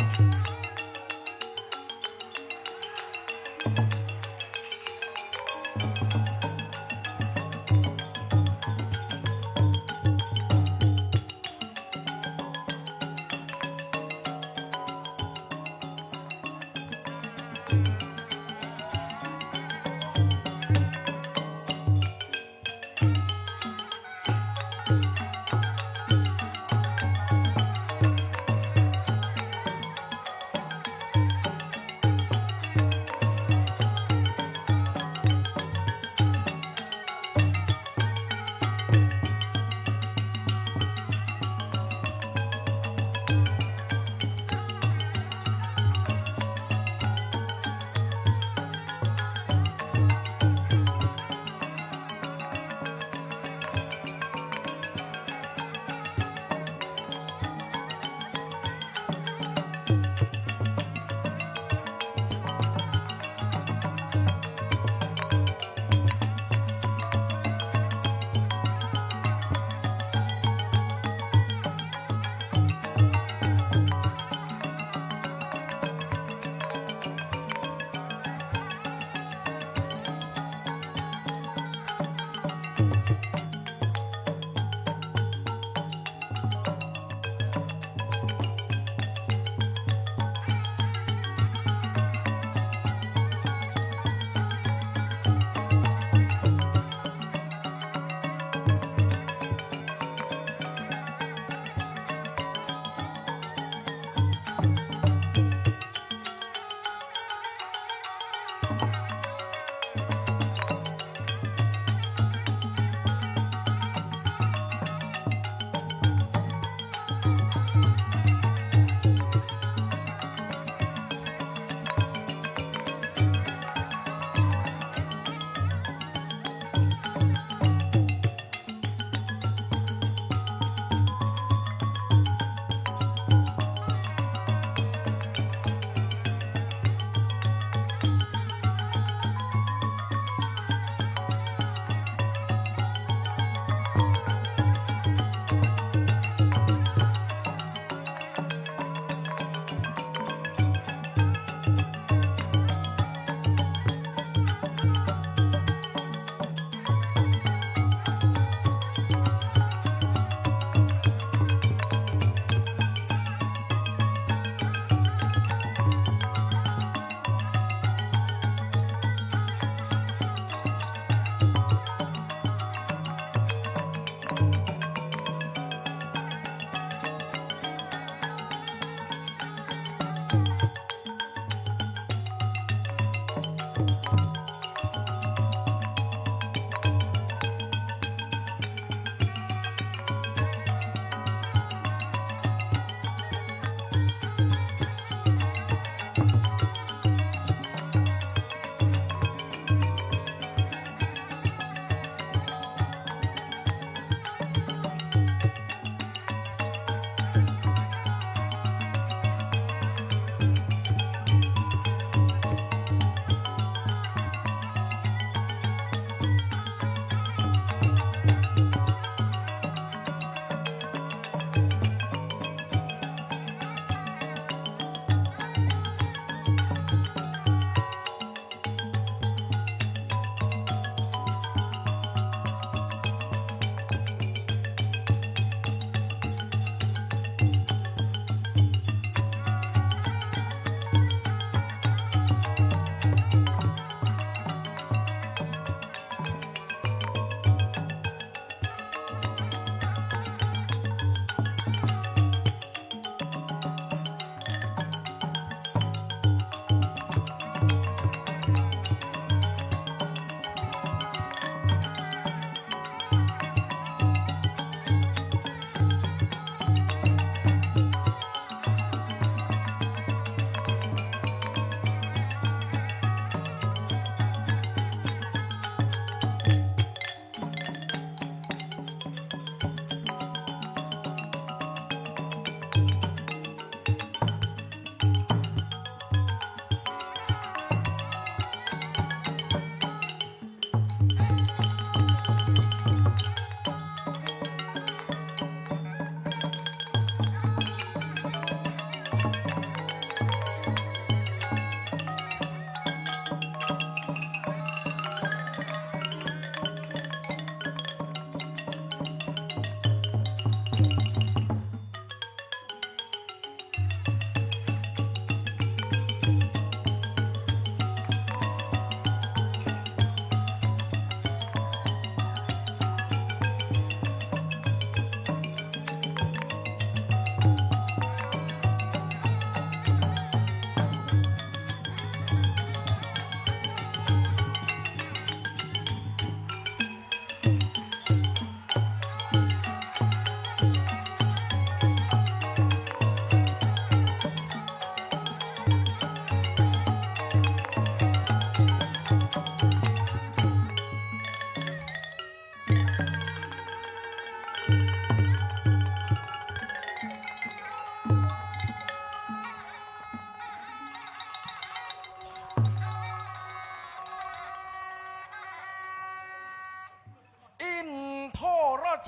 ข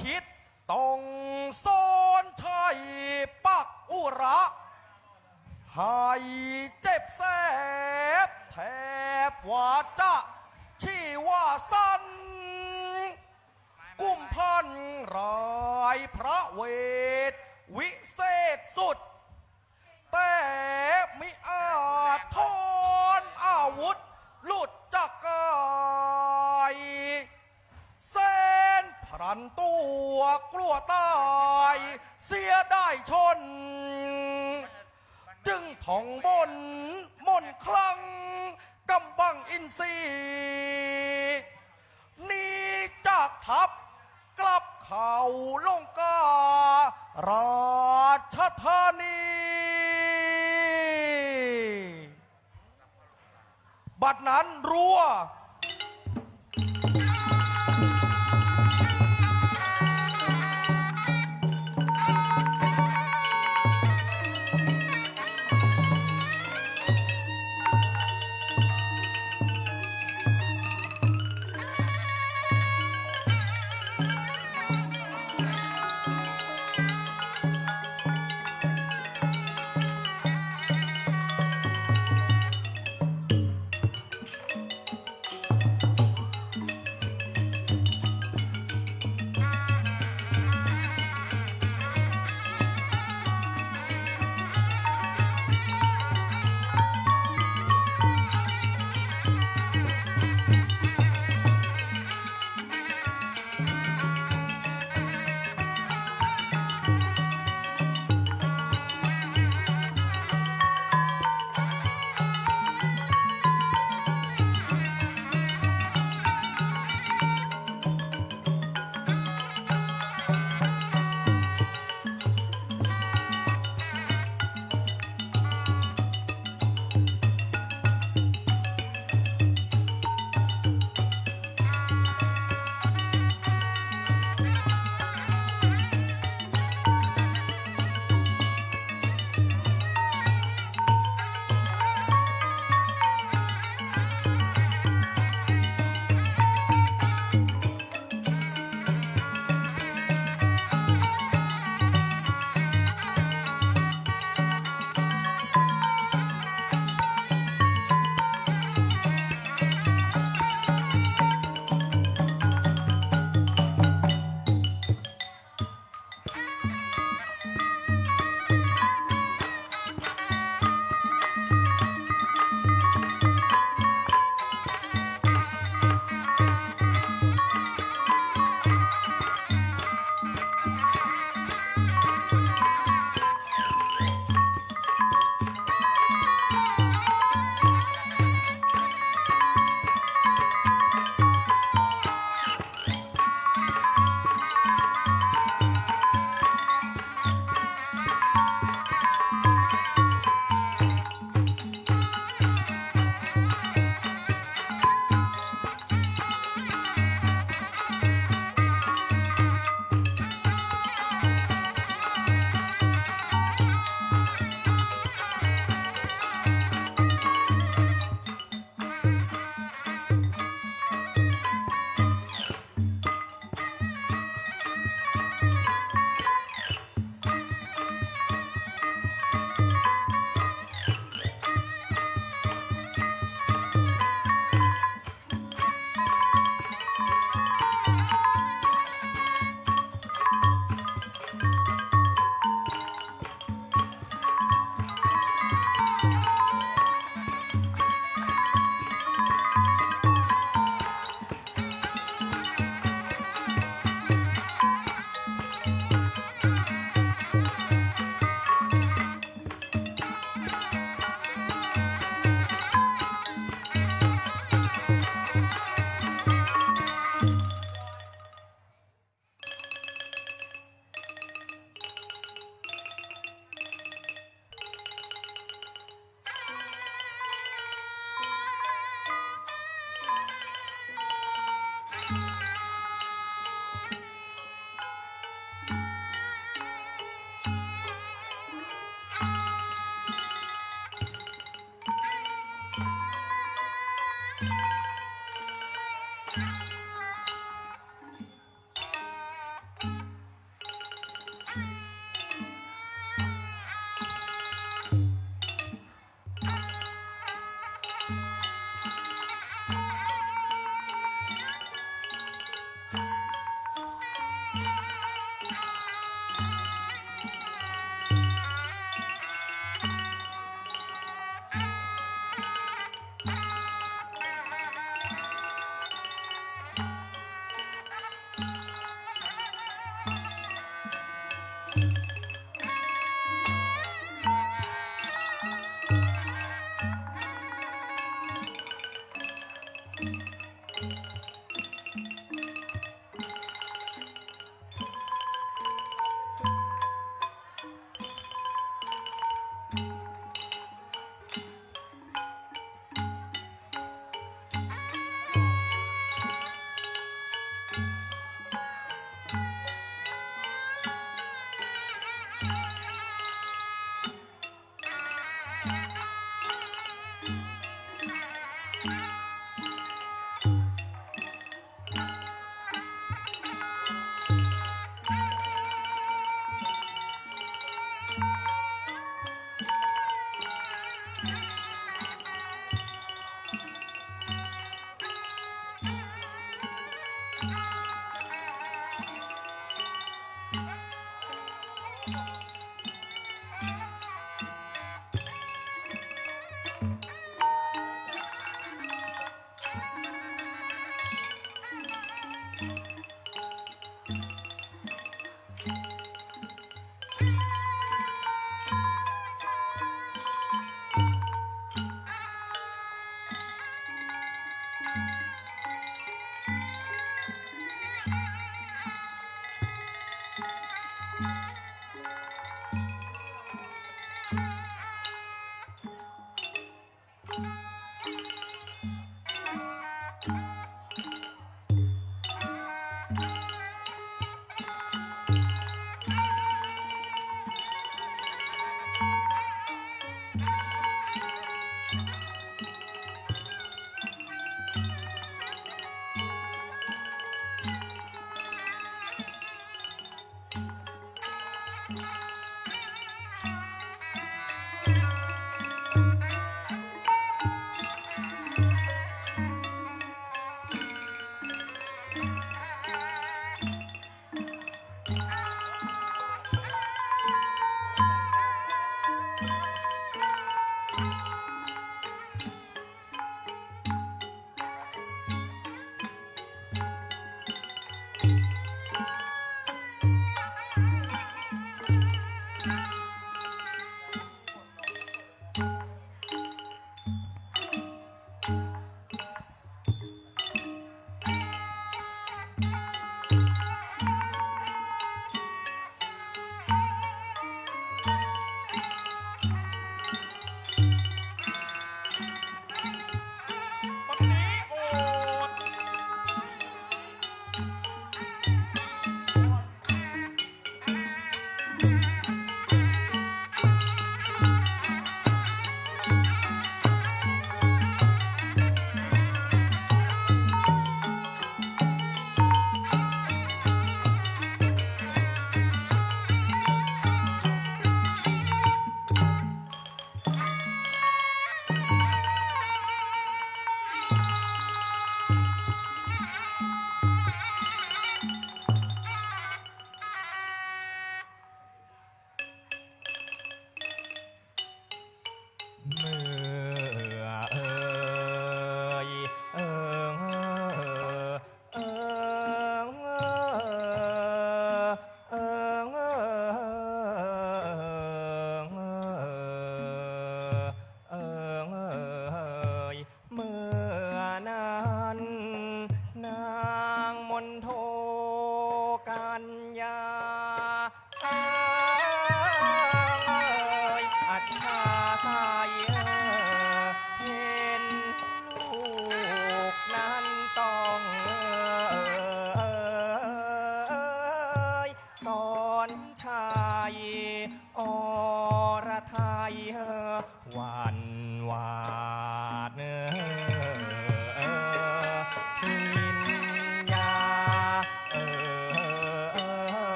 ชิดต้องซ้อนชัยปักอุระให้เจ็บแสบแทบวาจะชี่ว่าสั้นกุมพันรายพระเวทวิเศษสุดแต่มิอาจทอนอาวุธหลุดจากกายเส้นพรันตัวกลัวตายเสียได้ชนจึงท่องบนมนต์คลังกำบังอินทรีหนีจากทัพกลับเข่าลงการาชธานีบัดนั้นรัว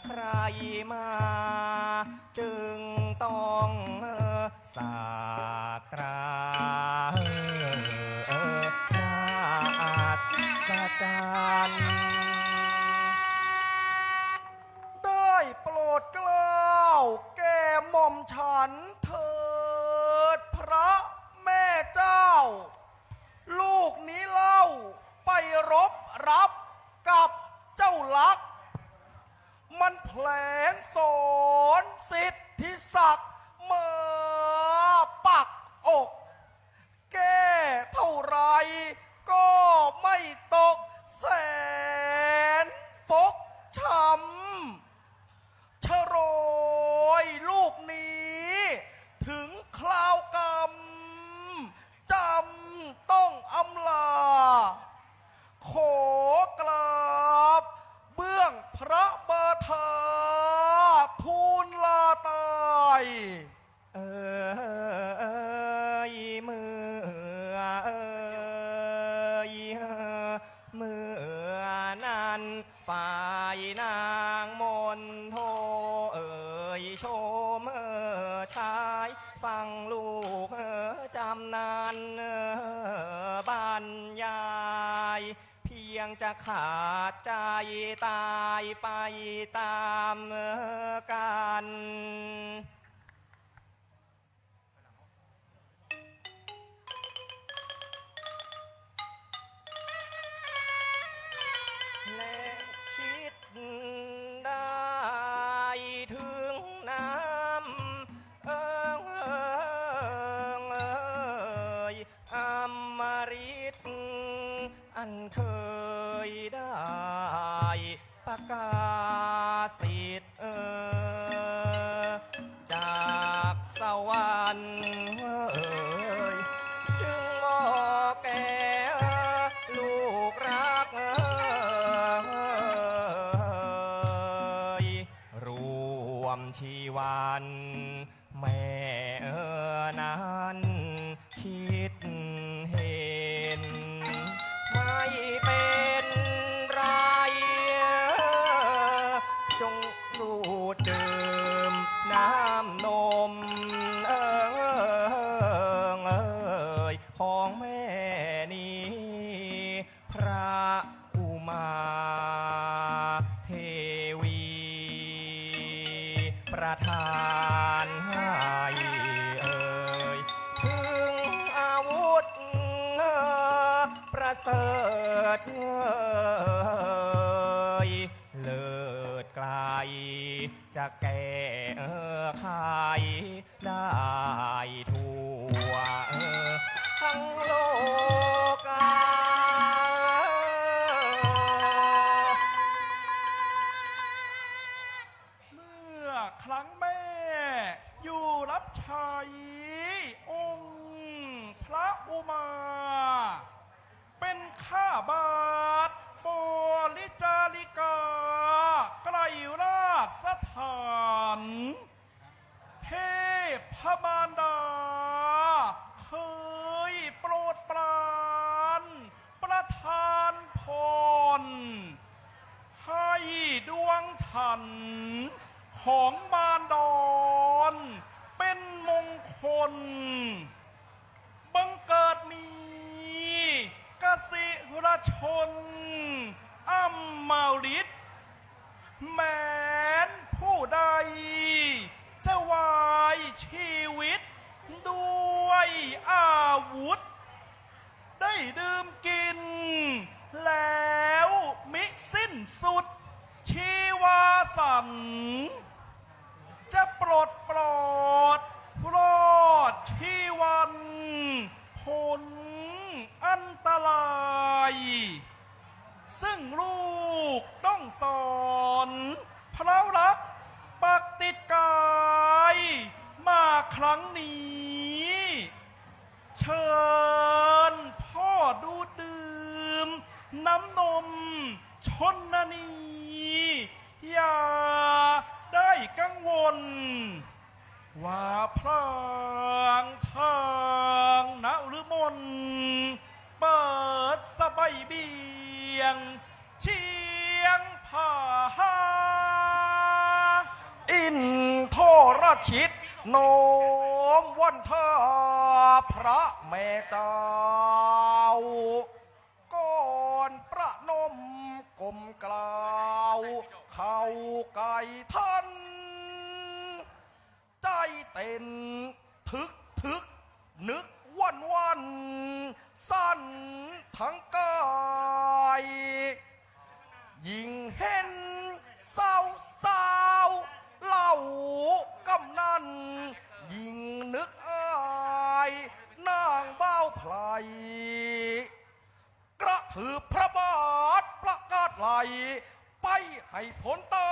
ใครมาจึงต้องศาสตราอัศจรรย์ได้โปรดเกล้าแก่หม่อมฉันเถิดพระแม่เจ้าลูกนี้เล่าไปรบรับกับเจ้าลักษณ์มันแผลงสอนสิทธิศักดิ์เหมื จะขาดใจตายไปตามกันและคิดได้ถึงน้ำอมฤตอันเคยได้ประกาศสิทธิ์จากสวรรค์จึงบอกแก่ลูกรักรวมชีวันแม่นั้นคิดเห็นไม่เป็นไรจงดูดดื่มน้ำนมของแม่นี้พระอุมาเทวีประทานให้ถึงอาวุธประเสริฐเลิศไกลจะแก้ไขได้ทั่วทั้งโลกาเมื่อครั้งแม่อยู่รับใช้องค์พระอุมา เป็นข้าบาทบริจาริกาไกลราชสถานเทพมารดาเคยโปรดปรานประทานพรให้ดวงทันของมารดอนเป็นมงคลบังเกิดมีกสิรชนอมฤตแม้นผู้ใดจะวายชีวิตด้วยอาวุธได้ดื่มกินแล้วมิสิ้นสุดชีวาสันจะปลดปลอดรอดชีวันพ้นอันตรายซึ่งลูกต้องสอนพระรักปักติดกายมาครั้งนี้เชิญพ่อดูดื่มน้ำนมชนนีอย่าได้กังวลว่าพรางทางนฤมลเปิดสบายเบียงเชียงผาอินทรชิตโนมวันเธอพระแม่เจ้าก่อนประนมกลมกล่าวเข้าไก่ท่านใจเต้นทึกนึกวันสั้นทั้งกายยิ่งเห็นสาวเล่ากำนันยิ่งนึกอายนางเบ้าไพลกระถือพระบาทประกาศไหลไปให้พ้นตา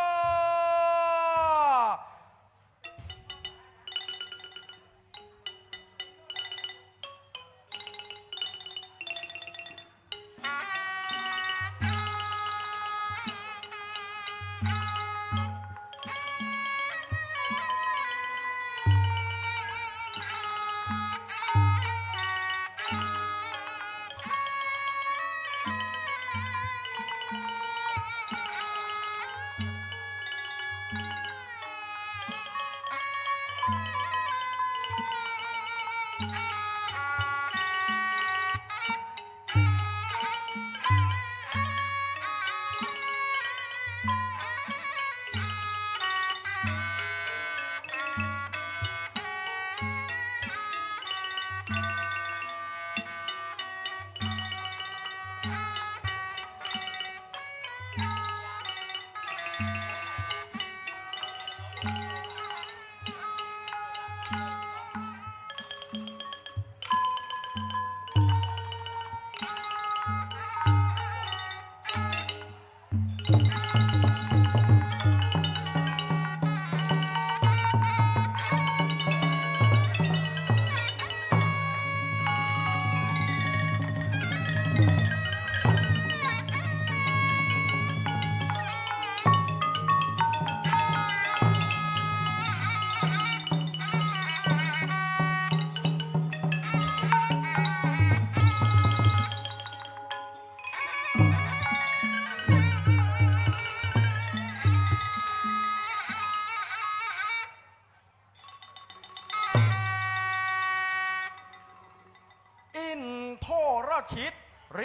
ชิต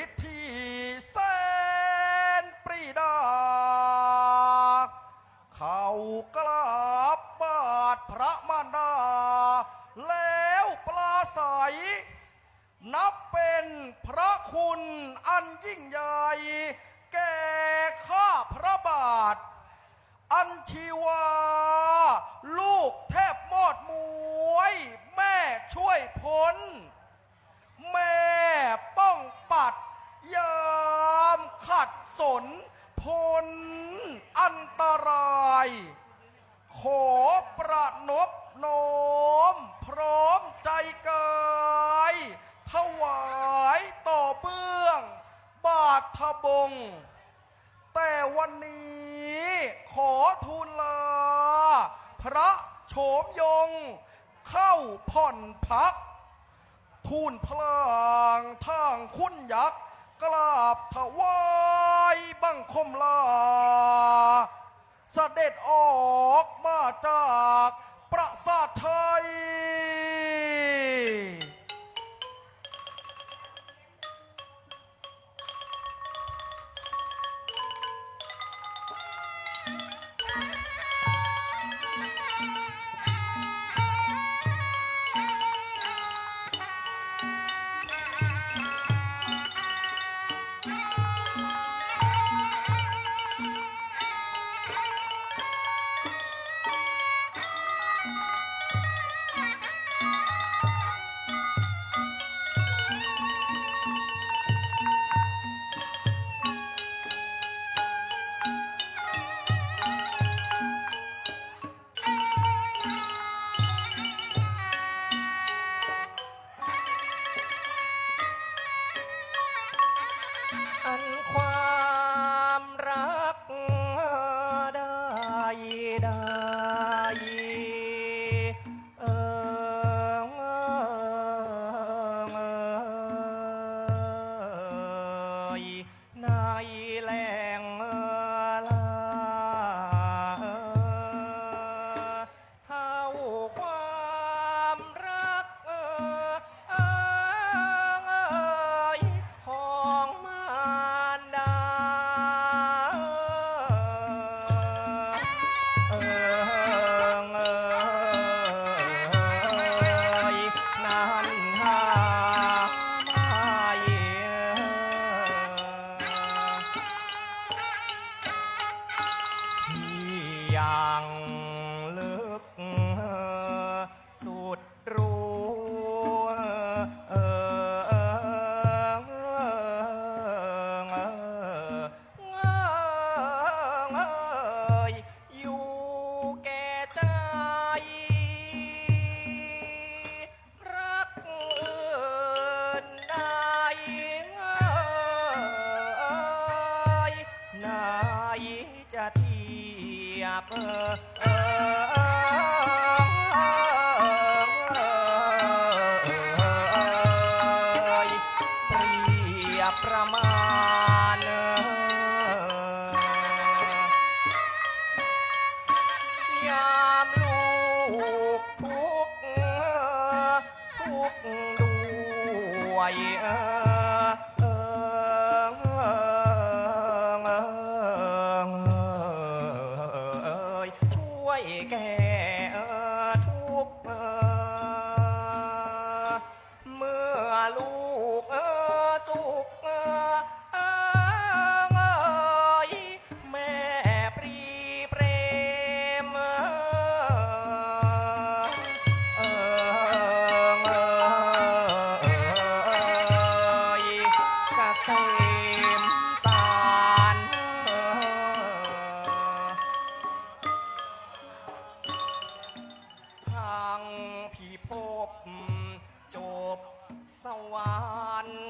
ฤทธิ์ที่แสนปรีดาเขากราบบาทพระมารดาแล้วปลาใสนับเป็นพระคุณอันยิ่งใหญ่แก่ข้าพระบาทอันชีวาลูกแทบมอดมวยแม่ช่วยพ้นแม่ป้องปัดยามขัดสนพ้นอันตรายขอประนบน้อมพร้อมใจกายถวายต่อเบื้องบาททบงแต่วันนี้ขอทูลลาพระโฉมยงเข้าผ่อนพักทูลพลางทางคุณยักษ์กราบถวายบังคมลาเสด็จออกมาจากปราสาทไทยอันความรักได้ในแหล่งลาเท่าความรักของมารดานั้นหาไม่ที่ยังลึกสุดรู้อยู่แก่ใจรักอื่นใดไหนจะเทียบเปรียบประมาณยามลูกทุกข์ด้วยช่วยแก้ทุกข์เมื่อลูกสุขแม่ปรีเปรมเกษมสารทางพี่พบจบสวรรค์